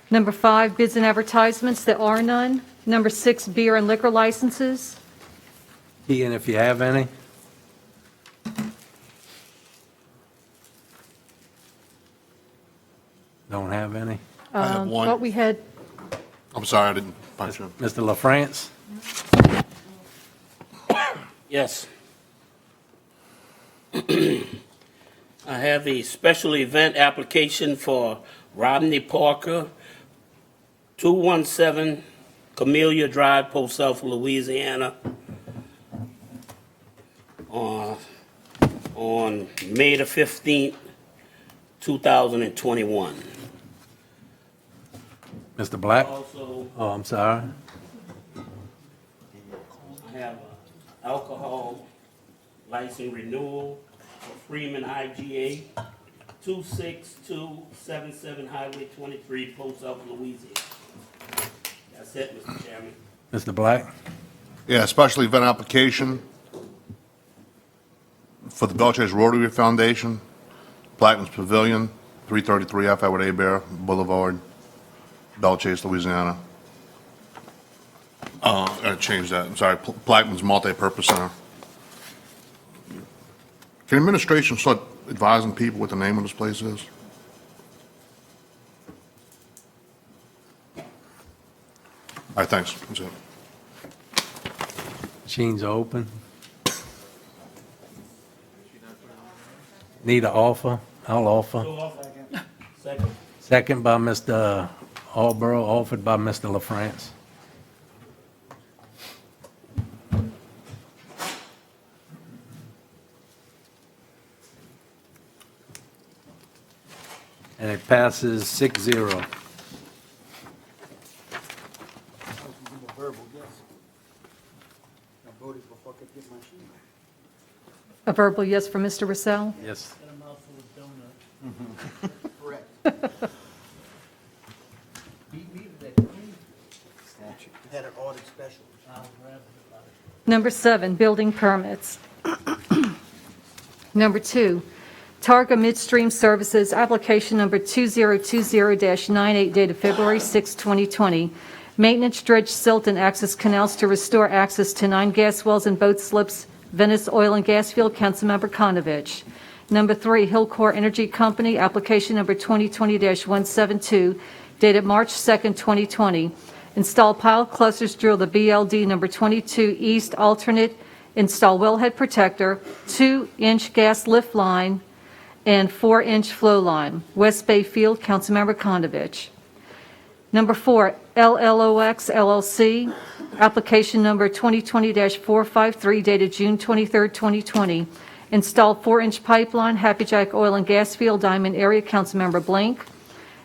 Number 5, bids and advertisements. There are none. Number 6, beer and liquor licenses. Ian, if you have any. Don't have any. I have one. What we had, I'm sorry, I didn't punch you. Mr. LaFrance? Yes. I have a special event application for Rodney Parker, 217 Camellia Drive, Post South, Louisiana, on May the 15th, 2021. Mr. Black? Also, Oh, I'm sorry. I have an alcohol license renewal for Freeman IGA, 26277 Highway 23, Post Oak, Louisiana. That's it, Mr. Chairman. Mr. Black? Yeah, special event application for the Belchase Rotary Foundation, Plaquemines Pavilion, 333 F. Edward A. Bear Boulevard, Belchase, Louisiana. I gotta change that, I'm sorry, Plaquemines Multi-Purpose Center. Can administration start advising people what the name of this place is? All right, thanks. That's it. Machines are open. Need an offer? I'll offer. Second. Second by Mr. Alborough, offered by Mr. LaFrance. And it passes 6-0. A verbal yes for Mr. Russell? Yes. Had an audit special. Number 7, building permits. Number 2, Targa Midstream Services, application number 2020-98 dated February 6, 2020. Maintenance dredge silt and access canals to restore access to 9 gas wells and boat slips, Venice Oil and Gas Field, Councilmember Konovich. Number 3, Hillcore Energy Company, application number 2020-172 dated March 2, 2020. Install pile clusters, drill the BLD number 22 east alternate, install wellhead protector, 2-inch gas lift line, and 4-inch flow line. West Bay Field, Councilmember Konovich. Number 4, LLOX LLC, application number 2020-453 dated June 23, 2020. Install 4-inch pipeline, Happy Jack Oil and Gas Field, Diamond Area, Councilmember Blank.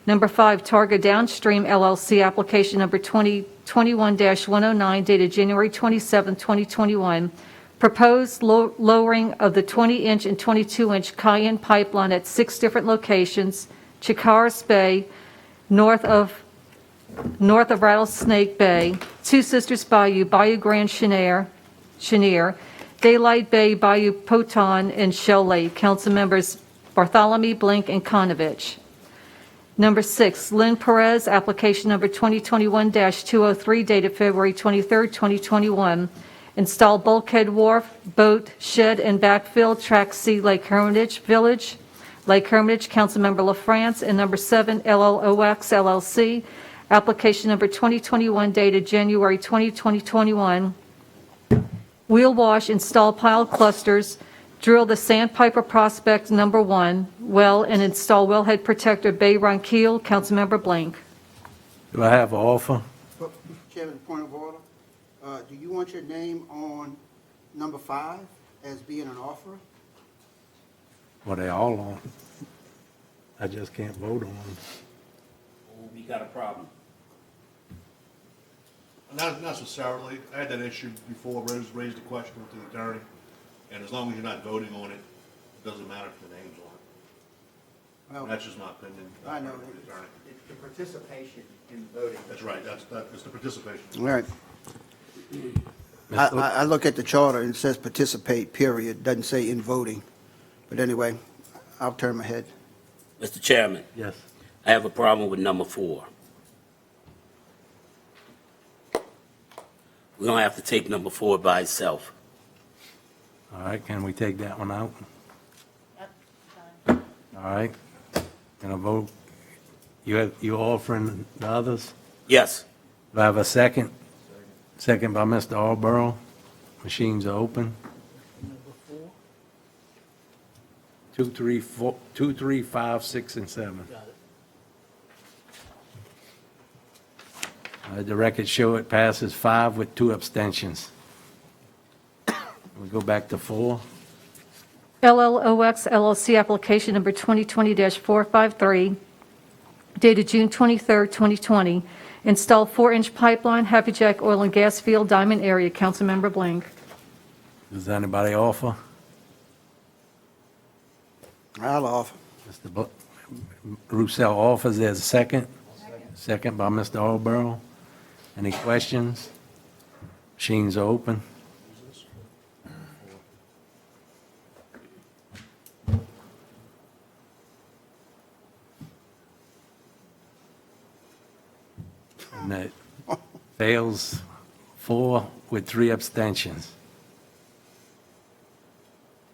Number 5, Targa Downstream LLC, application number 2021-109 dated January 27, 2021. Proposed lowering of the 20-inch and 22-inch Cayenne pipeline at 6 different locations: Chicaras Bay, north of Rattlesnake Bay, Two Sisters Bayou, Bayou Grand Chenier, Daylight Bay, Bayou Poton, and Shell Lake. Council members Bartholomew, Blink, and Konovich. Number 6, Lynn Perez, application number 2021-203 dated February 23, 2021. Install bulkhead wharf, boat, shed, and backfill, Track C, Lake Hermitage Village, Lake Hermitage, Councilmember LaFrance. And number 7, LLOX LLC, application number 2021 dated January 20, 2021. Wheel wash, install pile clusters, drill the Sandpiper Prospect number 1 well, and install wellhead protector, Bay Run Keel, Councilmember Blank. Do I have an offer? Mr. Chairman, point of order. Do you want your name on number 5 as being an offer? Well, they all on. I just can't vote on them. We got a problem. Not necessarily. I had that issue before, raised the question with the attorney, and as long as you're not voting on it, it doesn't matter if the name's on it. Well, That's just my opinion. I know. With the attorney. It's the participation in voting. That's right, it's the participation. All right. I look at the charter and it says participate, period. Doesn't say in voting. But anyway, I'll turn my head. Mr. Chairman, Yes. I have a problem with number 4. We're going to have to take number 4 by itself. All right, can we take that one out? All right. Can I vote? You offering the others? Yes. Do I have a second? Second by Mr. Alborough. Machines are open. 2, 3, 4, 2, 3, 5, 6, and 7. The record show it passes 5 with 2 abstentions. We go back to 4. LLOX LLC, application number 2020-453 dated June 23, 2020. Install 4-inch pipeline, Happy Jack Oil and Gas Field, Diamond Area, Councilmember Blank. Does anybody offer? I'll offer. Mr. Roussel offers, there's a second. Second by Mr. Alborough. Any questions? Machines are open. And that fails 4 with 3 abstentions.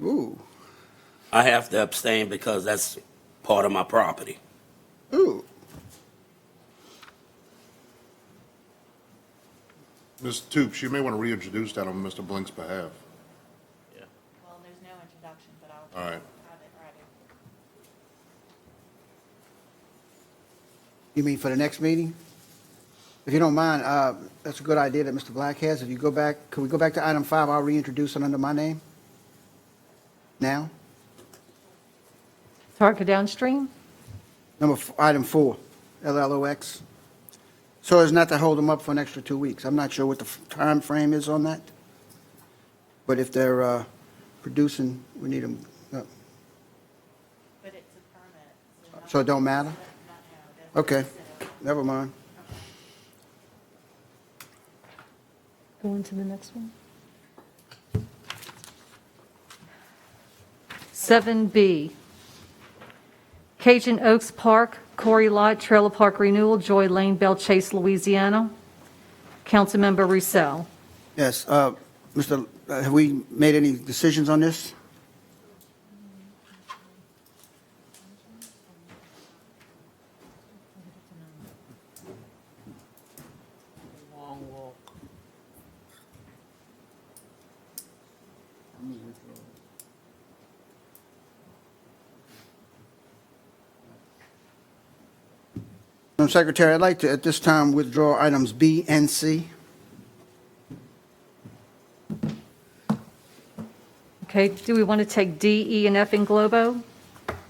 Ooh, I have to abstain because that's part of my property. ooh. Ms. Toops, you may want to reintroduce that on Mr. Blink's behalf. Well, there's no introduction, but All right. have it ready. You mean for the next meeting? If you don't mind, that's a good idea that Mr. Black has. If you go back, could we go back to item 5? I'll reintroduce it under my name. Now, Target downstream? item 4, LLOX. So as not to hold them up for an extra 2 weeks. I'm not sure what the time frame is on that. But if they're producing, we need them. But it's a permit. So it don't matter? Okay, never mind. Go on to the next one. 7B, Cajun Oaks Park, Corey Lot, Trailer Park Renewal, Joy Lane, Belle Chase, Louisiana. Councilmember Roussel. Yes, have we made any decisions on this? Madam Secretary, I'd like to, at this time, withdraw items B and C. Okay, do we want to take D, E, and F in globo?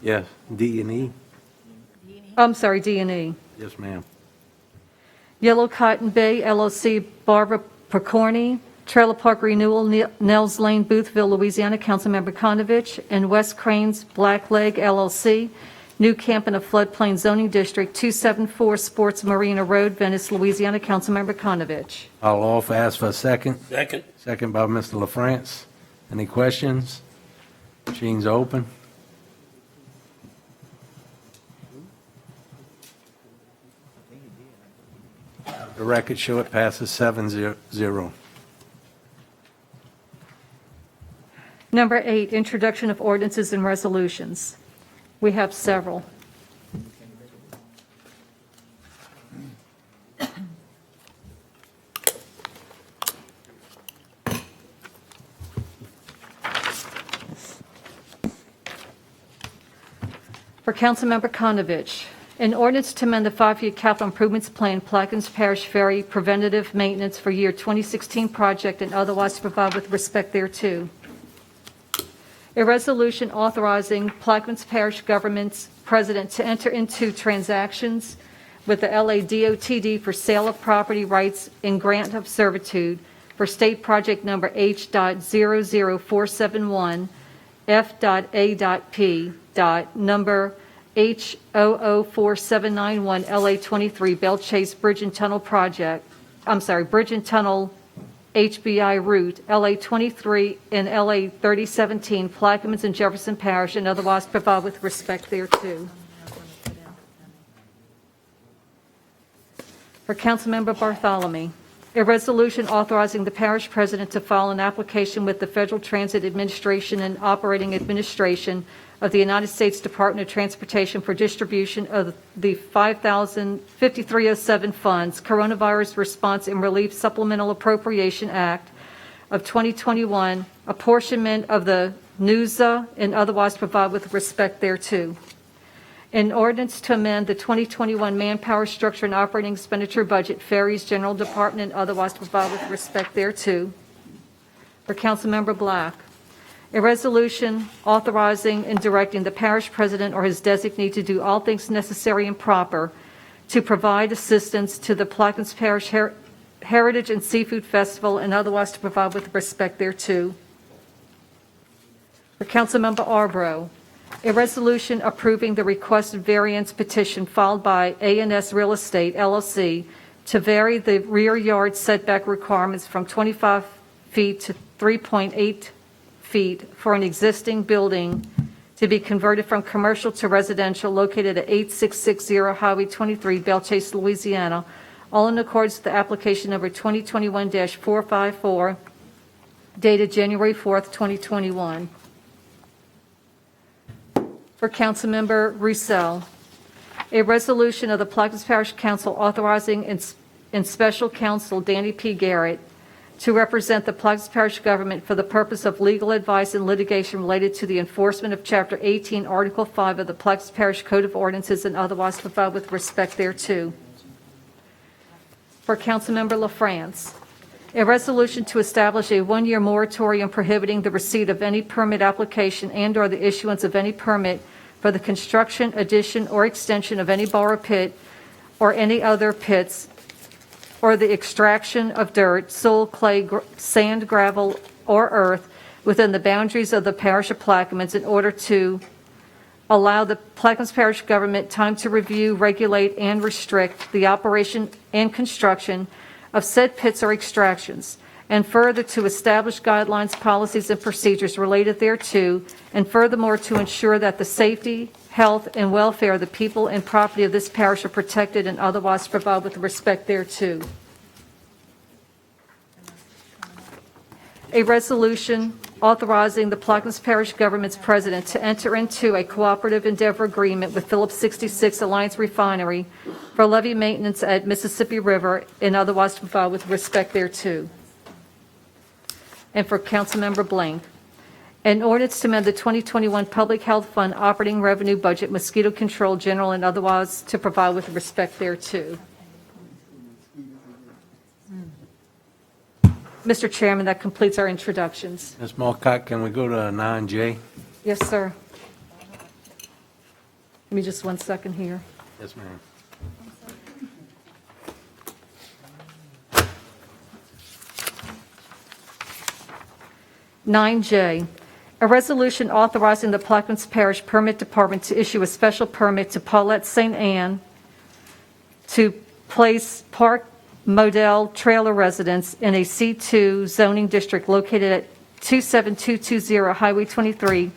Yes, D and E. I'm sorry, D and E. Yes, ma'am. Yellow Cotton Bay LLC, Barbara Percorny, Trailer Park Renewal, Nels Lane, Boothville, Louisiana, Councilmember Konovich, and West Cranes Black Leg LLC, New Camp in a Floodplain Zoning District, 274 Sports Marina Road, Venice, Louisiana, Councilmember Konovich. I'll offer, ask for a second. Second. Second by Mr. LaFrance. Any questions? Machines are open. The record show it passes 7-0. Number 8, introduction of ordinances and resolutions. We have several. For Councilmember Konovich, an ordinance to amend the 5-year capital improvements plan, Plaquemines Parish Ferry preventative maintenance for year 2016 project and otherwise to provide with respect thereto. A resolution authorizing Plaquemines Parish government's president to enter into transactions with the LADOTD for sale of property rights and grant of servitude for state project number H.00471, F.A.P. number H004791 LA23 Belle Chase Bridge and Tunnel Project, Bridge and Tunnel HBI route, LA23 and LA3017, Plaquemines and Jefferson Parish, and otherwise provide with respect thereto. For Councilmember Bartholomew, a resolution authorizing the parish president to file an application with the Federal Transit Administration and Operating Administration of the United States Department of Transportation for distribution of the 5307 funds, Coronavirus Response and Relief Supplemental Appropriation Act of 2021, apportionment of the NUSA, and otherwise provide with respect thereto. An ordinance to amend the 2021 manpower structure and operating expenditure budget, Ferries General Department, and otherwise provide with respect thereto. For Councilmember Black, a resolution authorizing and directing the parish president or his designee to do all things necessary and proper to provide assistance to the Plaquemines Parish Heritage and Seafood Festival and otherwise to provide with respect thereto. For Councilmember Arborough, A resolution approving the requested variance petition filed by A&S Real Estate LLC to vary the rear yard setback requirements from 25 feet to 3.8 feet for an existing building to be converted from commercial to residential located at 8660 Highway 23, Belle-Chasse, Louisiana, all in accordance with the application number 2021-454 dated January 4th, 2021. For Councilmember Roussel, a resolution of the Plaquemines Parish Council authorizing in special counsel Danny P. Garrett to represent the Plaquemines Parish government for the purpose of legal advice and litigation related to the enforcement of Chapter 18, Article 5 of the Plaquemines Parish Code of Ordinances and otherwise provide with respect thereto. For Councilmember LaFrance, a resolution to establish a one-year moratorium prohibiting the receipt of any permit application and/or the issuance of any permit for the construction, addition, or extension of any borrow pit or any other pits, or the extraction of dirt, soil, clay, sand, gravel, or earth within the boundaries of the parish of Plaquemines in order to allow the Plaquemines Parish government time to review, regulate, and restrict the operation and construction of said pits or extractions, and further to establish guidelines, policies, and procedures related thereto, and furthermore to ensure that the safety, health, and welfare of the people and property of this parish are protected and otherwise provide with respect thereto. A resolution authorizing the Plaquemines Parish government's president to enter into a cooperative endeavor agreement with Phillips 66 Alliance Refinery for levee maintenance at Mississippi River and otherwise to provide with respect thereto. And for Councilmember Blank, an ordinance to amend the 2021 Public Health Fund operating revenue budget, mosquito control, general, and otherwise to provide with respect thereto. Mr. Chairman, that completes our introductions. Ms. Marcotte, can we go to 9J? Yes, sir. Give me just 1 second here. Yes, ma'am. (9J), a resolution authorizing the Plaquemines Parish Permit Department to issue a special permit to Paulette St. Anne to place Park Model Trailer Residence in a C2 zoning district located at 27220 Highway 23,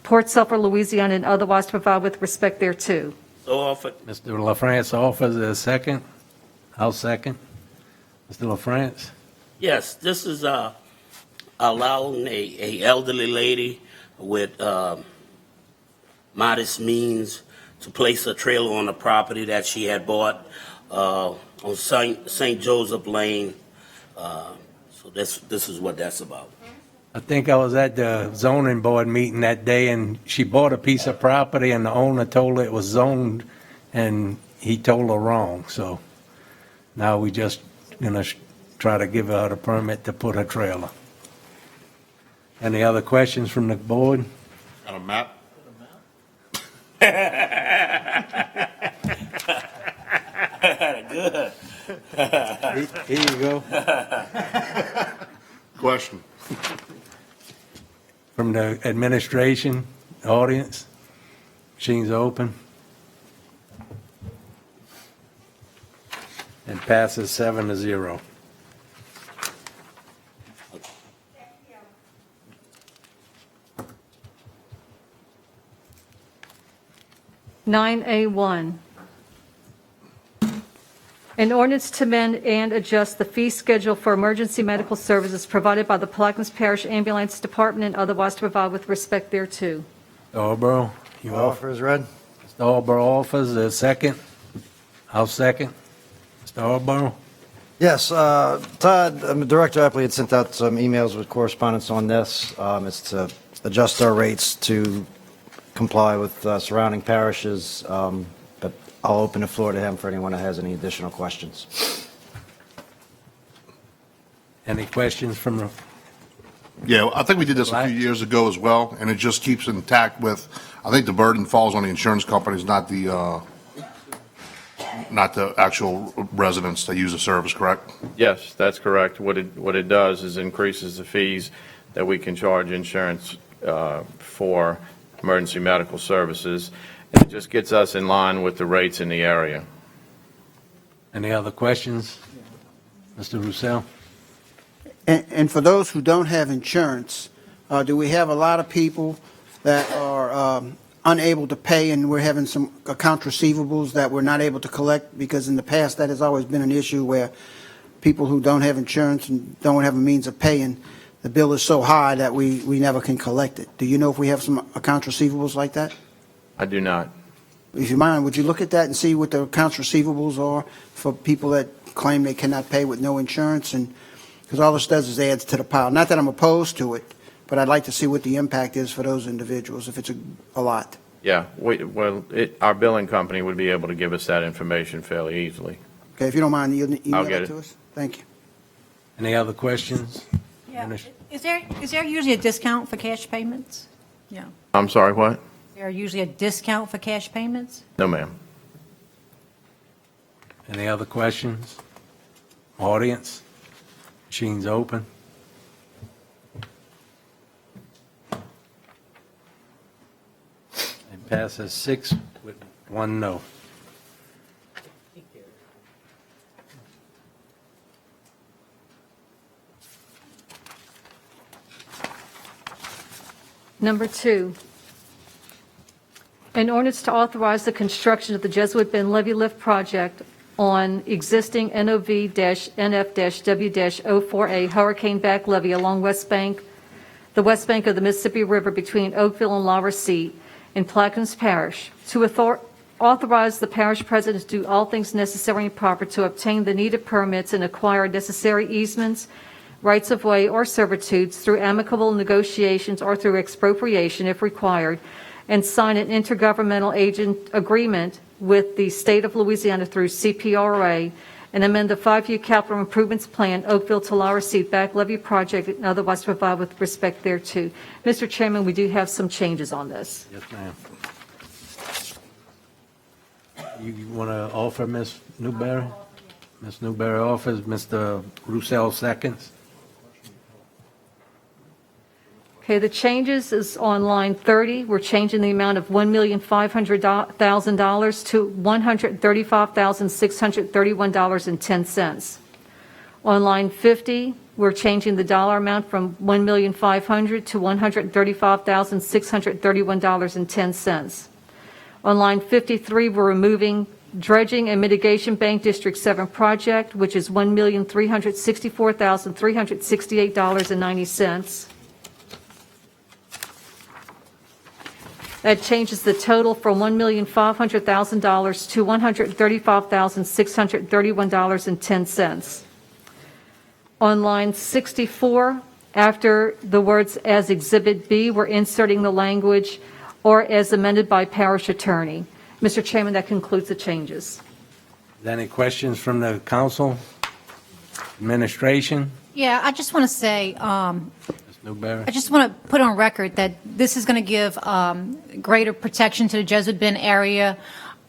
Port Sulphur, Louisiana, and otherwise to provide with respect thereto. So offered. Mr. LaFrance offers a second. I'll second. Mr. LaFrance? Yes, this is allowing a elderly lady with modest means to place a trailer on a property that she had bought on St. Joseph Lane. So this is what that's about. I think I was at the zoning board meeting that day, and she bought a piece of property, and the owner told her it was zoned, and he told her wrong. So now we just gonna try to give her the permit to put her trailer. Any other questions from the board? Got a map? Good. Here you go. Question. From the administration, audience, machines open. And passes 7-0. (9A1), an ordinance to amend and adjust the fee schedule for emergency medical services provided by the Plaquemines Parish Ambulance Department and otherwise to provide with respect thereto. Alborough, you offer? Offer is read. Mr. Alborough offers a second. I'll second. Mr. Alborough? Yes, Todd, Director Epley had sent out some emails with correspondence on this. It's to adjust our rates to comply with surrounding parishes, but I'll open the floor to him for anyone that has any additional questions. Any questions from the? Yeah, I think we did this a few years ago as well, and it just keeps intact with, I think the burden falls on the insurance companies, not the actual residents that use the service, correct? Yes, that's correct. What it does is increases the fees that we can charge insurance for emergency medical services. And it just gets us in line with the rates in the area. Any other questions? Mr. Roussel? And for those who don't have insurance, do we have a lot of people that are unable to pay, and we're having some account receivables that we're not able to collect? Because in the past, that has always been an issue where people who don't have insurance and don't have a means of paying, the bill is so high that we never can collect it. Do you know if we have some account receivables like that? I do not. If you mind, would you look at that and see what the accounts receivables are for people that claim they cannot pay with no insurance? And because all this does is adds to the pile. Not that I'm opposed to it, but I'd like to see what the impact is for those individuals, if it's a lot. Yeah, our billing company would be able to give us that information fairly easily. Okay, if you don't mind, email I'll get that it. to us. Thank you. Any other questions? Yeah. Is there usually a discount for cash payments? Yeah. I'm sorry, what? Is there usually a discount for cash payments? No, ma'am. Any other questions? Audience? Machines open. It passes 6 with 1 no. Number 2, an ordinance to authorize the construction of the Jesuit Bend Levee Lift project on existing NOV-NF-W-04A hurricane back levee along the west bank of the Mississippi River between Oakville and La Recite in Plaquemines Parish, to authorize the parish president to do all things necessary and proper to obtain the needed permits and acquire necessary easements, rights of way, or servitudes through amicable negotiations or through expropriation if required, and sign an intergovernmental agent agreement with the state of Louisiana through CPRA, and amend the 5-year capital improvements plan, Oakville to La Recite back levee project, and otherwise provide with respect thereto. Mr. Chairman, we do have some changes on this. Yes, ma'am. You want to offer, Ms. Newberry? Ms. Newberry offers, Mr. Roussel seconds. Okay, the changes is on line 30. We're changing the amount of $1,500,000 to $135,631.10. On line 50, we're changing the dollar amount from $1,500,000 to $135,631.10. On line 53, we're removing dredging and mitigation bank District 7 project, which is $1,364,368.90. That changes the total from $1,500,000 to $135,631.10. On line 64, after the words "as Exhibit B," we're inserting the language "or as amended by parish attorney." Mr. Chairman, that concludes the changes. Any questions from the council? Administration? Yeah, I just want to say, Ms. Newberry? I just want to put on record that this is going to give greater protection to the Jesuit Bend area.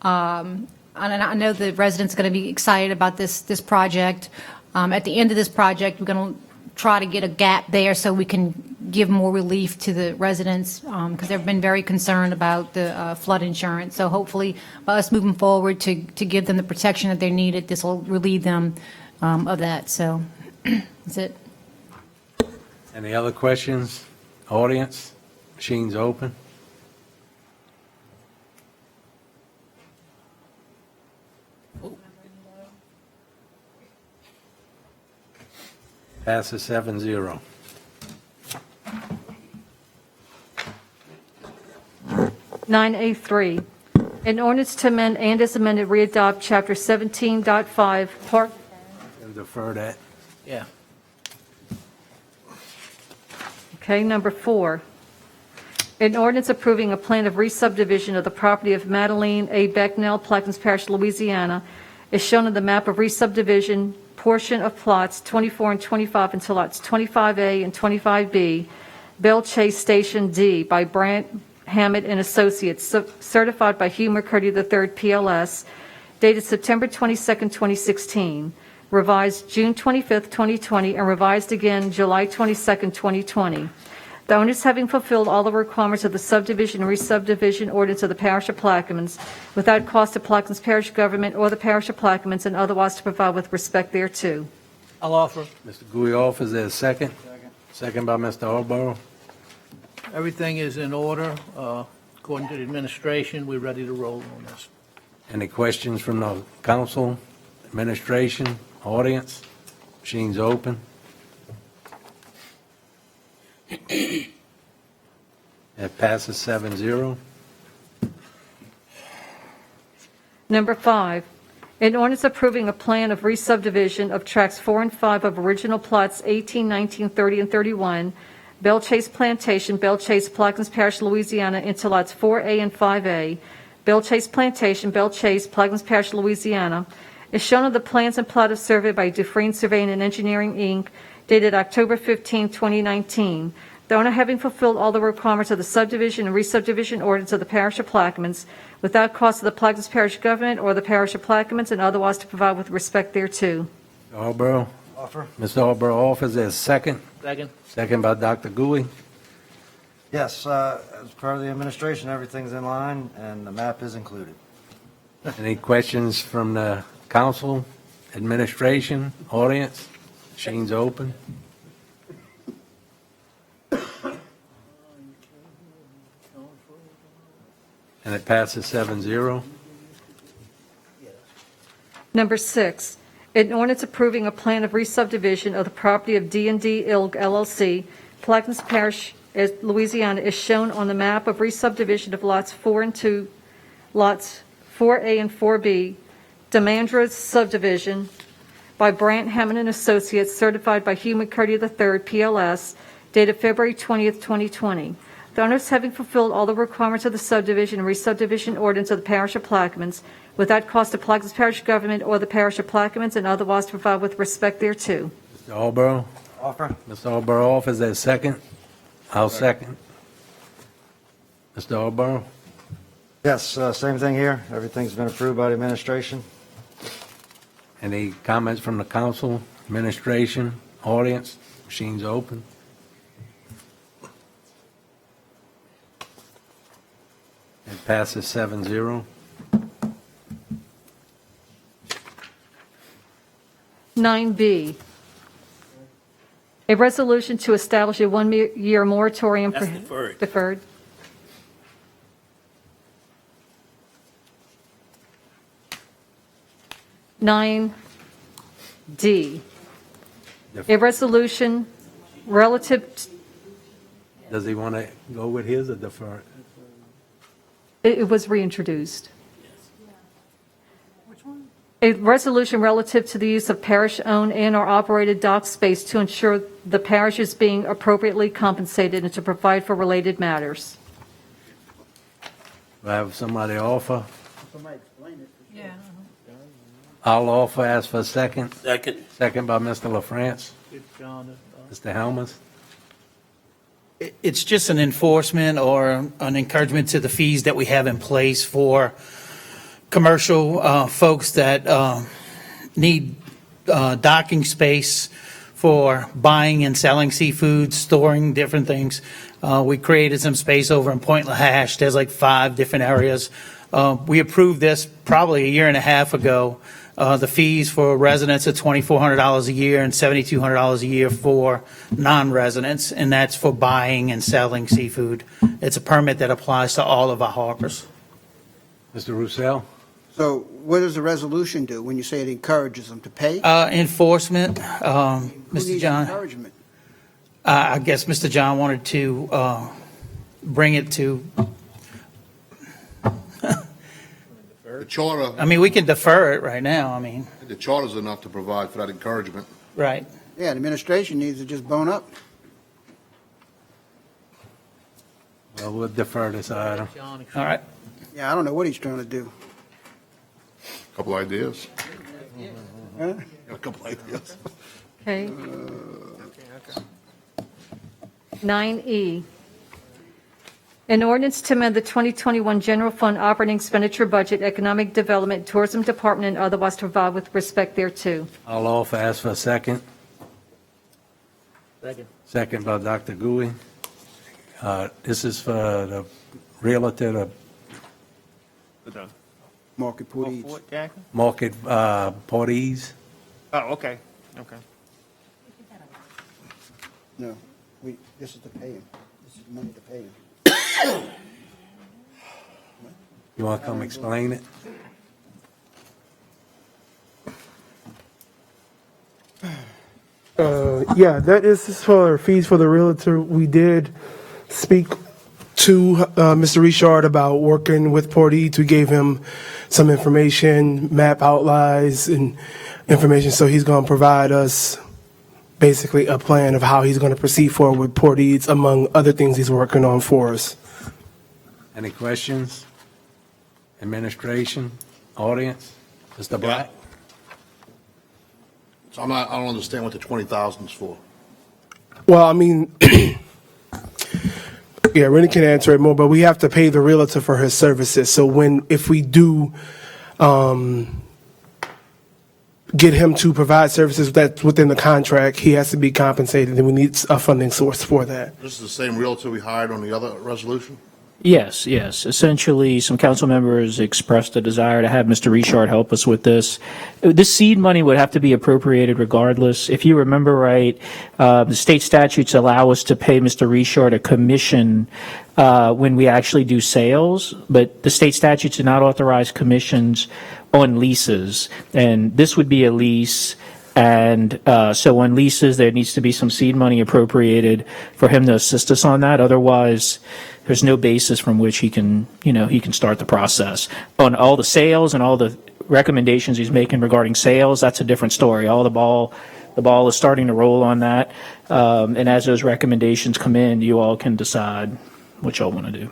And I know the residents are going to be excited about this project. At the end of this project, we're going to try to get a gap there so we can give more relief to the residents because they've been very concerned about the flood insurance. So hopefully, by us moving forward to give them the protection that they needed, this will relieve them of that. So that's it. Any other questions? Audience? Machines open. Passes 7-0. Nine A3, an ordinance to amend and as amended readopt Chapter 17.5, Part. And defer that. Yeah. Okay, number 4, an ordinance approving a plan of re-subdivision of the property of Madeline A. Becknell, Plaquemines Parish, Louisiana, is shown in the map of re-subdivision portion of plots 24 and 25 until lots 25A and 25B, Bell Chase Station D by Brant Hammett and Associates, certified by Hugh McCurdy III, PLS, dated September 22, 2016, revised June 25, 2020, and revised again July 22, 2020. The owners having fulfilled all the requirements of the subdivision and re-subdivision ordinance of the parish of Plaquemines without cost to Plaquemines Parish government or the parish of Plaquemines and otherwise to provide with respect thereto. I'll offer. Mr. Gouy offers there a second. Second by Mr. Alborough. Everything is in order. According to the administration, we're ready to roll on this. Any questions from the council, administration, audience? Machines open. It passes 7-0. Number 5, an ordinance approving a plan of re-subdivision of tracts 4 and 5 of original plots 18, 19, 30, and 31, Bell Chase Plantation, Bell Chase, Plaquemines Parish, Louisiana, into lots 4A and 5A, Bell Chase Plantation, Bell Chase, Plaquemines Parish, Louisiana, is shown on the plans and plot of survey by Dufresne Surveying and Engineering, Inc., dated October 15, 2019. The owner having fulfilled all the requirements of the subdivision and re-subdivision ordinance of the parish of Plaquemines without cost to the Plaquemines Parish government or the parish of Plaquemines and otherwise to provide with respect thereto. Alborough. Offer. Mr. Alborough offers there a second. Second. Second by Dr. Gouy. Yes, as part of the administration, everything's in line, and the map is included. Any questions from the council, administration, audience? Machines open. And it passes 7-0. Number 6, an ordinance approving a plan of re-subdivision of the property of D&D Ilg LLC, Plaquemines Parish, Louisiana, is shown on the map of re-subdivision of lots 4 and 2, lots 4A and 4B, Demandra's subdivision by Brandt Hammond and Associates, certified by Hugh McCurdy III, PLS, dated February 20th, 2020. The owners having fulfilled all the requirements of the subdivision and re-subdivision ordinance of the parish of Plaquemines without cost to Plaquemines Parish government or the parish of Plaquemines and otherwise to provide with respect thereto. Mr. Alborough. Offer. Mr. Alborough offers there a second. I'll second. Mr. Alborough. Yes, same thing here. Everything's been approved by the administration. Any comments from the council, administration, audience? Machines open. It passes 7-0. 9B, a resolution to establish a one-year moratorium. That's deferred. Deferred. Nine D, a resolution relative, Does he want to go with his or defer? it was reintroduced. A resolution relative to the use of parish-owned and/or operated dock space to ensure the parish is being appropriately compensated and to provide for related matters. Do I have somebody offer? Somebody explain it. Yeah. I'll offer, ask for a second. Second. Second by Mr. LaFrance. Give John Mr. Helmers. It's just an enforcement or an encouragement to the fees that we have in place for commercial folks that need docking space for buying and selling seafood, storing different things. We created some space over in Point Lahash. There's like 5 different areas. We approved this probably a year and a half ago. The fees for residents are $2,400 a year and $7,200 a year for non-residents, and that's for buying and selling seafood. It's a permit that applies to all of our harbors. Mr. Roussel. So what does the resolution do when you say it encourages them to pay? Enforcement, Who Mr. needs John. encouragement? I guess Mr. John wanted to bring it to, The charter, I mean, we can defer it right now, I mean, the charter's enough to provide for that encouragement. right. Yeah, the administration needs to just bone up. Well, we'll defer this item. All right. Yeah, I don't know what he's trying to do. Couple ideas. Huh? A couple ideas. Okay. 9E, an ordinance to amend the 2021 General Fund Operating Expenditure Budget, Economic Development, Tourism Department, and otherwise to provide with respect thereto. I'll offer, ask for a second. Second. Second by Dr. Gouy. This is for the realtor, the Market Portage. Fort Jackson? market, parties. Oh, okay, okay. No, this is to pay him. This is money to pay him. You want to come explain it? Yeah, that is for fees for the realtor. We did speak to Mr. Richard about working with Portage. We gave him some information, map outlines and information. So he's going to provide us basically a plan of how he's going to proceed forward with Portage, among other things he's working on for us. Any questions? Administration, audience? Mr. Black? So I don't understand what the 20,000 is for. Well, I mean, yeah, Rennie can answer it more, but we have to pay the realtor for his services. So if we do get him to provide services that's within the contract, he has to be compensated, and we need a funding source for that. This is the same realtor we hired on the other resolution? Yes, yes. Essentially, some council members expressed a desire to have Mr. Richard help us with this. This seed money would have to be appropriated regardless. If you remember right, the state statutes allow us to pay Mr. Richard a commission when we actually do sales, but the state statutes do not authorize commissions on leases. And this would be a lease. And so on leases, there needs to be some seed money appropriated for him to assist us on that. Otherwise, there's no basis from which he can start the process. On all the sales and all the recommendations he's making regarding sales, that's a different story. The ball is starting to roll on that. And as those recommendations come in, you all can decide what y'all want to do.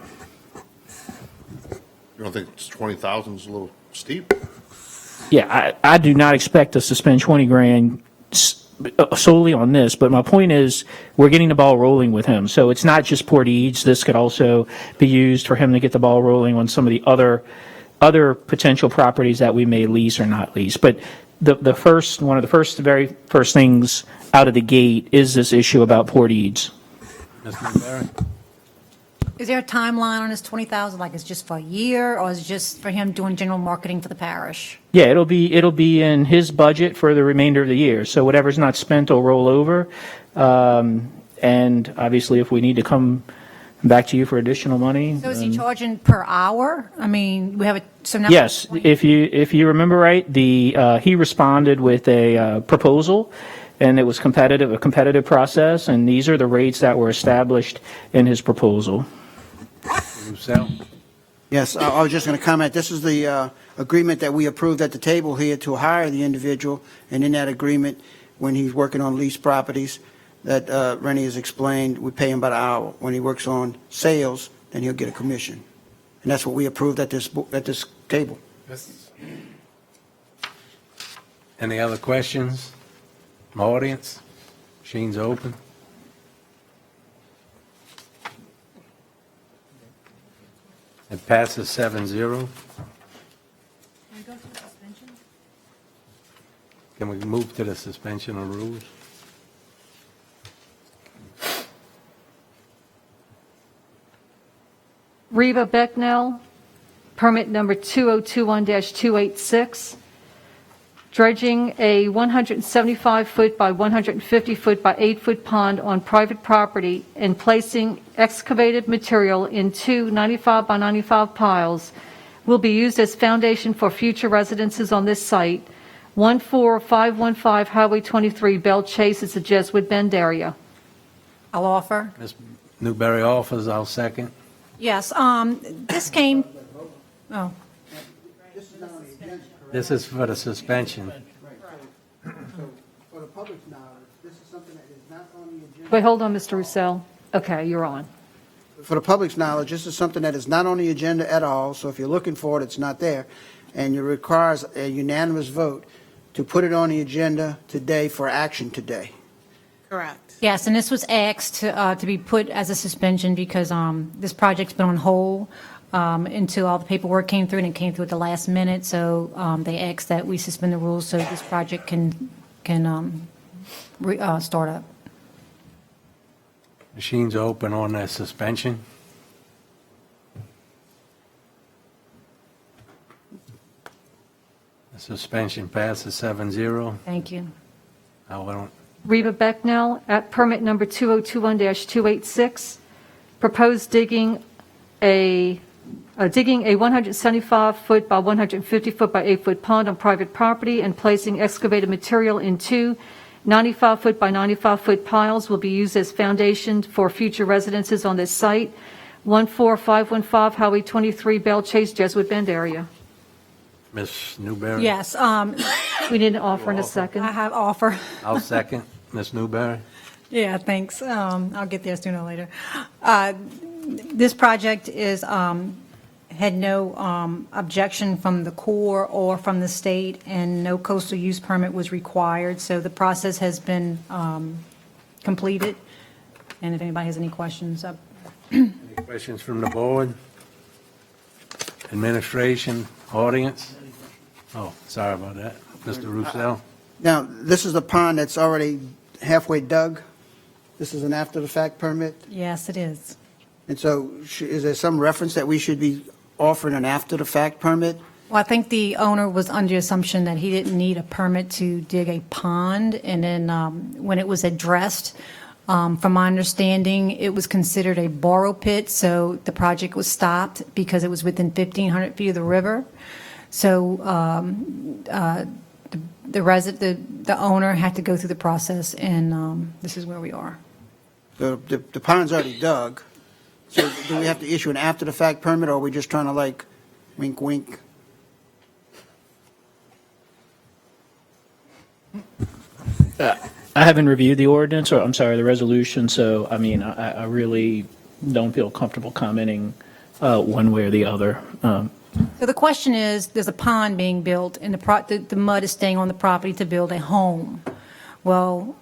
You don't think 20,000 is a little steep? Yeah, I do not expect us to spend 20 grand solely on this, but my point is we're getting the ball rolling with him. So it's not just Portage. This could also be used for him to get the ball rolling on some of the other potential properties that we may lease or not lease. But one of the very first things out of the gate is this issue about Portage. Ms. Newberry? Is there a timeline on this 20,000? Like it's just for a year, or is it just for him doing general marketing for the parish? Yeah, it'll be in his budget for the remainder of the year. So whatever's not spent will roll over. And obviously, if we need to come back to you for additional money. So is he charging per hour? I mean, we have a, so now. Yes, if you remember right, he responded with a proposal, and it was a competitive process, and these are the rates that were established in his proposal. Yes, I was just going to comment. This is the agreement that we approved at the table here to hire the individual, and in that agreement, when he's working on leased properties, that Rennie has explained, we pay him by the hour. When he works on sales, then he'll get a commission. And that's what we approved at this table. Any other questions from audience? Machine's open. It passes 7-0. Can we move to the suspension of rules? Reba Becknell, permit number 2021-286, dredging a 175-foot by 150-foot by 8-foot pond on private property and placing excavated material in two 95 by 95 piles will be used as foundation for future residences on this site. 14515 Highway 23, Bell Chase is the Jesuit Bend area. I'll offer. Ms. Newberry offers, I'll second. Yes, this came, oh. This is for the suspension. For the public's knowledge, this is something that is not on the agenda. Wait, hold on, Mr. Roussel. Okay, you're on. For the public's knowledge, this is something that is not on the agenda at all, so if you're looking for it, it's not there. And it requires a unanimous vote to put it on the agenda today for action today. Correct. Yes, and this was asked to be put as a suspension because this project's been on hold until all the paperwork came through, and it came through at the last minute. So they asked that we suspend the rules so this project can start up. Machines are open on that suspension. The suspension passes 7-0. Thank you. I don't. Reba Becknell at permit number 2021-286, proposed digging a 175-foot by 150-foot by 8-foot pond on private property and placing excavated material in two 95-foot by 95-foot piles will be used as foundation for future residences on this site. 14515 Highway 23, Bell Chase, Jesuit Bend area. Ms. Newberry? Yes, We need an offer in a second. I have offer. I'll second. Ms. Newberry? Yeah, thanks. I'll get there sooner or later. This project is, had no objection from the Corps or from the state, and no coastal use permit was required, so the process has been completed. And if anybody has any questions, Any questions from the board? Administration, audience? Oh, sorry about that. Mr. Roussel? Now, this is a pond that's already halfway dug. This is an after-the-fact permit. yes, it is. And so is there some reference that we should be offering an after-the-fact permit? Well, I think the owner was under the assumption that he didn't need a permit to dig a pond, and then when it was addressed, from my understanding, it was considered a borrow pit, so the project was stopped because it was within 1,500 feet of the river. So the owner had to go through the process, and this is where we are. The pond's already dug, so do we have to issue an after-the-fact permit, or are we just trying to like wink, wink? I haven't reviewed the ordinance, or I'm sorry, the resolution, so, I mean, I really don't feel comfortable commenting one way or the other. So the question is, there's a pond being built, and the mud is staying on the property to build a home. Well,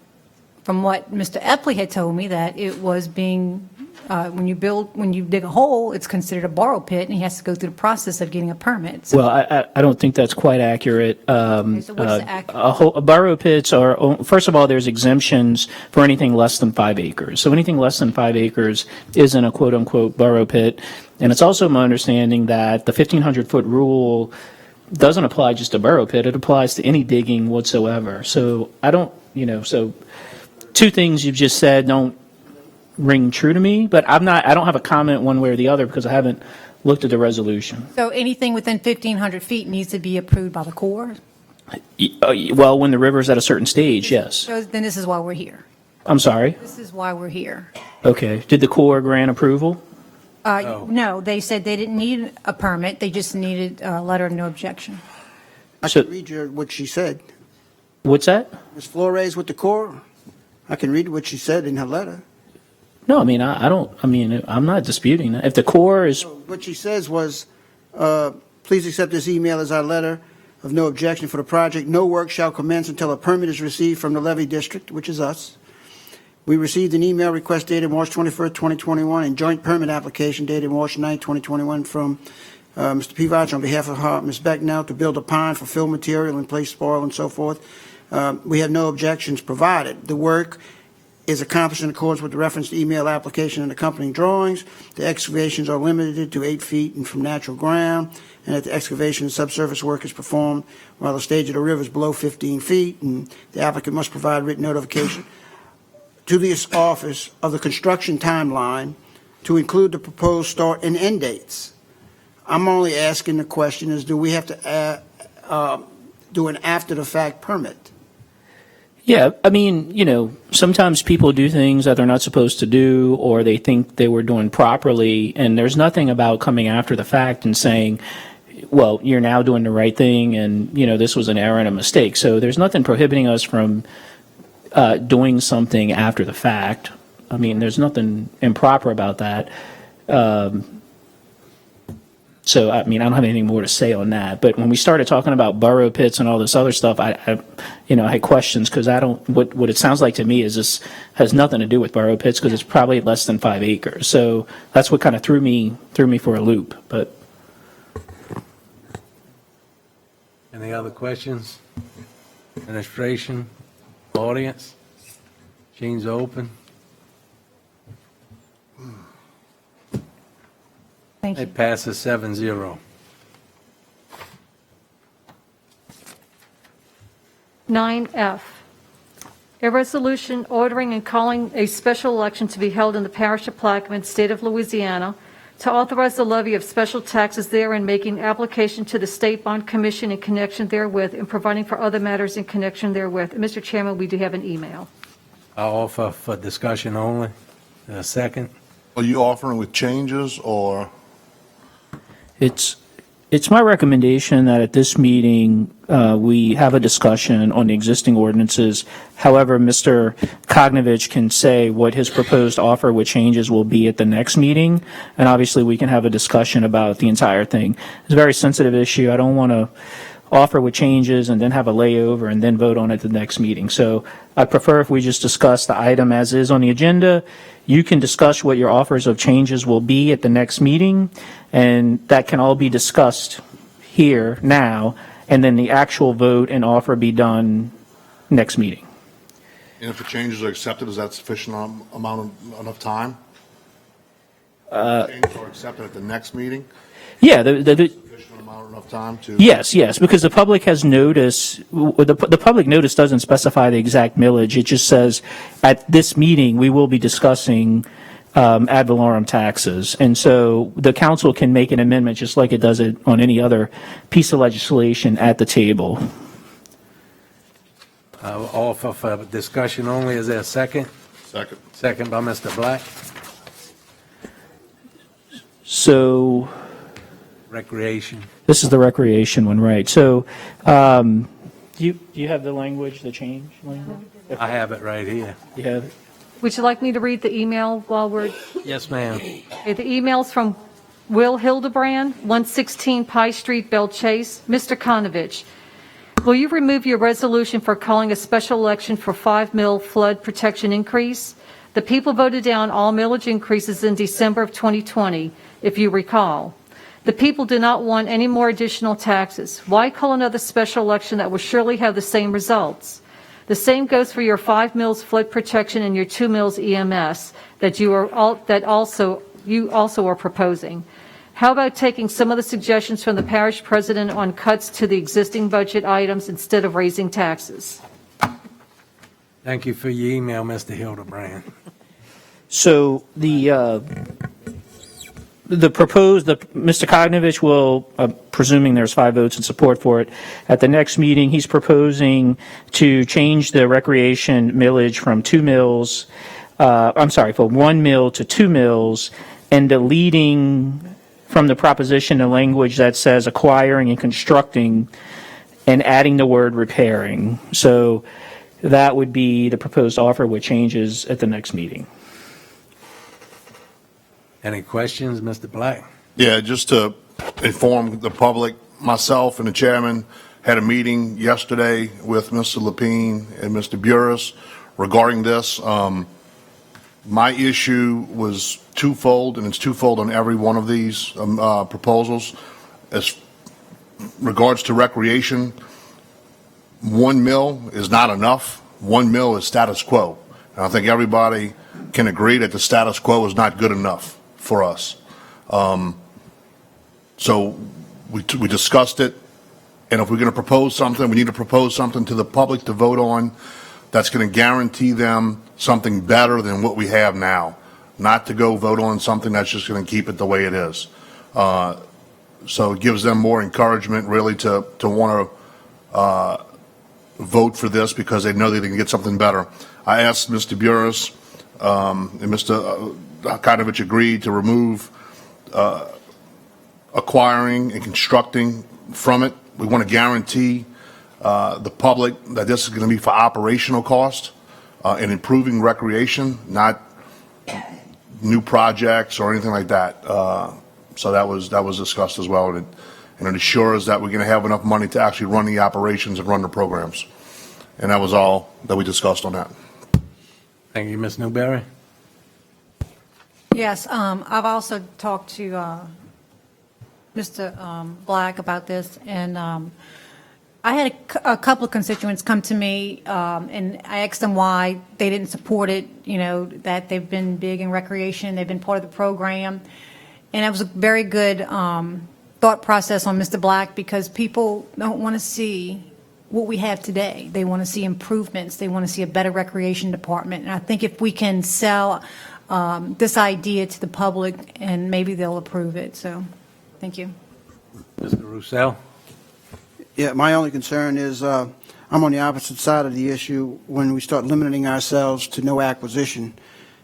from what Mr. Epley had told me, that it was being, when you dig a hole, it's considered a borrow pit, and he has to go through the process of getting a permit. So Well, I don't think that's quite accurate. so what is accurate? Borrow pits are, first of all, there's exemptions for anything less than 5 acres. So anything less than 5 acres isn't a quote-unquote borrow pit. And it's also my understanding that the 1,500-foot rule doesn't apply just to borrow pit. It applies to any digging whatsoever. So I don't, so two things you've just said don't ring true to me, but I don't have a comment one way or the other because I haven't looked at the resolution. So anything within 1,500 feet needs to be approved by the Corps? Well, when the river's at a certain stage, yes. So then this is why we're here. I'm sorry. This is why we're here. Okay. Did the Corps grant approval? No, they said they didn't need a permit, they just needed a letter of no objection. I So- can read what she said. What's that? Ms. Flores with the Corps, I can read what she said in her letter. No, I mean, I'm not disputing that. If the Corps is, What she says was, please accept this email as our letter of no objection for the project. No work shall commence until a permit is received from the levy district, which is us. We received an email request dated March 21st, 2021, and joint permit application dated March 9th, 2021 from Mr. Pivach on behalf of Ms. Becknell to build a pond for fill material and place spoil and so forth. We have no objections provided. The work is accomplished in accordance with the referenced email application and accompanying drawings. The excavations are limited to 8 feet and from natural ground, and that the excavation and subsurface work is performed while the stage of the river is below 15 feet, and the applicant must provide written notification to the office of the construction timeline to include the proposed start and end dates. I'm only asking the question is, do we have to do an after-the-fact permit? yeah, I mean, sometimes people do things that they're not supposed to do, or they think they were doing properly, and there's nothing about coming after the fact and saying, well, you're now doing the right thing, and, this was an error and a mistake. So there's nothing prohibiting us from doing something after the fact. I mean, there's nothing improper about that. So, I mean, I don't have anything more to say on that. But when we started talking about borrow pits and all this other stuff, I had questions because what it sounds like to me is this has nothing to do with borrow pits because it's probably less than 5 acres. So that's what kind of threw me for a loop. But Any other questions? Administration, audience? Machines open. Thank you. It passes 7-0. 9F, a resolution ordering and calling a special election to be held in the parish of Plaquemines, state of Louisiana, to authorize the levy of special taxes therein, making application to the State Bond Commission in connection therewith, and providing for other matters in connection therewith. Mr. Chairman, we do have an email. I'll offer for discussion only. A second. Are you offering with changes or? It's my recommendation that at this meeting, we have a discussion on the existing ordinances. However, Mr. Kognovich can say what his proposed offer with changes will be at the next meeting, and obviously we can have a discussion about the entire thing. It's a very sensitive issue. I don't want to offer with changes and then have a layover and then vote on it at the next meeting. So I prefer if we just discuss the item as is on the agenda. You can discuss what your offers of changes will be at the next meeting, and that can all be discussed here now, and then the actual vote and offer be done next meeting. And if the changes are accepted, is that sufficient enough time? Changes are accepted at the next meeting? Yeah, Sufficient amount enough time to? Yes, because the public has notice, the public notice doesn't specify the exact millage. It just says, at this meeting, we will be discussing ad valorem taxes. And so the council can make an amendment just like it does it on any other piece of legislation at the table. I'll offer for discussion only. Is there a second? Second. Second by Mr. Black. So Recreation. this is the recreation one, right? So do you have the language, the change language? I have it right here. You have it? Would you like me to read the email while we're? Yes, ma'am. Okay, the email's from Will Hildebrand, 116 Pie Street, Belle Chase. Mr. Konovich, will you remove your resolution for calling a special election for 5 mil flood protection increase? The people voted down all millage increases in December of 2020, if you recall. The people do not want any more additional taxes. Why call another special election that will surely have the same results? The same goes for your 5 mils flood protection and your 2 mils EMS that you also are proposing. How about taking some of the suggestions from the parish president on cuts to the existing budget items instead of raising taxes? Thank you for your email, Mr. Hildebrand. So the proposed, Mr. Kognovich will, presuming there's 5 votes in support for it, at the next meeting, he's proposing to change the recreation millage from 2 mils, from 1 mil to 2 mils, and deleting from the proposition the language that says acquiring and constructing, and adding the word repairing. So that would be the proposed offer with changes at the next meeting. Any questions, Mr. Black? Yeah, just to inform the public, myself and the chairman had a meeting yesterday with Mr. Lapine and Mr. Burris regarding this. My issue was twofold, and it's twofold on every one of these proposals. As regards to recreation, 1 mil is not enough. 1 mil is status quo. And I think everybody can agree that the status quo is not good enough for us. So we discussed it, and if we're going to propose something, we need to propose something to the public to vote on that's going to guarantee them something better than what we have now, not to go vote on something that's just going to keep it the way it is. So it gives them more encouragement really to want to vote for this because they know they can get something better. I asked Mr. Burris and Mr. Kognovich agreed to remove acquiring and constructing from it. We want to guarantee the public that this is going to be for operational cost and improving recreation, not new projects or anything like that. So that was discussed as well, and it assures that we're going to have enough money to actually run the operations and run the programs. And that was all that we discussed on that. Thank you, Ms. Newberry. Yes, I've also talked to Mr. Black about this, and I had a couple of constituents come to me, and I asked them why they didn't support it, that they've been big in recreation, they've been part of the program. And it was a very good thought process on Mr. Black, because people don't want to see what we have today. They want to see improvements. They want to see a better recreation department. And I think if we can sell this idea to the public, and maybe they'll approve it. So, thank you. Mr. Roussel? Yeah, my only concern is I'm on the opposite side of the issue when we start limiting ourselves to no acquisition.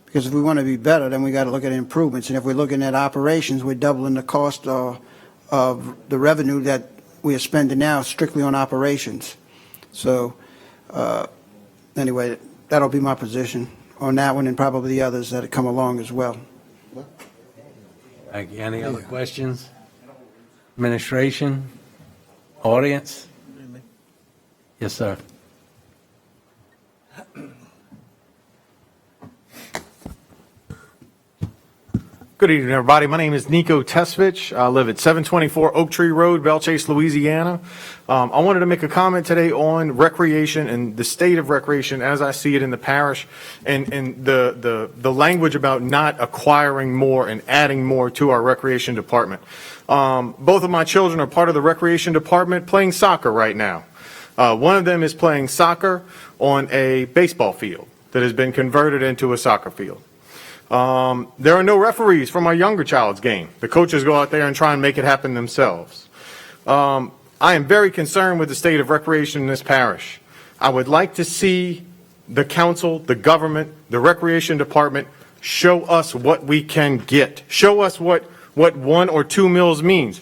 Because if we want to be better, then we got to look at improvements. And if we're looking at operations, we're doubling the cost of the revenue that we are spending now strictly on operations. So anyway, that'll be my position on that one, and probably the others that come along as well. Thank you. Any other questions? Administration? Audience? Yes, sir. Good evening, everybody. My name is Nico Tesvich. I live at 724 Oak Tree Road, Bellchase, Louisiana. I wanted to make a comment today on recreation and the state of recreation as I see it in the parish, and the language about not acquiring more and adding more to our recreation department. Both of my children are part of the recreation department playing soccer right now. One of them is playing soccer on a baseball field that has been converted into a soccer field. There are no referees for my younger child's game. The coaches go out there and try and make it happen themselves. I am very concerned with the state of recreation in this parish. I would like to see the council, the government, the recreation department show us what we can get. Show us what 1 or 2 mills means.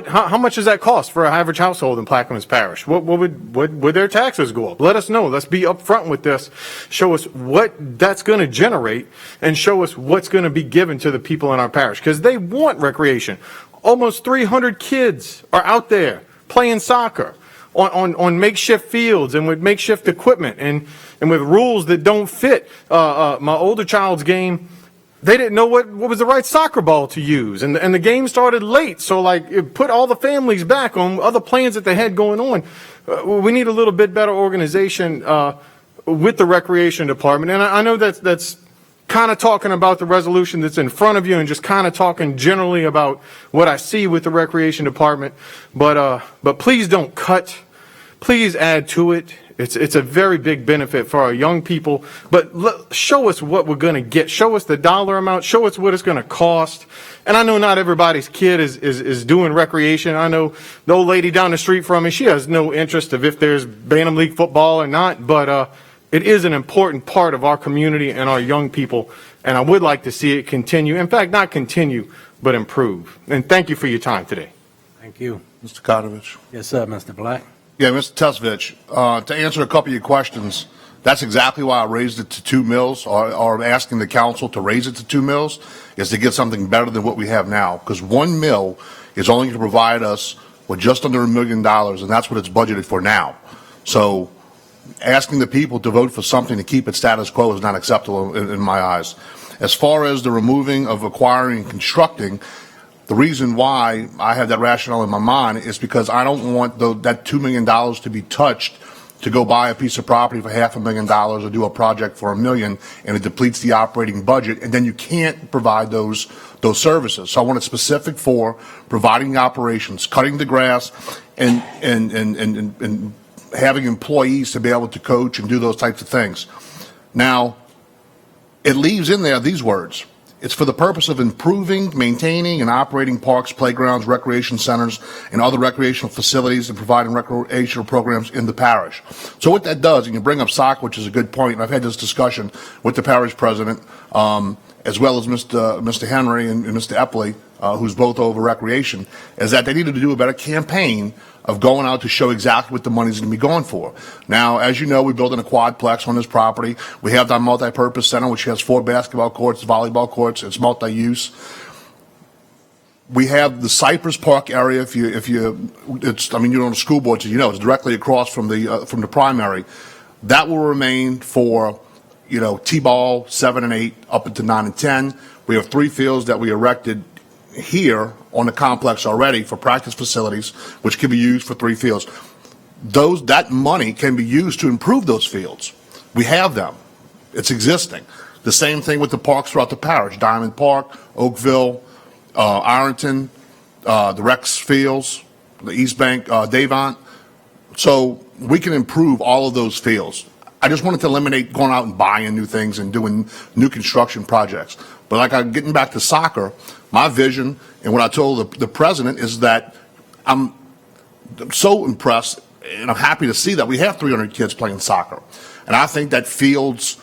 How much does that cost for an average household in Plaquemines Parish? What would their taxes go up? Let us know. Let's be upfront with this. Show us what that's going to generate, and show us what's going to be given to the people in our parish, because they want recreation. Almost 300 kids are out there playing soccer on makeshift fields and with makeshift equipment and with rules that don't fit. My older child's game, they didn't know what was the right soccer ball to use, and the game started late, so it put all the families back on other plans that they had going on. We need a little bit better organization with the recreation department, and I know that's kind of talking about the resolution that's in front of you and just kind of talking generally about what I see with the recreation department, but please don't cut. Please add to it. It's a very big benefit for our young people, but show us what we're going to get. Show us the dollar amount. Show us what it's going to cost. And I know not everybody's kid is doing recreation. I know the old lady down the street from me, she has no interest of if there's Bantam League football or not, but it is an important part of our community and our young people, and I would like to see it continue. In fact, not continue, but improve. And thank you for your time today. Thank you. Mr. Kotovich. Yes, sir, Mr. Black. Yeah, Mr. Tesvich, to answer a couple of your questions, that's exactly why I raised it to 2 mills, or asking the council to raise it to 2 mills, is to get something better than what we have now. Because 1 mill is only going to provide us with just under $1 million, and that's what it's budgeted for now. So asking the people to vote for something to keep it status quo is not acceptable in my eyes. As far as the removing of acquiring and constructing, the reason why I have that rationale in my mind is because I don't want that $2 million to be touched to go buy a piece of property for $500,000 or do a project for $1 million, and it depletes the operating budget, and then you can't provide those services. So I want it specific for providing the operations, cutting the grass, and having employees to be able to coach and do those types of things. Now, it leaves in there these words. It's for the purpose of improving, maintaining, and operating parks, playgrounds, recreation centers, and other recreational facilities, and providing recreational programs in the parish. So what that does, and you bring up soccer, which is a good point, and I've had this discussion with the parish president, as well as Mr. Henry and Mr. Epley, who's both over recreation, is that they needed to do a better campaign of going out to show exactly what the money's going to be going for. Now, as you know, we're building a quadplex on this property. We have our multi-purpose center, which has 4 basketball courts, volleyball courts. It's multi-use. We have the Cypress Park area. You're on the school board, so you know it's directly across from the primary. That will remain for, T-ball 7 and 8 up into 9 and 10. We have 3 fields that we erected here on the complex already for practice facilities, which can be used for 3 fields. that money can be used to improve those fields. We have them. It's existing. The same thing with the parks throughout the parish, Diamond Park, Oakville, Ironton, the Rex Fields, the East Bank, Davant. So we can improve all of those fields. I just wanted to eliminate going out and buying new things and doing new construction projects. But getting back to soccer, my vision and what I told the president is that I'm so impressed and I'm happy to see that we have 300 kids playing soccer. And I think that fields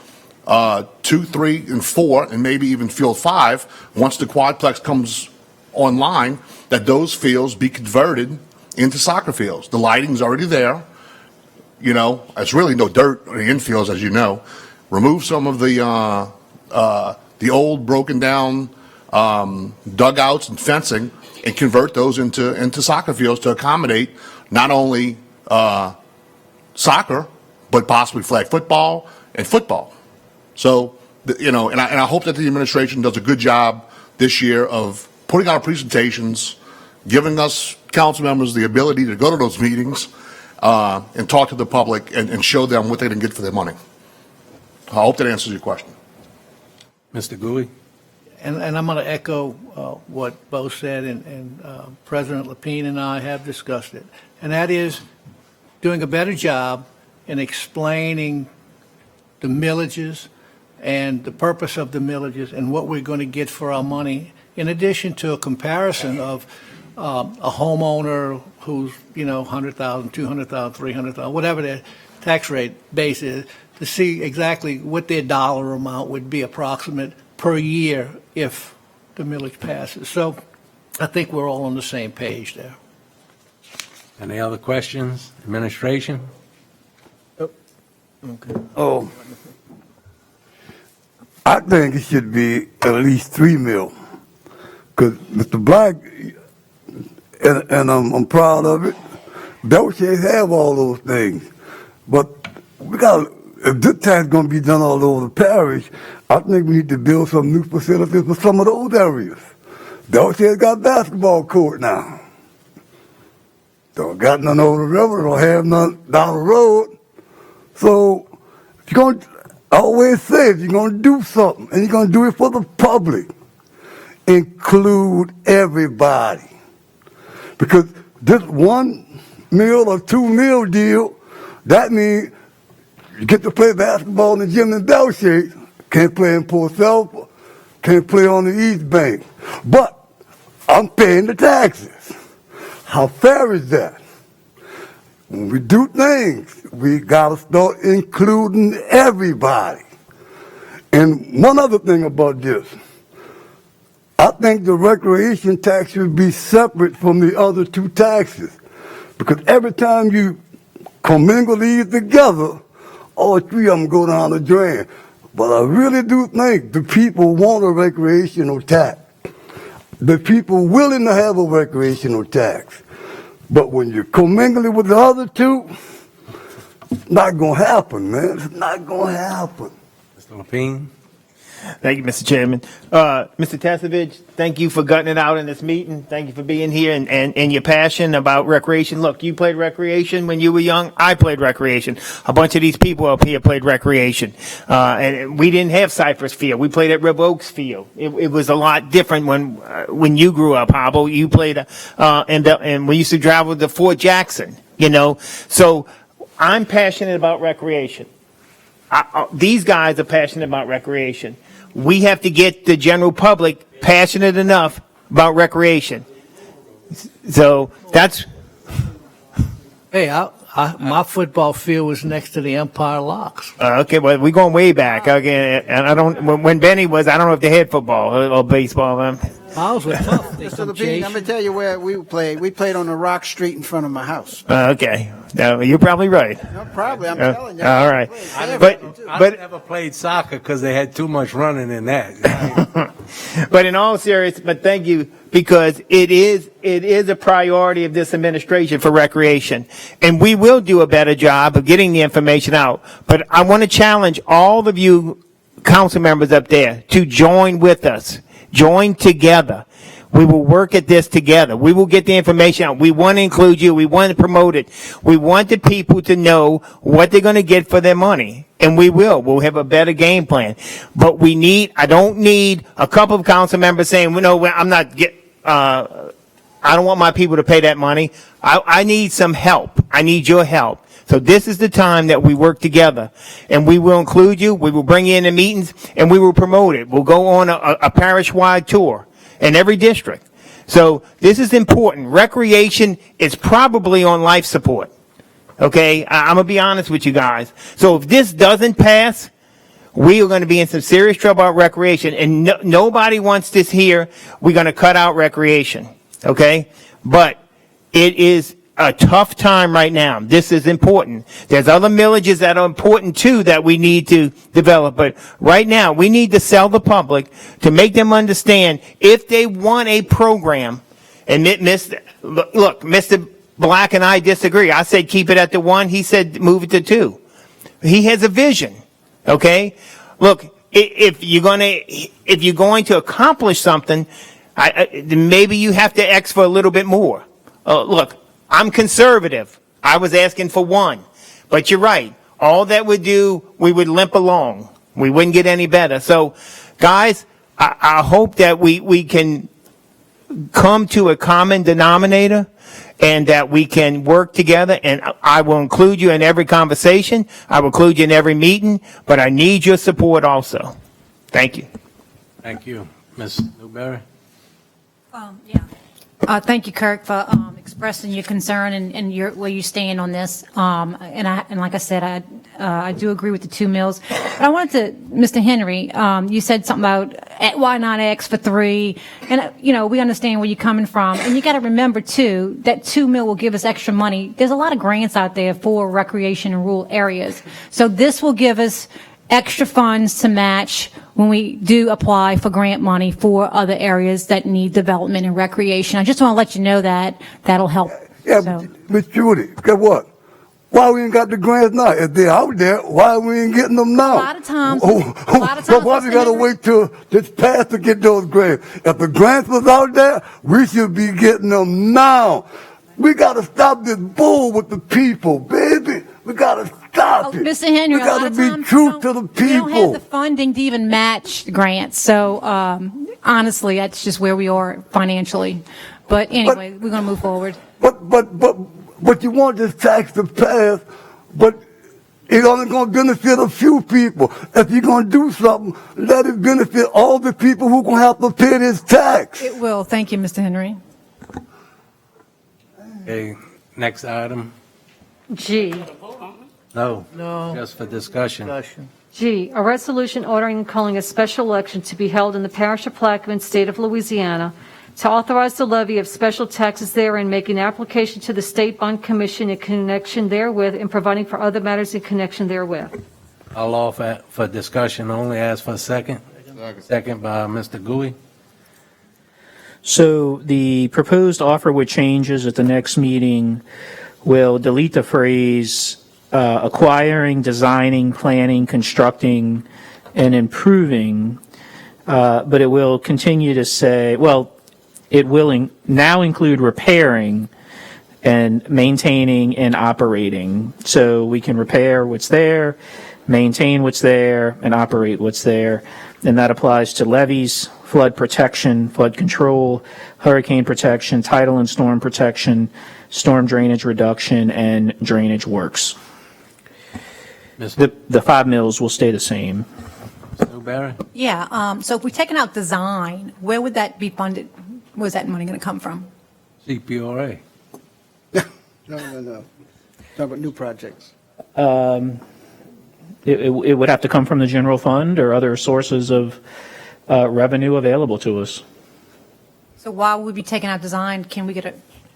2, 3, and 4, and maybe even field 5, once the quadplex comes online, that those fields be converted into soccer fields. The lighting's already there. You know, it's really no dirt on the infields, as you know. Remove some of the old broken down dugouts and fencing and convert those into soccer fields to accommodate not only soccer, but possibly flag football and football. So, and I hope that the administration does a good job this year of putting out presentations, giving us council members the ability to go to those meetings and talk to the public and show them what they can get for their money. I hope that answers your question. Mr. Gouy? And I'm going to echo what Bo said, and President Lapine and I have discussed it. And that is doing a better job in explaining the millages and the purpose of the millages and what we're going to get for our money, in addition to a comparison of a homeowner who's, $100,000, $200,000, $300,000, whatever their tax rate base is, to see exactly what their dollar amount would be approximate per year if the millage passes. So I think we're all on the same page there. Any other questions? Administration? Okay. Oh, I think it should be at least $3 million. Because Mr. Black, and I'm proud of it, Belcher have all those things. But if this tax going to be done all over the parish, I think we need to build some new facilities for some of those areas. Belcher's got basketball court now. Don't got none over the river, don't have none down the road. So, if you're going to, I always say, if you're going to do something, and you're going to do it for the public, include everybody. Because this $1 million or $2 million deal, that means you get to play basketball in the gym in Belcher, can't play in Port Sulphur, can't play on the East Bank. But I'm paying the taxes. How fair is that? When we do things, we got to start including everybody. And one other thing about this, I think the recreation tax should be separate from the other two taxes. Because every time you commingle these together, all three of them go down the drain. But I really do think the people want a recreational tax. The people willing to have a recreational tax. But when you commingle it with the other two, it's not going to happen, man. It's not going to happen. Mr. Lapine? Thank you, Mr. Chairman. Mr. Tasevich, thank you for gutting it out in this meeting. Thank you for being here and your passion about recreation. Look, you played recreation when you were young. I played recreation. A bunch of these people up here played recreation. And we didn't have Cypress Field. We played at River Oaks Field. It was a lot different when you grew up, Hobble. You played, and we used to travel to Fort Jackson, So I'm passionate about recreation. These guys are passionate about recreation. We have to get the general public passionate enough about recreation. So that's. Hey, my football field was next to the Empire Locks. Okay, well, we're going way back. Okay, and when Benny was, I don't know if they had football or baseball. Ours were tough. Mr. Lapine, I'm going to tell you where we played. We played on the rock street in front of my house. Okay, no, you're probably right. No, probably. I'm telling you. All right, I never played soccer because they had too much running in that. But in all seriousness, but thank you, because it is a priority of this administration for recreation, and we will do a better job of getting the information out. But I want to challenge all of you council members up there to join with us. Join together. We will work at this together. We will get the information out. We want to include you. We want to promote it. We want the people to know what they're going to get for their money. And we will. We'll have a better game plan. But I don't need a couple of council members saying, well, no, I'm not I don't want my people to pay that money. I need some help. I need your help. So this is the time that we work together, and we will include you. We will bring you in the meetings, and we will promote it. We'll go on a parish-wide tour in every district. So this is important. Recreation is probably on life support. Okay? I'm going to be honest with you guys. So if this doesn't pass, we are going to be in some serious trouble about recreation, and nobody wants this here. We're going to cut out recreation. Okay? But it is a tough time right now. This is important. There's other millages that are important too that we need to develop. But right now, we need to sell the public to make them understand if they want a program. And look, Mr. Black and I disagree. I said keep it at the 1. He said move it to 2. He has a vision. Okay? Look, if you're going to accomplish something, maybe you have to X for a little bit more. Look, I'm conservative. I was asking for 1. But you're right. All that would do, we would limp along. We wouldn't get any better. So, guys, I hope that we can come to a common denominator and that we can work together. And I will include you in every conversation. I will include you in every meeting. But I need your support also. Thank you. Thank you. Ms. Newberry? Thank you, Kirk, for expressing your concern and where you stand on this. And like I said, I do agree with the 2 mills. But I wanted to, Mr. Henry, you said something about why not X for 3, and we understand where you're coming from. And you got to remember too that 2 mil will give us extra money. There's a lot of grants out there for recreation in rural areas, so this will give us extra funds to match when we do apply for grant money for other areas that need development and recreation. I just want to let you know that that'll help. Yeah, So. Miss Judy, guess what? Why we ain't got the grants now? If they're out there, why we ain't getting them now? A lot of times, why we gotta wait till this pass to get those grants? If the grants was out there, we should be getting them now. We gotta stop this bull with the people, baby. We gotta stop it. Mr. Henry, we gotta be true to the people. We don't have the funding to even match the grants. So honestly, that's just where we are financially. But anyway, we're going to move forward. But you want this tax to pass, but it's only going to benefit a few people. If you're going to do something, let it benefit all the people who going to have to pay this tax. It will. Thank you, Mr. Henry. Okay, next item. G. No, just for discussion. G, a resolution ordering and calling a special election to be held in the parish of Plaquemines, state of Louisiana, to authorize the levy of special taxes therein, making application to the State Bond Commission in connection therewith, and providing for other matters in connection therewith. I'll offer for discussion only. Ask for a second. Second by Mr. Gouy. So the proposed offer with changes at the next meeting will delete the phrase acquiring, designing, planning, constructing, and improving, but it will continue to say, well, it will now include repairing and maintaining and operating. So we can repair what's there, maintain what's there, and operate what's there. And that applies to levees, flood protection, flood control, hurricane protection, tidal and storm protection, storm drainage reduction, and drainage works. The 5 mills will stay the same. Yeah. So if we're taking out design, where would that be funded? Where's that money going to come from? CPRA. No. Talking about new projects. It would have to come from the general fund or other sources of revenue available to us. So why would we be taking out design? Can we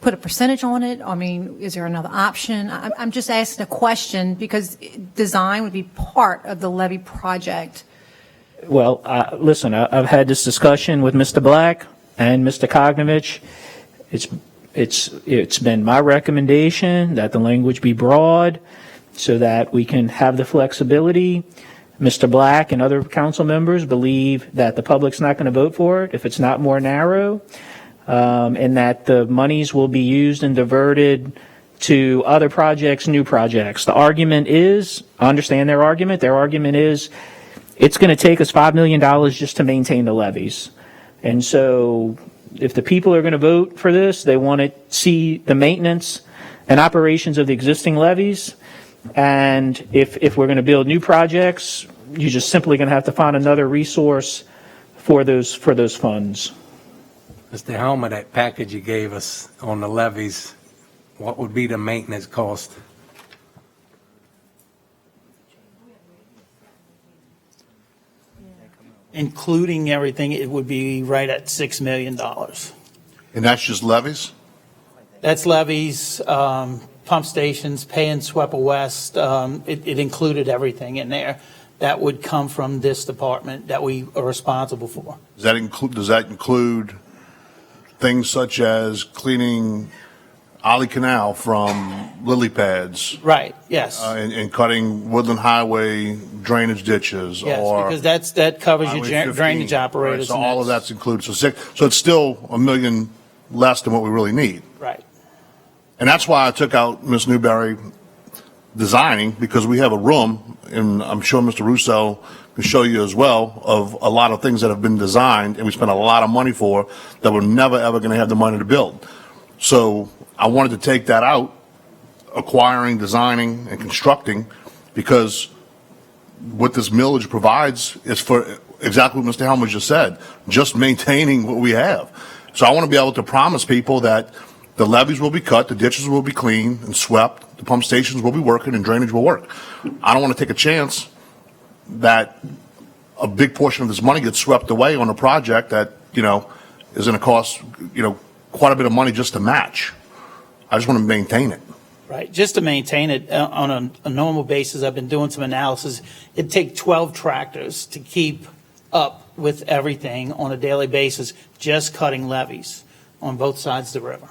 put a percentage on it? I mean, is there another option? I'm just asking a question because design would be part of the levy project. Well, listen, I've had this discussion with Mr. Black and Mr. Kognovich. It's been my recommendation that the language be broad so that we can have the flexibility. Mr. Black and other council members believe that the public's not going to vote for it if it's not more narrow. and that the monies will be used and diverted to other projects, new projects. The argument is, I understand their argument. Their argument is it's going to take us $5 million just to maintain the levees. And so if the people are going to vote for this, they want to see the maintenance and operations of the existing levees. And if we're going to build new projects, you're just simply going to have to find another resource for those funds. Mr. Helmer, that package you gave us on the levies, what would be the maintenance cost? Including everything, it would be right at $6 million. And that's just levies? That's levies, pump stations, pay and SWEPA West. It included everything in there that would come from this department that we are responsible for. Does that include things such as cleaning Ollie Canal from lily pads? Right, yes. And cutting Woodland Highway drainage ditches? Yes, or because that covers your Highway 15, drainage operators. right, so and all of that's included. So it's still $1 million less than what we really need. Right. And that's why I took out Ms. Newberry designing, because we have a room, and I'm sure Mr. Russo can show you as well, of a lot of things that have been designed and we spent a lot of money for that we're never ever going to have the money to build. So I wanted to take that out, acquiring, designing, and constructing, because what this millage provides is for exactly what Mr. Helmer just said, just maintaining what we have. So I want to be able to promise people that the levees will be cut, the ditches will be cleaned and swept, the pump stations will be working, and drainage will work. I don't want to take a chance that a big portion of this money gets swept away on a project that, is going to cost, quite a bit of money just to match. I just want to maintain it. Right, just to maintain it on a normal basis. I've been doing some analysis. It'd take 12 tractors to keep up with everything on a daily basis, just cutting levees on both sides of the river.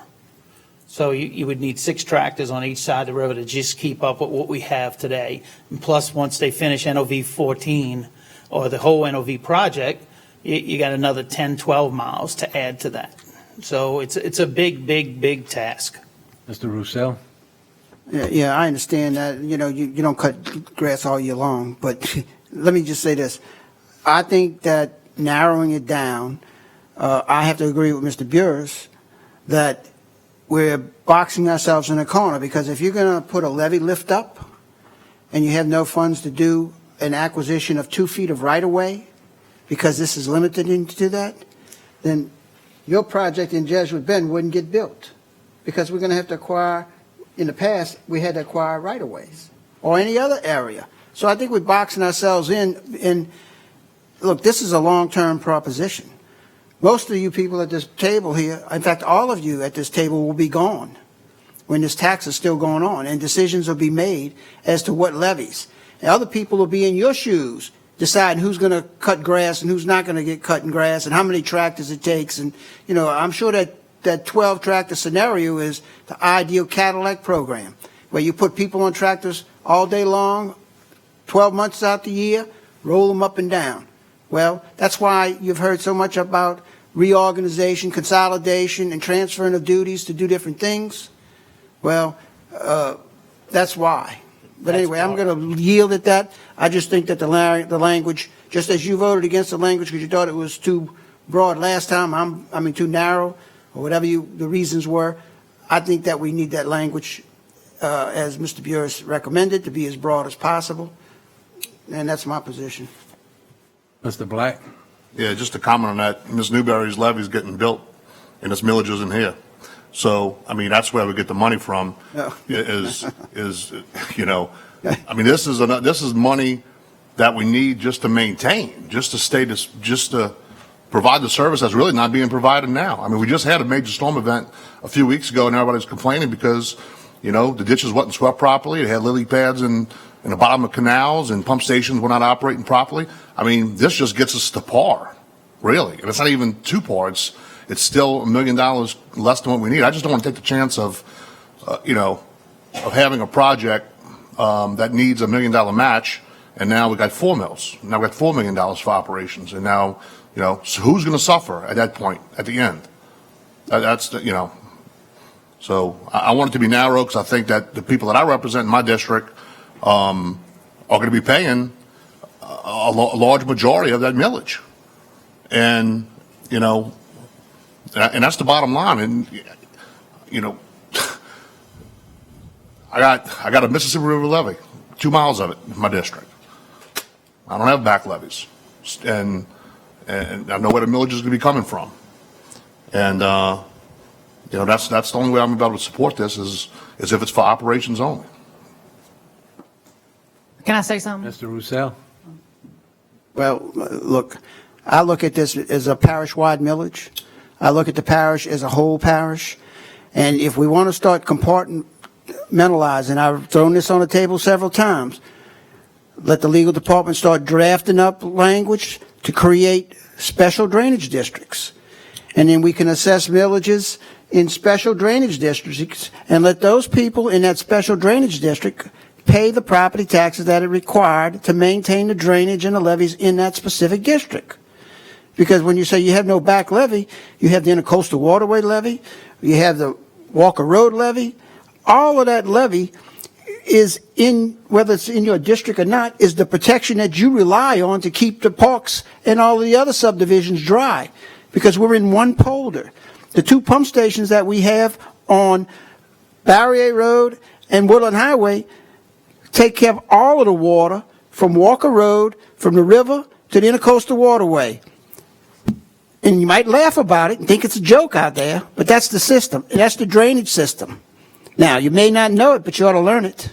So you would need 6 tractors on each side of the river to just keep up with what we have today. And plus, once they finish NOV 14 or the whole NOV project, you got another 10, 12 miles to add to that. So it's a big task. Mr. Russo? Yeah, I understand that. You don't cut grass all year long, but let me just say this. I think that narrowing it down, I have to agree with Mr. Burris that we're boxing ourselves in a corner, because if you're going to put a levee lift up and you have no funds to do an acquisition of 2 feet of right-of-way, because this is limited into that, then your project in Jesuit Bend wouldn't get built, because we're going to have to acquire, in the past, we had to acquire right-of-ways or any other area. So I think we're boxing ourselves in. Look, this is a long-term proposition. Most of you people at this table here, in fact, all of you at this table will be gone when this tax is still going on, and decisions will be made as to what levies. And other people will be in your shoes deciding who's going to cut grass and who's not going to get cutting grass and how many tractors it takes. And, I'm sure that 12 tractor scenario is the ideal Cadillac program, where you put people on tractors all day long, 12 months out the year, roll them up and down. Well, that's why you've heard so much about reorganization, consolidation, and transferring of duties to do different things. Well, that's why. But anyway, I'm going to yield at that. I just think that the language, just as you voted against the language because you thought it was too broad last time, too narrow, or whatever the reasons were, I think that we need that language, as Mr. Burris recommended, to be as broad as possible. And that's my position. Mr. Black? Yeah, just to comment on that, Ms. Newberry's levee's getting built, and this millage isn't here. So, that's where we get the money from, this is money that we need just to maintain, just to provide the service that's really not being provided now. We just had a major storm event a few weeks ago, and everybody's complaining because, the ditches wasn't swept properly. It had lily pads in the bottom of canals, and pump stations were not operating properly. This just gets us to par, really. And it's not even to par. It's still $1 million less than what we need. I just don't want to take the chance of having a project that needs $1 million match, and now we got 4 mills. Now we got $4 million for operations, and now, so who's going to suffer at that point, at the end? That's, so I want it to be narrow because I think that the people that I represent in my district are going to be paying a large majority of that millage. And, and that's the bottom line. And, I got a Mississippi River levee, 2 miles of it in my district. I don't have back levees. And I know where the millage is going to be coming from. And, that's the only way I'm going to be able to support this is if it's for operations only. Can I say something? Mr. Roussel? Well, look, I look at this as a parish-wide millage. I look at the parish as a whole parish. And if we want to start compartmentalizing, I've thrown this on the table several times, let the legal department start drafting up language to create special drainage districts. And then we can assess millages in special drainage districts and let those people in that special drainage district pay the property taxes that are required to maintain the drainage and the levees in that specific district. Because when you say you have no back levee, you have the intercoastal waterway levee, you have the Walker Road levee, all of that levee is in, whether it's in your district or not, is the protection that you rely on to keep the parks and all of the other subdivisions dry. Because we're in one polder. The 2 pump stations that we have on Barrier Road and Woodland Highway take care of all of the water from Walker Road, from the river to the intercoastal waterway. And you might laugh about it and think it's a joke out there, but that's the system. That's the drainage system. Now, you may not know it, but you ought to learn it.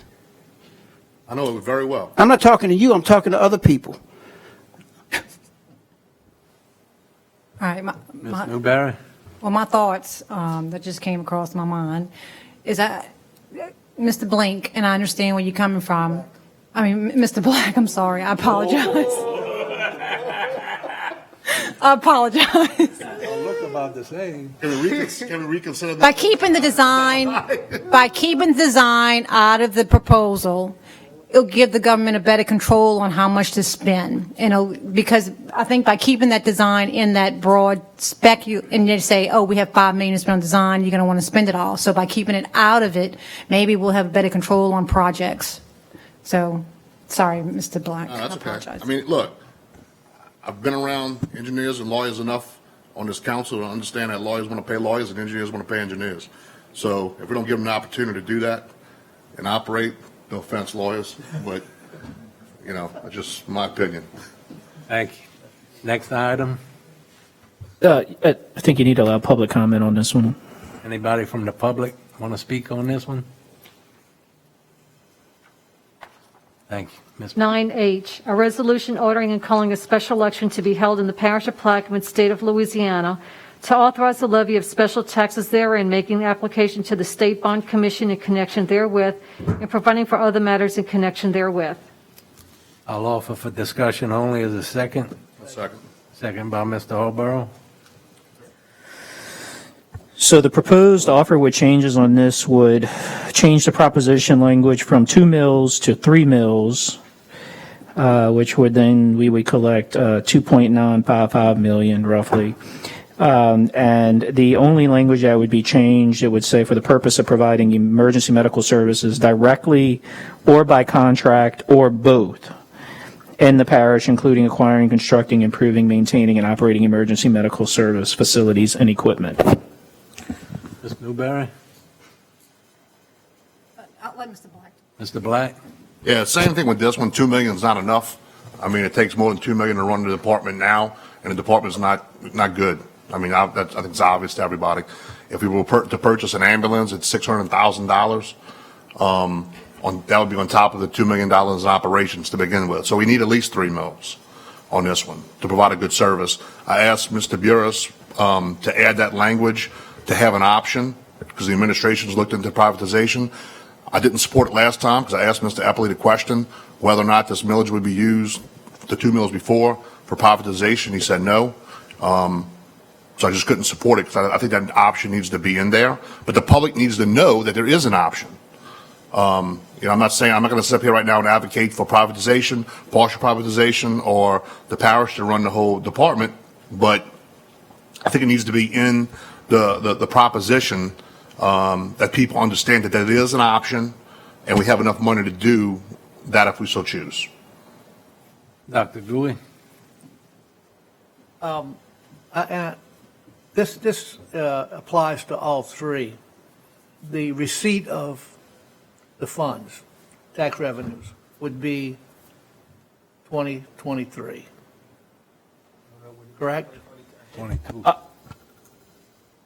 I know it very well. I'm not talking to you, I'm talking to other people. All right, Ms. Newberry? well, my thoughts that just came across my mind is that, Mr. Blink, and I understand where you're coming from. I mean, Mr. Black, I'm sorry, I apologize. I apologize. Look about the same. Can we reconsider that? By keeping the design out of the proposal, it'll give the government a better control on how much to spend. Because I think by keeping that design in that broad spec, and they say, oh, we have $5 million to spend on design, you're going to want to spend it all. So by keeping it out of it, maybe we'll have better control on projects. So, sorry, Mr. Black. No, that's I apologize. okay. I mean, look, I've been around engineers and lawyers enough on this council to understand that lawyers want to pay lawyers and engineers want to pay engineers. So if we don't give them the opportunity to do that and operate, no offense, lawyers, but, it's just my opinion. Thank you. Next item. I think you need to allow public comment on this one. Anybody from the public want to speak on this one? Thank you. Ms. 9H, a resolution ordering and calling a special election to be held in the parish of Plaquemines, state of Louisiana, to authorize the levy of special taxes therein, making the application to the State Bond Commission in connection therewith, and providing for other matters in connection therewith. I'll offer for discussion only as a second. A second. Second by Mr. Holborough. So the proposed offer with changes on this would change the proposition language from 2 mills to 3 mills, which would then, we would collect 2.955 million roughly. And the only language that would be changed, it would say for the purpose of providing emergency medical services directly or by contract or both in the parish, including acquiring, constructing, improving, maintaining, and operating emergency medical service facilities and equipment. Ms. Newberry? I'll let Mr. Black. Mr. Black? Yeah, same thing with this one. 2 million is not enough. I mean, it takes more than 2 million to run the department now, and the department's not good. I mean, I think it's obvious to everybody. If we were to purchase an ambulance, it's $600,000. That would be on top of the $2 million in operations to begin with. So we need at least 3 mills on this one to provide a good service. I asked Mr. Burris to add that language to have an option because the administration's looked into privatization. I didn't support it last time because I asked Mr. Eppley the question whether or not this millage would be used, the 2 mills before, for privatization. He said no. So I just couldn't support it because I think that option needs to be in there. But the public needs to know that there is an option. I'm not going to sit up here right now and advocate for privatization, partial privatization, or the parish to run the whole department. But I think it needs to be in the proposition that people understand that that is an option, and we have enough money to do that if we so choose. Dr. Gui? This applies to all three. The receipt of the funds, tax revenues, would be 2023. Correct? 22.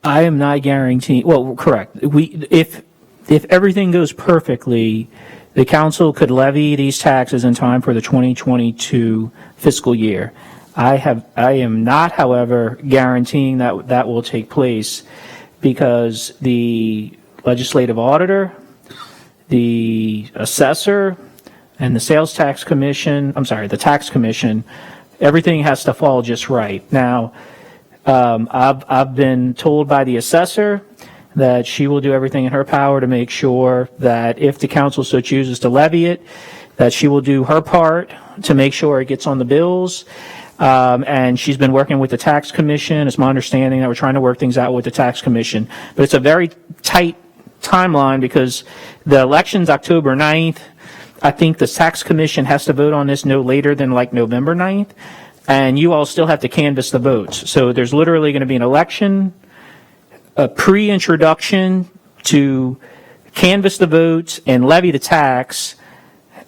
I am not guaranteeing, well, correct. If everything goes perfectly, the council could levy these taxes in time for the 2022 fiscal year. I am not, however, guaranteeing that will take place because the legislative auditor, the assessor, and the sales tax commission, the tax commission, everything has to fall just right. Now, I've been told by the assessor that she will do everything in her power to make sure that if the council so chooses to levy it, that she will do her part to make sure it gets on the bills. And she's been working with the tax commission. It's my understanding that we're trying to work things out with the tax commission. But it's a very tight timeline because the election's October 9th. I think the tax commission has to vote on this no later than like November 9th. And you all still have to canvass the votes. So there's literally going to be an election, a pre-introduction to canvass the votes and levy the tax.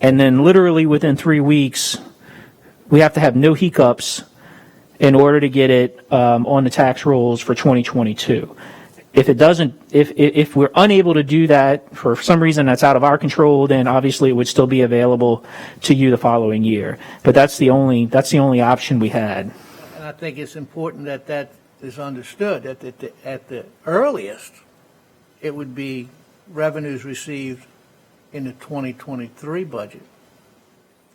And then literally within 3 weeks, we have to have no hiccups in order to get it on the tax rolls for 2022. If it doesn't, if we're unable to do that for some reason that's out of our control, then obviously it would still be available to you the following year. But that's the only option we had. And I think it's important that that is understood, that at the earliest, it would be revenues received in the 2023 budget.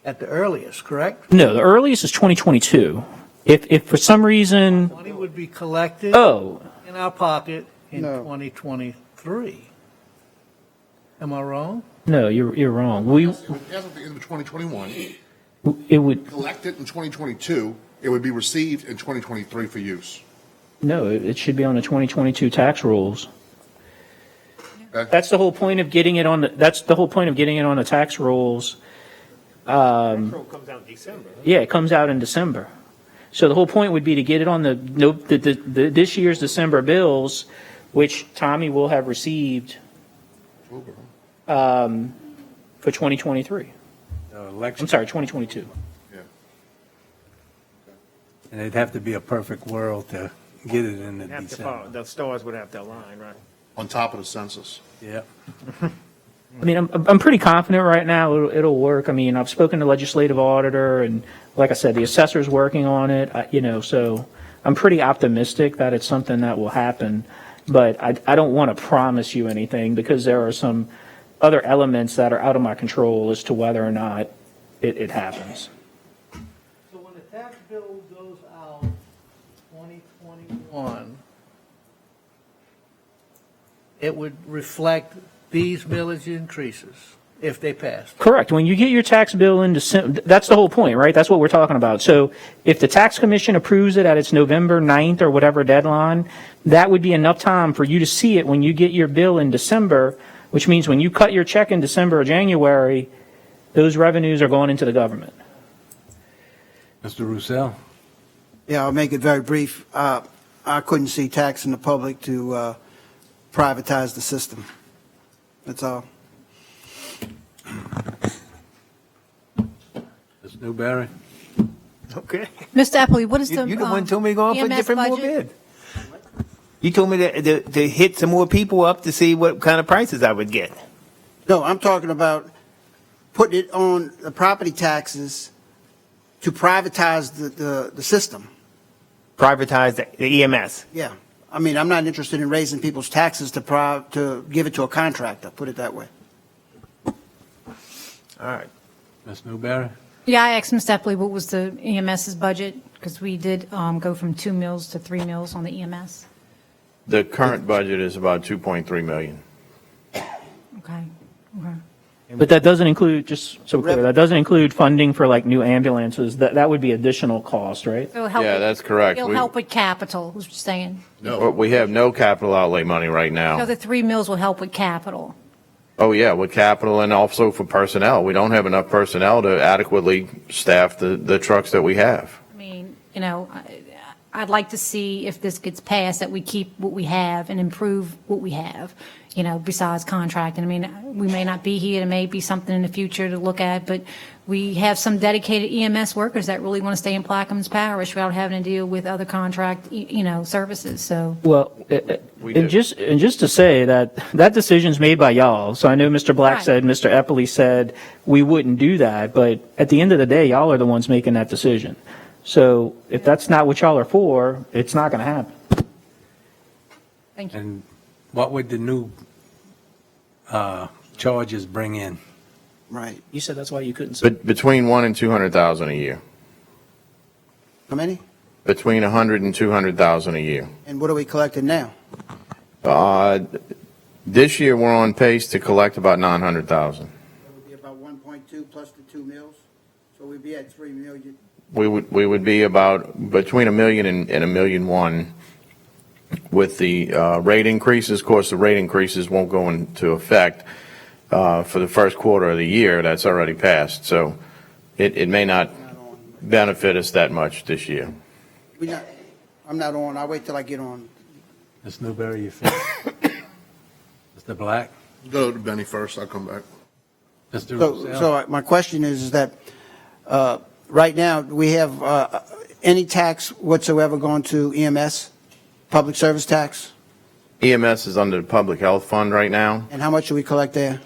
At the earliest, correct? No, the earliest is 2022. If for some reason, Money would be collected in our pocket in 2023. Am I wrong? no, you're wrong. As of the end of 2021, It would, collect it in 2022, it would be received in 2023 for use. no, it should be on the 2022 tax rolls. Okay. That's the whole point of getting it on the tax rolls. Comes out in December. Yeah, it comes out in December. So the whole point would be to get it on this year's December bills, which Tommy will have received for 2023. I'm sorry, 2022. Yeah. And it'd have to be a perfect world to get it in the December. The stars would have to align, right? On top of the census. Yeah. I mean, I'm pretty confident right now it'll work. I mean, I've spoken to legislative auditor, and like I said, the assessor's working on it. So I'm pretty optimistic that it's something that will happen. But I don't want to promise you anything because there are some other elements that are out of my control as to whether or not it happens. So when the tax bill goes out 2021, it would reflect these millage increases if they pass. Correct. When you get your tax bill in December, that's the whole point, right? That's what we're talking about. So if the tax commission approves it at its November 9th or whatever deadline, that would be enough time for you to see it when you get your bill in December, which means when you cut your check in December or January, those revenues are going into the government. Mr. Roussel? Yeah, I'll make it very brief. I couldn't see taxing the public to privatize the system. That's all. Ms. Newberry? Okay. Mr. Appley, what is the? You the one told me to go on for EMS different more budget? bid. You told me to hit some more people up to see what kind of prices I would get. No, I'm talking about putting it on the property taxes to privatize the system. Privatize the EMS. Yeah. I mean, I'm not interested in raising people's taxes to give it to a contractor, put it that way. All right. Ms. Newberry? Yeah, I asked Mr. Appley what was the EMS's budget, because we did go from 2 mills to 3 mills on the EMS. The current budget is about 2.3 million. Okay. But that doesn't include, just so clear, that doesn't include funding for like new ambulances. That would be additional cost, right? It'll help Yeah, with- that's correct. It'll We- help with capital, was what you're saying. But we have no capital outlay money right So now. the 3 mills will help with capital. Oh, yeah, with capital and also for personnel. We don't have enough personnel to adequately staff the trucks that we have. I mean, you know, I'd like to see if this gets passed, that we keep what we have and improve what we have, you know, besides contracting. I mean, we may not be here, there may be something in the future to look at, but we have some dedicated EMS workers that really want to stay in Plaquemines Parish without having to deal with other contract, you know, services, so. Well, and just to say that decision's made by y'all. So I know Mr. Black Right. said, Mr. Eppley said we wouldn't do that, but at the end of the day, y'all are the ones making that decision. So if that's not what y'all are for, it's not going to happen. Thank you. And what would the new charges bring in? Right. You said that's why you couldn't. But between 1 and 200,000 a year. How many? Between 100 and 200,000 a year. And what are we collecting now? This year, we're on pace to collect about 900,000. That would be about 1.2 plus the 2 mills, so we'd be at 3 million. We would be about between $1 million and $1.1 million with the rate increases. Of course, the rate increases won't go into effect for the first quarter of the year. That's already passed. So it may not benefit us that much this year. I'm not on, I'll wait till I get on. Ms. Newberry, you finish? Mr. Black? Go to Benny first, I'll come back. Mr. So my question is that, right now, do we have any tax whatsoever going to EMS, public service tax? EMS is under the public health fund right now. And how much do we collect there?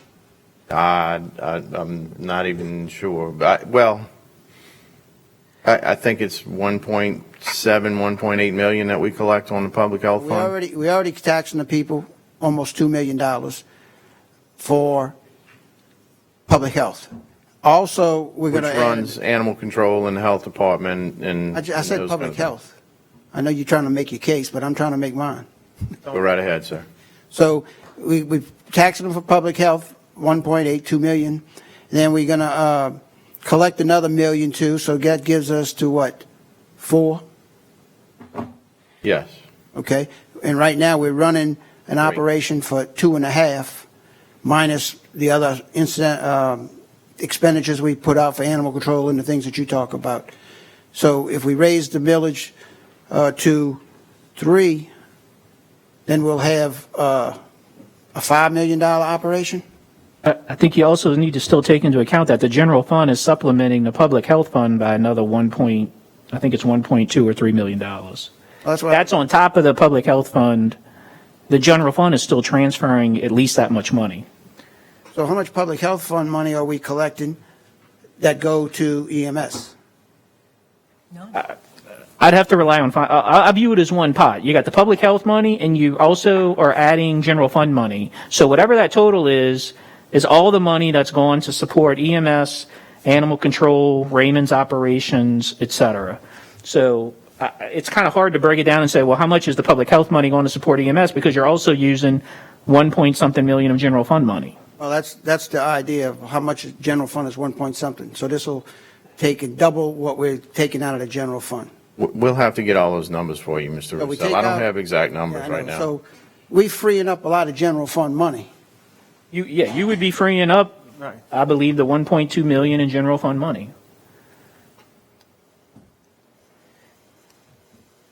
I'm not even sure. I think it's 1.7, 1.8 million that we collect on the public health fund. We already taxing the people almost $2 million for public health. Also, we're going Which to runs animal control and the health department and. I said those public kind of health. I know you're trying to make your case, but I'm trying to make mine. things. Go right ahead, sir. So we're taxing them for public health, 1.82 million. Then we're going to collect another $1 million too, so that gives us to what, 4? Yes. Okay? And right now, we're running an operation for 2.5, minus the other incident, expenditures we put out for animal control and the things that you talk about. So if we raise the millage to 3, then we'll have a $5 million operation? I think you also need to still take into account that the general fund is supplementing the public health fund by another I think it's 1.2 or $3 million. That's on top of the public health fund. The general fund is still transferring at least that much money. So how much public health fund money are we collecting that go to EMS? I'd have to rely on, I view it as one pot. You got the public health money and you also are adding general fund money. So whatever that total is all the money that's gone to support EMS, animal control, Raymond's operations, et cetera. So it's kind of hard to break it down and say, well, how much is the public health money going to support EMS? Because you're also using 1 point something million of general fund money. Well, that's the idea of how much general fund is 1 point something. So this will take and double what we're taking out of the general fund. We'll have to get all those numbers for you, Mr. So we Russell. take I don't out- have exact numbers Yeah, I know. right now. So we freeing up a lot of general fund money. You would be freeing up, I believe, the 1.2 million in general fund money.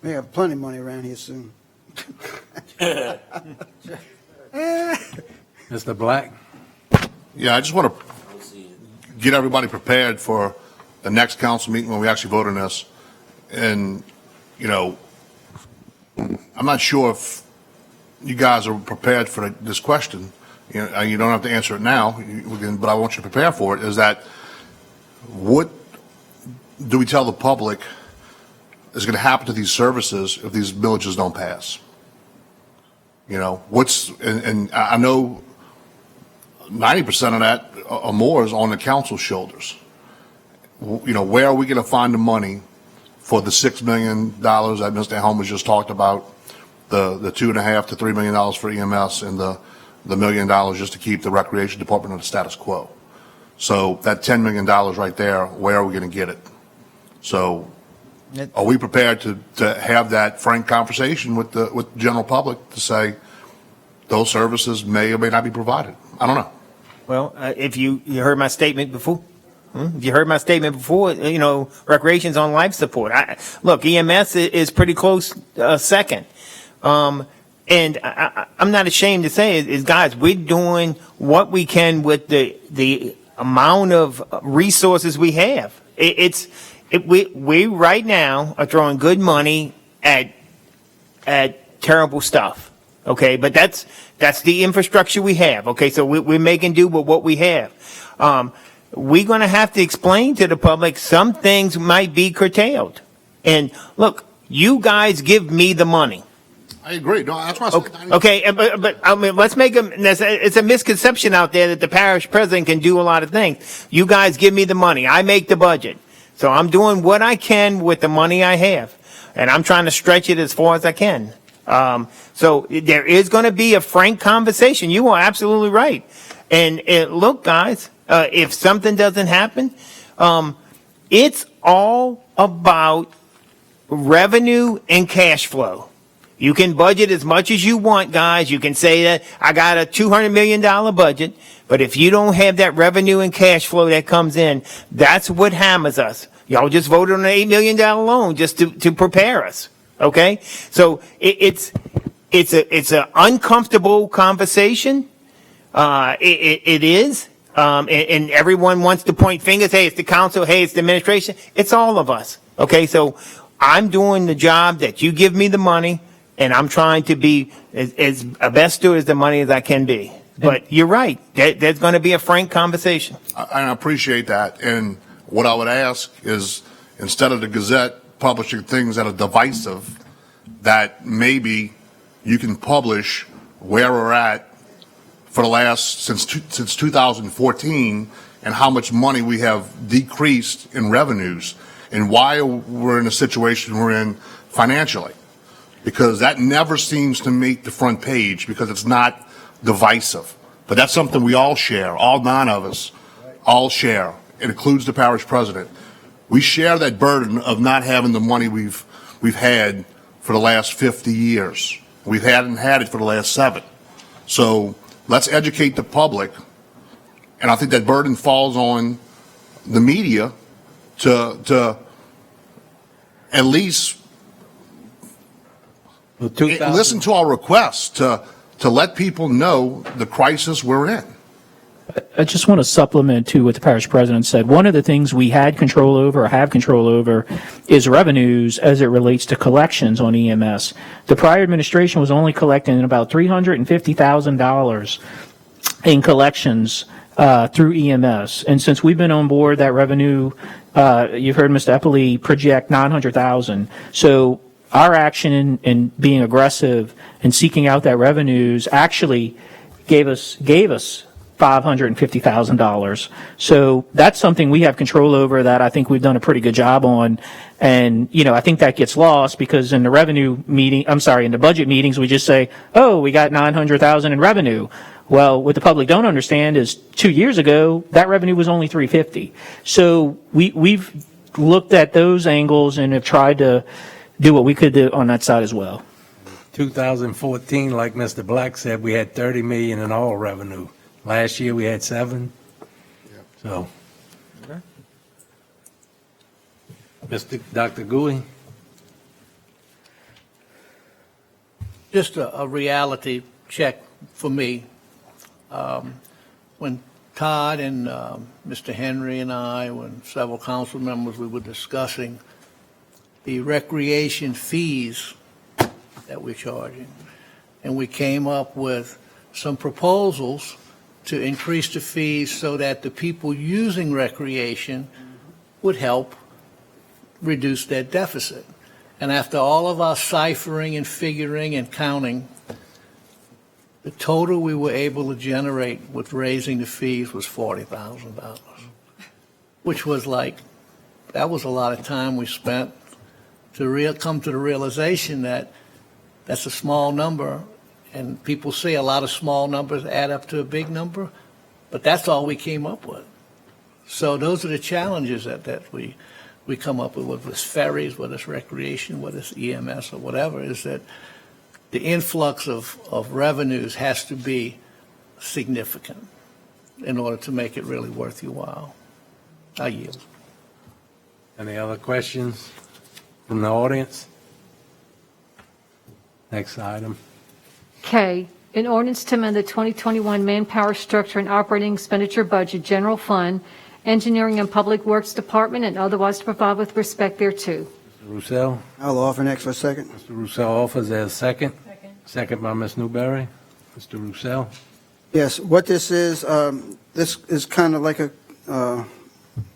We have plenty of money around here soon. Mr. Black? Yeah, I just want to get everybody prepared for the next council meeting when we actually vote on this. And, you know, I'm not sure if you guys are prepared for this question. You know, you don't have to answer it now, but I want you to prepare for it, is that what do we tell the public is going to happen to these services if these villages don't pass? You know, and I know 90% of that or more is on the council's shoulders. You know, where are we going to find the money for the $6 million that Mr. Helmers just talked about, the $2.5 to $3 million for EMS, and the $1 million just to keep the recreation department on the status quo? So that $10 million right there, where are we going to get it? So are we prepared to have that frank conversation with the general public to say those services may or may not be provided? I don't know. Well, if you heard my statement before, if you heard my statement before, recreation's on life support. Look, EMS is pretty close second. And I'm not ashamed to say is guys, we're doing what we can with the amount of resources we have. We right now are throwing good money at terrible stuff. Okay, but that's the infrastructure we have. Okay, so we're making do with what we have. We're going to have to explain to the public some things might be curtailed. And look, you guys give me the money. I agree. No, that's what I said. Okay, but I mean, let's make it's a misconception out there that the parish president can do a lot of things. You guys give me the money. I make the budget. So I'm doing what I can with the money I have. And I'm trying to stretch it as far as I can. So there is going to be a frank conversation. You are absolutely right. And look, guys, if something doesn't happen, it's all about revenue and cash flow. You can budget as much as you want, guys. You can say that I got a $200 million budget, but if you don't have that revenue and cash flow that comes in, that's what hammers us. Y'all just voted on an $8 million loan just to prepare us. Okay? So it's an uncomfortable conversation. It is. And everyone wants to point fingers. Hey, it's the council. Hey, it's the administration. It's all of us. Okay? So I'm doing the job that you give me the money. And I'm trying to be as a best steward of the money as I can be. But you're right. There's going to be a frank conversation. I appreciate that. And what I would ask is, instead of the Gazette publishing things that are divisive, that maybe you can publish where we're at for the last, since 2014, and how much money we have decreased in revenues, and why we're in the situation we're in financially. Because that never seems to make the front page because it's not divisive. But that's something we all share, all 9 of us all share. It includes the parish president. We share that burden of not having the money we've had for the last 50 years. We hadn't had it for the last 7. So let's educate the public. And I think that burden falls on the media to at least listen to our requests to let people know the crisis we're in. I just want to supplement to what the parish president said. One of the things we had control over or have control over is revenues as it relates to collections on EMS. The prior administration was only collecting about $350,000 in collections through EMS. And since we've been on board, that revenue, you've heard Mr. Eppley project $900,000. So our action in being aggressive and seeking out that revenues actually gave us $550,000. So that's something we have control over that I think we've done a pretty good job on. And, I think that gets lost because in the in the budget meetings, we just say, oh, we got $900,000 in revenue. Well, what the public don't understand is 2 years ago, that revenue was only $350,000. So we've looked at those angles and have tried to do what we could do on that side as well. 2014, like Mr. Black said, we had 30 million in all revenue. Last year we had 7. So, Dr. Gouy. Just a reality check for me. When Todd and Mr. Henry and I, when several council members, we were discussing the recreation fees that we're charging. And we came up with some proposals to increase the fees so that the people using recreation would help reduce their deficit. And after all of our ciphering and figuring and counting, the total we were able to generate with raising the fees was $40,000, which was that was a lot of time we spent to come to the realization that that's a small number, and people say a lot of small numbers add up to a big number, but that's all we came up with. So those are the challenges that we come up with, whether it's ferries, whether it's recreation, whether it's EMS or whatever, is that the influx of revenues has to be significant in order to make it really worth your while. I yield. Any other questions from the audience? Next item. K, an ordinance to amend the 2021 manpower structure and operating expenditure budget, general fund, engineering and public works department, and otherwise to provide with respect thereto. Mr. Roussel? I'll offer next for a second. Mr. Roussel offers as second. Second by Ms. Newberry. Mr. Roussel? Yes, what this is kind of like a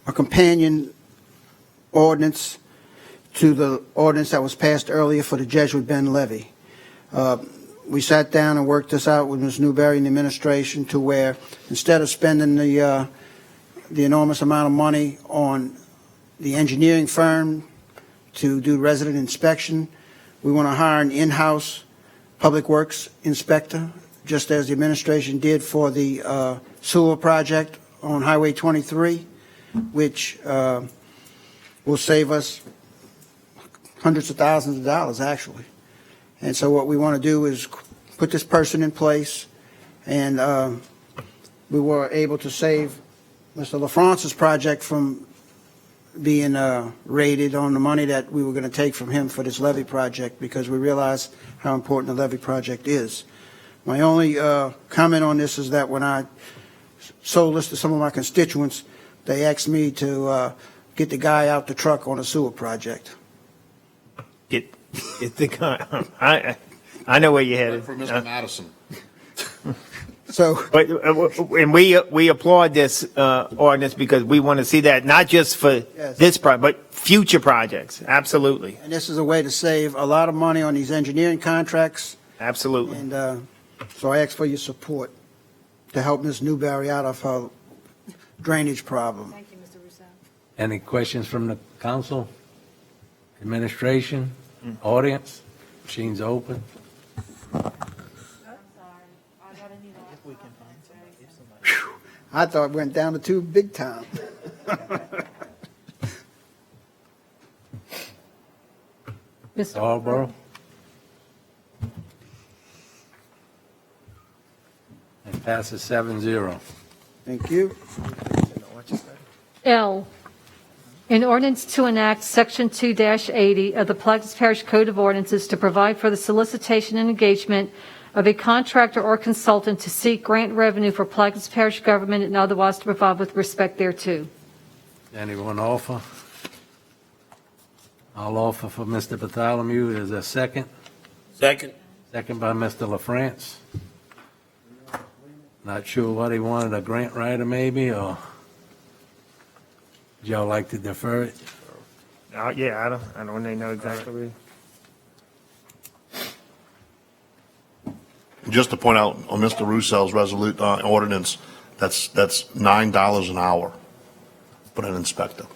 companion ordinance to the ordinance that was passed earlier for the Jesuit Bend levy. We sat down and worked this out with Ms. Newberry and the administration to where instead of spending the enormous amount of money on the engineering firm to do resident inspection, we want to hire an in-house public works inspector, just as the administration did for the sewer project on Highway 23, which will save us hundreds of thousands of dollars, actually. And so what we want to do is put this person in place, and we were able to save Mr. LaFrance's project from being rated on the money that we were going to take from him for this levee project, because we realized how important the levee project is. My only comment on this is that when I sold this to some of my constituents, they asked me to get the guy out the truck on a sewer project. Get the guy. I know where you're headed. For Mr. Madison. So, but and we applaud this ordinance because we want to see that not just for this project, but future projects. Absolutely. And this is a way to save a lot of money on these engineering contracts. Absolutely. And so I ask for your support to help Ms. Newberry out of her drainage problem. Thank you, Mr. Russo. Any questions from the council, administration, audience? Machines open. I thought it went down to 2 big time. Mr. Alborough? It passes 7-0. Thank you. L, an ordinance to enact Section 2-80 of the Plaquemines Parish Code of Ordinances to provide for the solicitation and engagement of a contractor or consultant to seek grant revenue for Plaquemines Parish government and otherwise to provide with respect thereto. Anyone offer? I'll offer for Mr. Bartholomew. Is there a second? Second. Second by Mr. LaFrance. Not sure what he wanted, a grant writer maybe, or would y'all like to defer it? Yeah, I don't know exactly. Just to point out on Mr. Roussel's ordinance, that's $9 an hour for an inspector.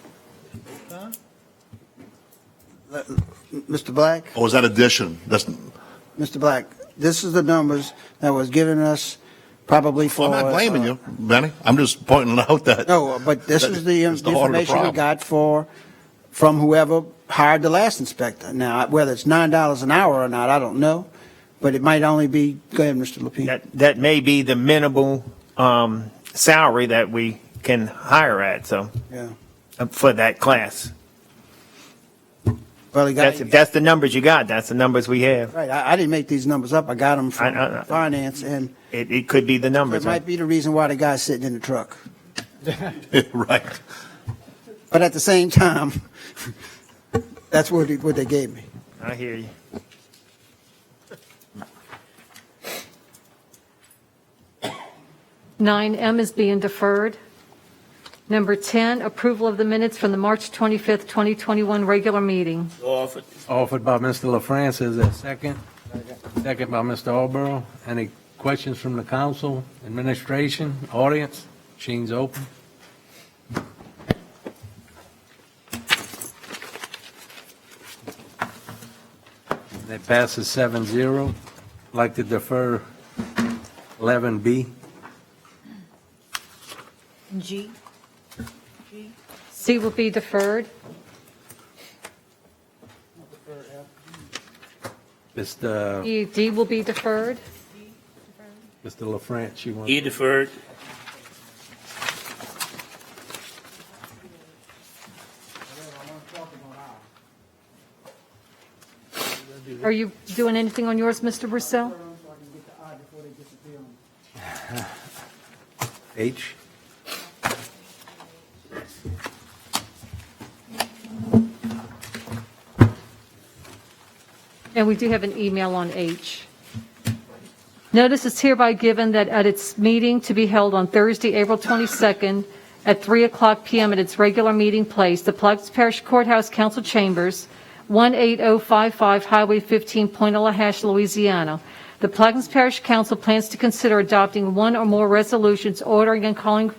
Mr. Black? Or was that addition? Mr. Black, this is the numbers that was given us probably for... I'm not blaming you, Benny. I'm just pointing out that... No, but this is the heart of the information we problem. got from whoever hired the last inspector. Now, whether it's $9 an hour or not, I don't know, but it might only be... Go ahead, Mr. Lapine. That may be the minimal salary that we can hire at, so, Yeah. for that class. Well, If that's the numbers you got, that's the numbers we have. Right, I didn't make these numbers up. I got them from finance, and It could be the numbers. it might be the reason why the guy's sitting in the truck. Right. But at the same time, that's what they gave me. I hear you. Nine M is being deferred. Number 10, approval of the minutes from the March 25th, 2021 regular meeting. Offered. Offered by Mr. LaFrance. Is there a second? Second by Mr. Alborough. Any questions from the council, administration, audience? Machines open. And it passes 7-0. Like to defer 11B. G, C will be deferred. Mr. D will be deferred. Mr. LaFrance, you want? E deferred. Are you doing anything on yours, Mr. Russell? H? And we do have an email on H. Notice is hereby given that at its meeting to be held on Thursday, April 22nd at 3:00 p.m. at its regular meeting place, the Plaquemines Parish Courthouse Council Chambers, 18055 Highway 15, Pointe-a-la-Hache, Louisiana. The Plaquemines Parish Council plans to consider adopting one or more resolutions ordering and calling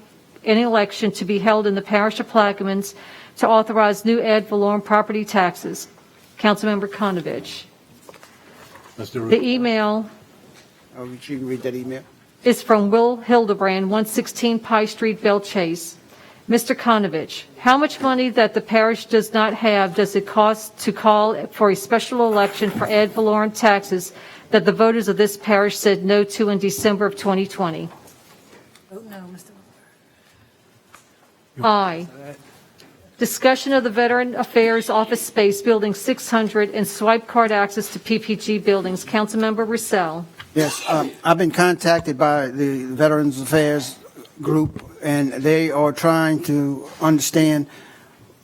an election to be held in the parish of Plaquemines to authorize new ad valorem property taxes. Councilmember Konovich. The email Oh, you can read that email. is from Will Hildebrand, 116 Pie Street, Belle Chase. Mr. Konovich, how much money that the parish does not have does it cost to call for a special election for ad valorem taxes that the voters of this parish said no to in December of 2020? Vote no, Mr. I, discussion of the Veteran Affairs Office Space, Building 600, and swipe card access to PPG buildings. Councilmember Russell. Yes, I've been contacted by the Veterans Affairs group, and they are trying to understand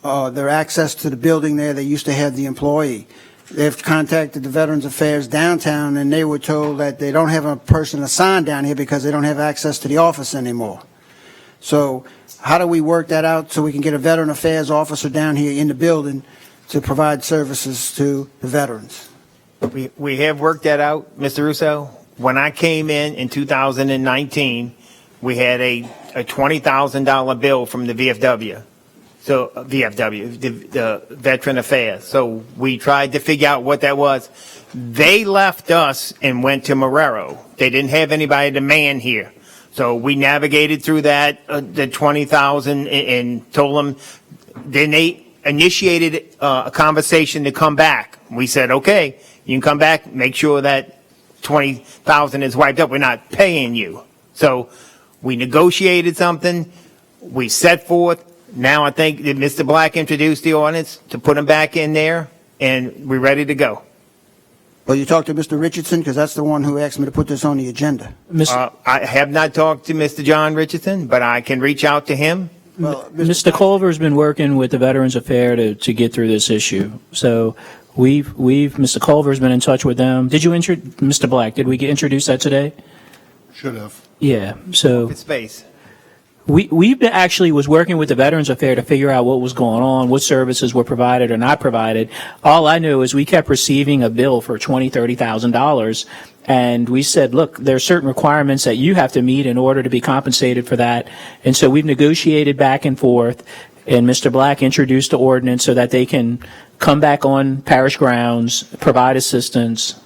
their access to the building there. They used to have the employee. They've contacted the Veterans Affairs downtown, and they were told that they don't have a person assigned down here because they don't have access to the office anymore. So how do we work that out so we can get a Veteran Affairs officer down here in the building to provide services to the veterans? We have worked that out, Mr. Russo. When I came in 2019, we had a $20,000 bill from the VFW. So the Veteran Affairs. So we tried to figure out what that was. They left us and went to Marrero. They didn't have anybody to man here. So we navigated through that, the 20,000, and told them. Then they initiated a conversation to come back. We said, okay, you can come back, make sure that 20,000 is wiped up. We're not paying you. So we negotiated something. We set forth. Now I think that Mr. Black introduced the ordinance to put them back in there, and we're ready to go. Well, you talked to Mr. Richardson, because that's the one who asked me to put this on the agenda. I have not talked to Mr. John Richardson, but I can reach out to him. Well, Mr. Culver's been working with the Veterans Affairs to get through this issue. So Mr. Culver's been in touch with them. Did you Mr. Black, did we introduce that today? Should have. Yeah, so. It's space. We've been actually was working with the Veterans Affairs to figure out what was going on, what services were provided or not provided. All I know is we kept receiving a bill for $20,000, $30,000, and we said, look, there are certain requirements that you have to meet in order to be compensated for that. And so we've negotiated back and forth, and Mr. Black introduced the ordinance so that they can come back on parish grounds, provide assistance.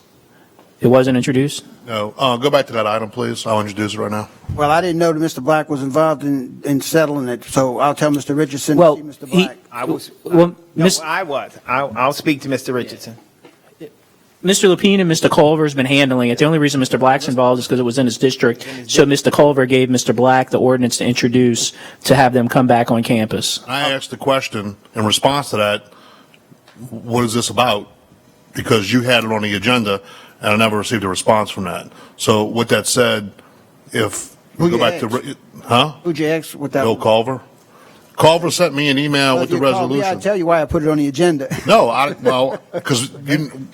It wasn't introduced? No. Go back to that item, please. I'll introduce it right now. Well, I didn't know that Mr. Black was involved in settling it, so I'll tell Mr. Richardson Well, to see Mr. Black. I was. Miss- I'll speak to Mr. Richardson. Mr. Lapine and Mr. Culver's been handling it. The only reason Mr. Black's involved is because it was in his district. So Mr. Culver gave Mr. Black the ordinance to introduce to have them come back on campus. I asked the question in response to that, what is this about? Because you had it on the agenda, and I never received a response from that. So with that said, if we go back to, Who'd you ask what that Bill was? Culver? Culver sent me an email with the If you called me, resolution. I'll tell you why I put it on the agenda. No, because Can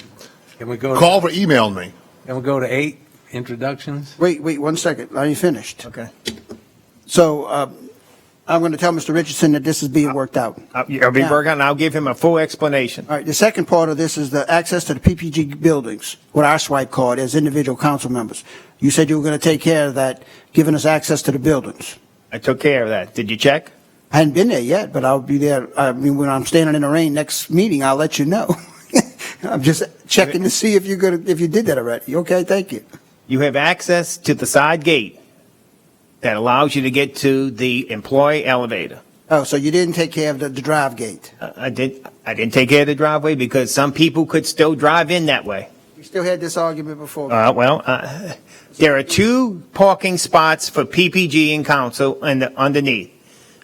we go? Culver emailed me. Can we go to 8, introductions? Wait, 1 second. I ain't finished. Okay. So I'm going to tell Mr. Richardson that this is being worked out. I'll be working on it. I'll give him a full explanation. All right, the second part of this is the access to the PPG buildings with our swipe card as individual council members. You said you were going to take care of that, giving us access to the buildings. I took care of that. Did you check? I hadn't been there yet, but I'll be there. I mean, when I'm standing in the rain next meeting, I'll let you know. I'm just checking to see if you did that already. Okay, thank you. You have access to the side gate that allows you to get to the employee elevator. Oh, so you didn't take care of the drive gate? I didn't take care of the driveway because some people could still drive in that way. We still had this argument before. There are 2 parking spots for PPG and council underneath.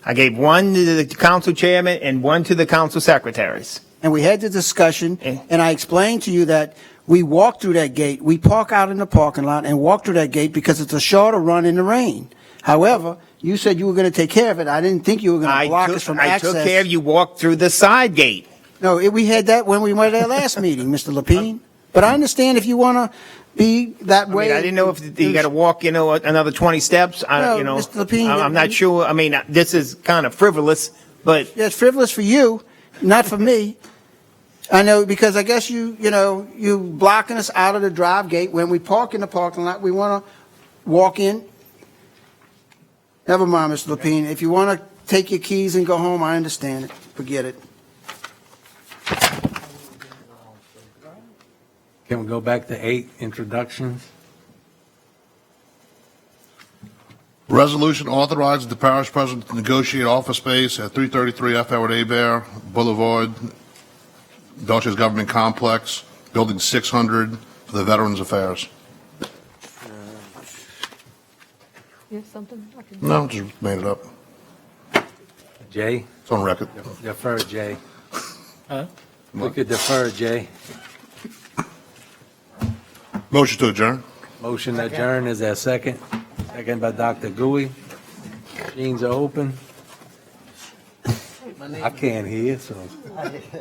I gave one to the council chairman and one to the council secretaries. And we had the discussion, and I explained to you that we walk through that gate, we park out in the parking lot and walk through that gate because it's a shorter run in the rain. However, you said you were going to take care of it. I didn't think you were going to block us from access. I took care of you walk through the side gate. No, we had that when we were at our last meeting, Mr. Lapine. But I understand if you want to be that way. I didn't know if you got to walk, another 20 steps. Mr. Lapine, I'm not sure. I mean, this is kind of frivolous, but. Yeah, it's frivolous for you, not for me. I know, because I guess you blocking us out of the drive gate. When we park in the parking lot, we want to walk in. Never mind, Mr. Lapine. If you want to take your keys and go home, I understand it. Forget it. Can we go back to 8 introductions? Resolution authorizes the parish president to negotiate office space at 333 F. Howard Hebert Boulevard, Belcher's Government Complex, Building 600, for the Veterans Affairs. You have something? No, just made it up. Jay? It's on record. Defer, Jay. We could defer, Jay. Motion to adjourn. Motion to adjourn, is there a second? Second by Dr. Gui. Machines are open. I can't hear, so.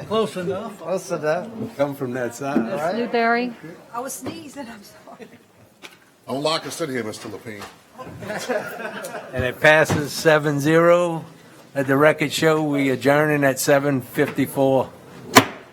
Close enough. Close enough. Come from that side. Ms. Newberry? I was sneezing, I'm sorry. Don't lock us in here, Mr. Lapine. And it passes 7-0. Let the record show we adjourning at 7:54.